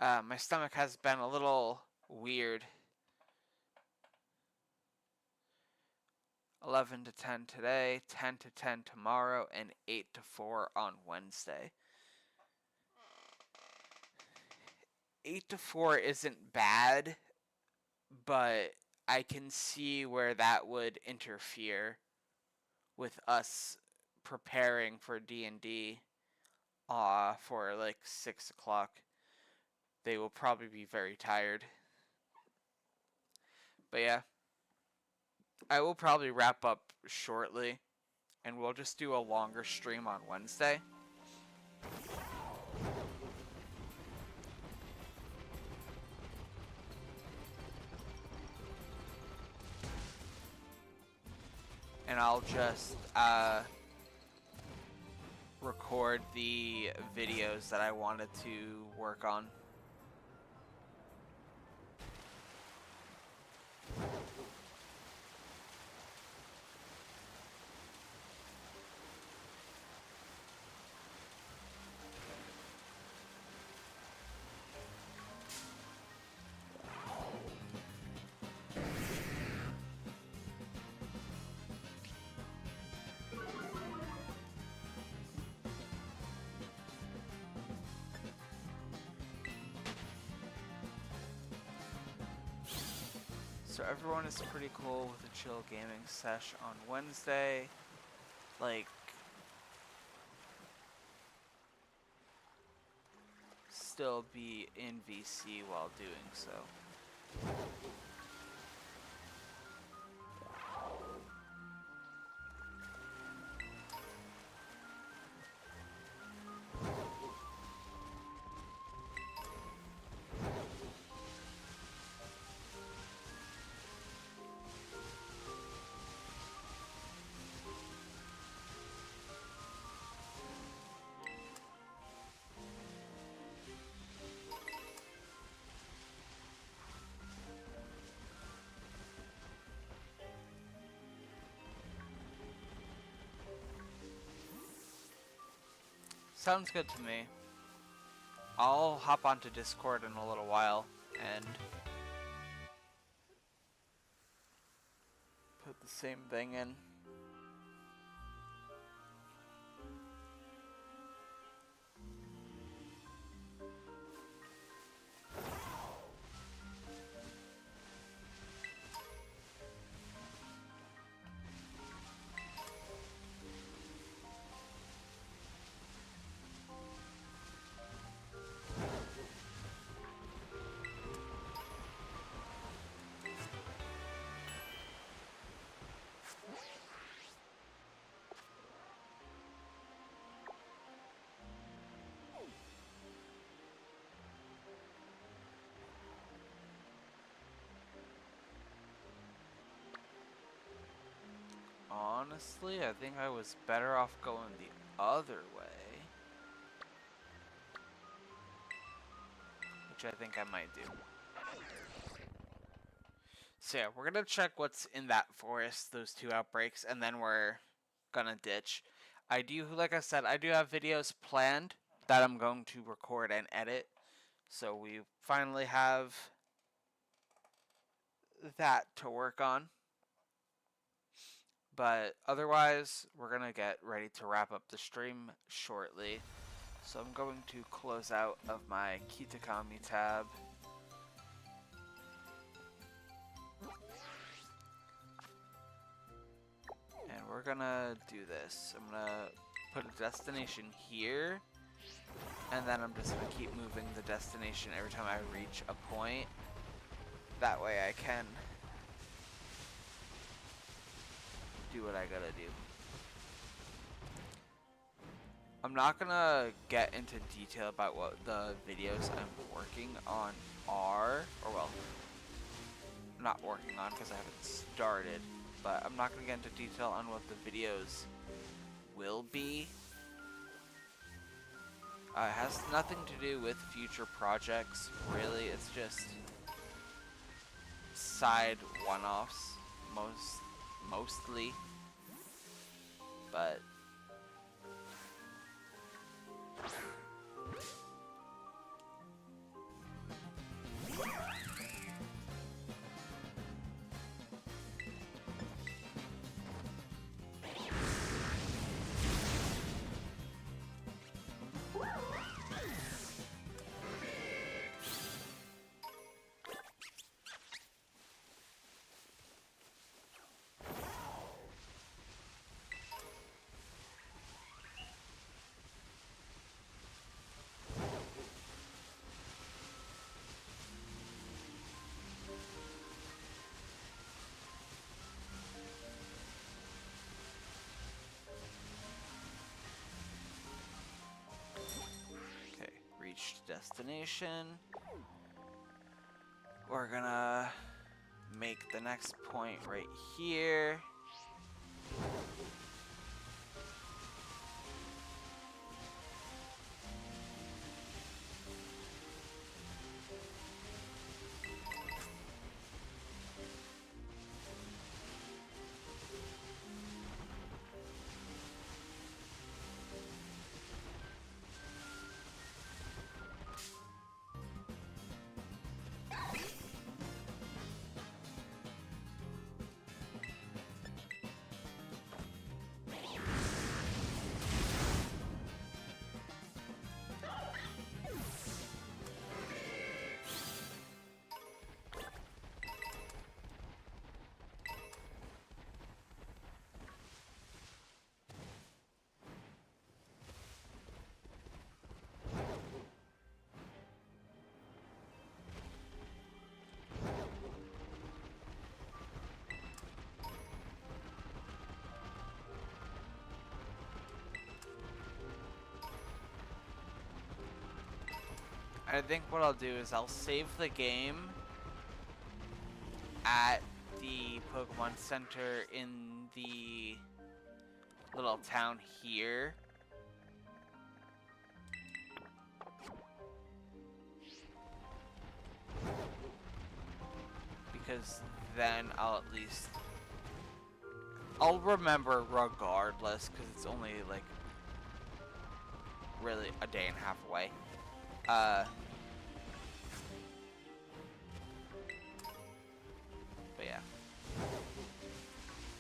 My stomach has been a little weird. 11 to 10 today, 10 to 10 tomorrow, and 8 to 4 on Wednesday. 8 to 4 isn't bad, but I can see where that would interfere with us preparing for D&D for like 6 o'clock. They will probably be very tired. But yeah, I will probably wrap up shortly, and we'll just do a longer stream on Wednesday. And I'll just record the videos that I wanted to work on. So everyone is pretty cool with a chill gaming sesh on Wednesday. Like, still be in VC while doing so. Sounds good to me. I'll hop onto Discord in a little while and put the same thing in. Honestly, I think I was better off going the other way. Which I think I might do. So yeah, we're gonna check what's in that forest, those 2 outbreaks, and then we're gonna ditch. I do, like I said, I do have videos planned that I'm going to record and edit. So we finally have that to work on. But otherwise, we're gonna get ready to wrap up the stream shortly. So I'm going to close out of my Kitakami tab. And we're gonna do this. I'm gonna put a destination here. And then I'm just gonna keep moving the destination every time I reach a point. That way I can do what I gotta do. I'm not gonna get into detail about what the videos I'm working on are, or well, not working on because I haven't started, but I'm not gonna get into detail on what the videos will be. It has nothing to do with future projects, really. It's just side one-offs, mostly, but reached destination. We're gonna make the next point right here. I think what I'll do is I'll save the game at the Pokemon Center in the little town here. Because then I'll remember regardless, because it's only like really a day and a half away. But yeah.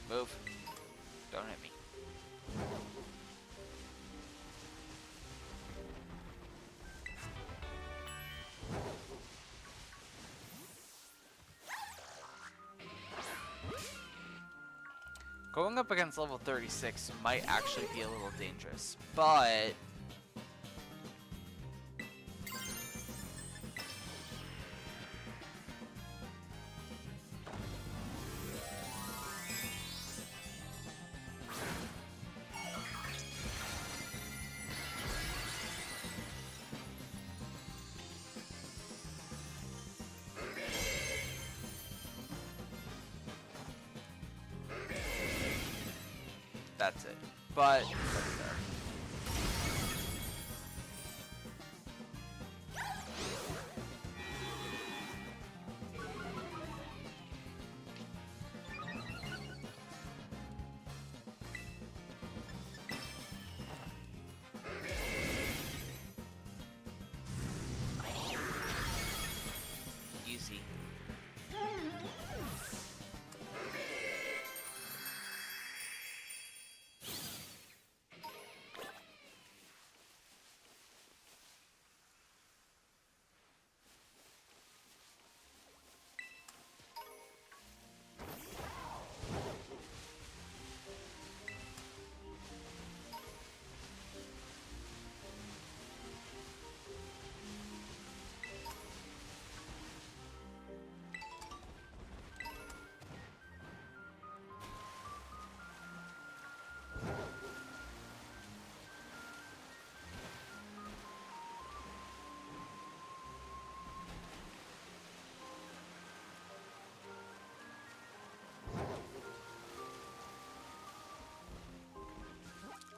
Move. Don't hit me. Going up against level 36 might actually be a little dangerous, but that's it. But easy.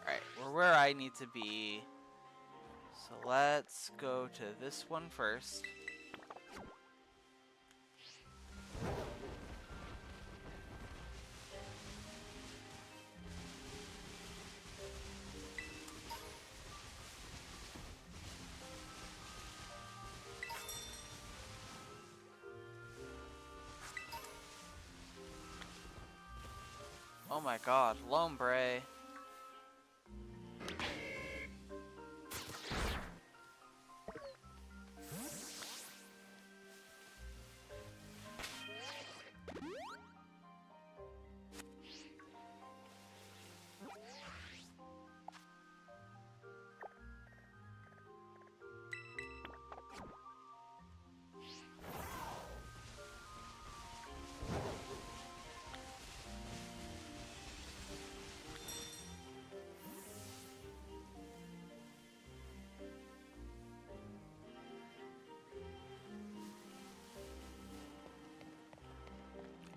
Alright, we're where I need to be. So let's go to this one first. Oh my god, Lombre.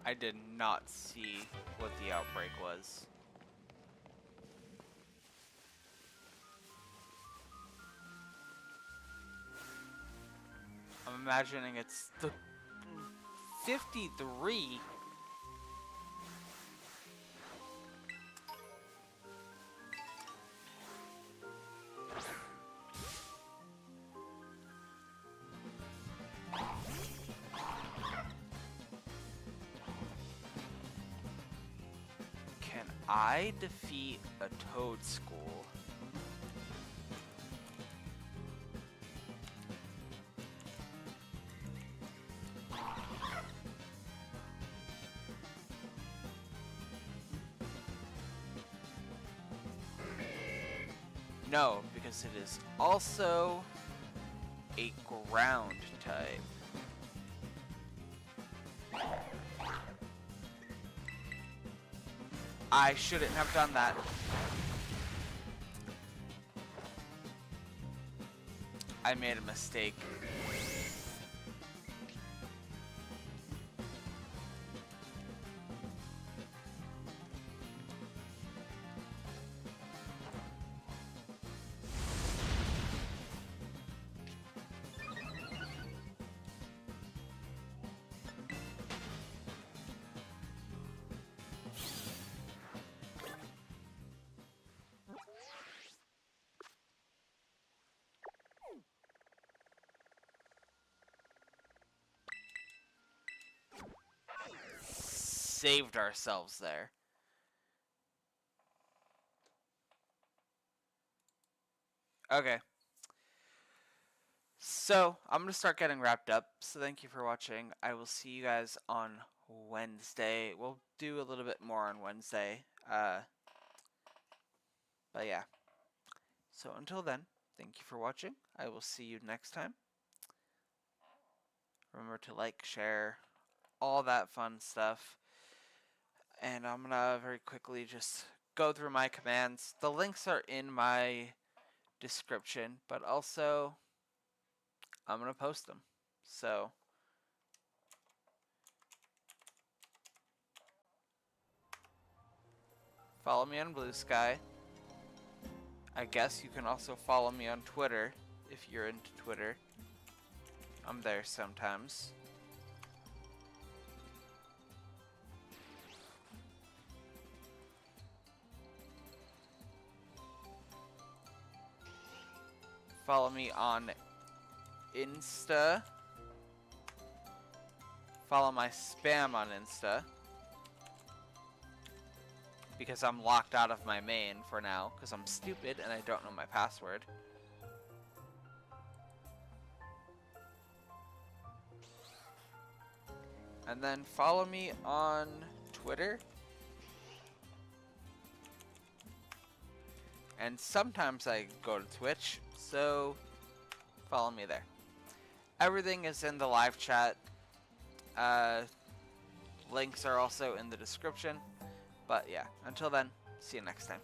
I did not see what the outbreak was. I'm imagining it's the 53. Can I defeat a Toad School? No, because it is also a ground type. I shouldn't have done that. I made a mistake. Saved ourselves there. Okay. So, I'm going to start getting wrapped up. So, thank you for watching. I will see you guys on Wednesday. We'll do a little bit more on Wednesday. But yeah. So, until then, thank you for watching. I will see you next time. Remember to like, share, all that fun stuff. And I'm going to very quickly just go through my commands. The links are in my description, but also I'm going to post them. So, Follow me on Blue Sky. I guess you can also follow me on Twitter if you're into Twitter. I'm there sometimes. Follow me on Insta. Follow my spam on Insta. Because I'm locked out of my main for now, because I'm stupid and I don't know my password. And then follow me on Twitter. And sometimes I go to Twitch, so follow me there. Everything is in the live chat. Links are also in the description. But yeah, until then, see you next time.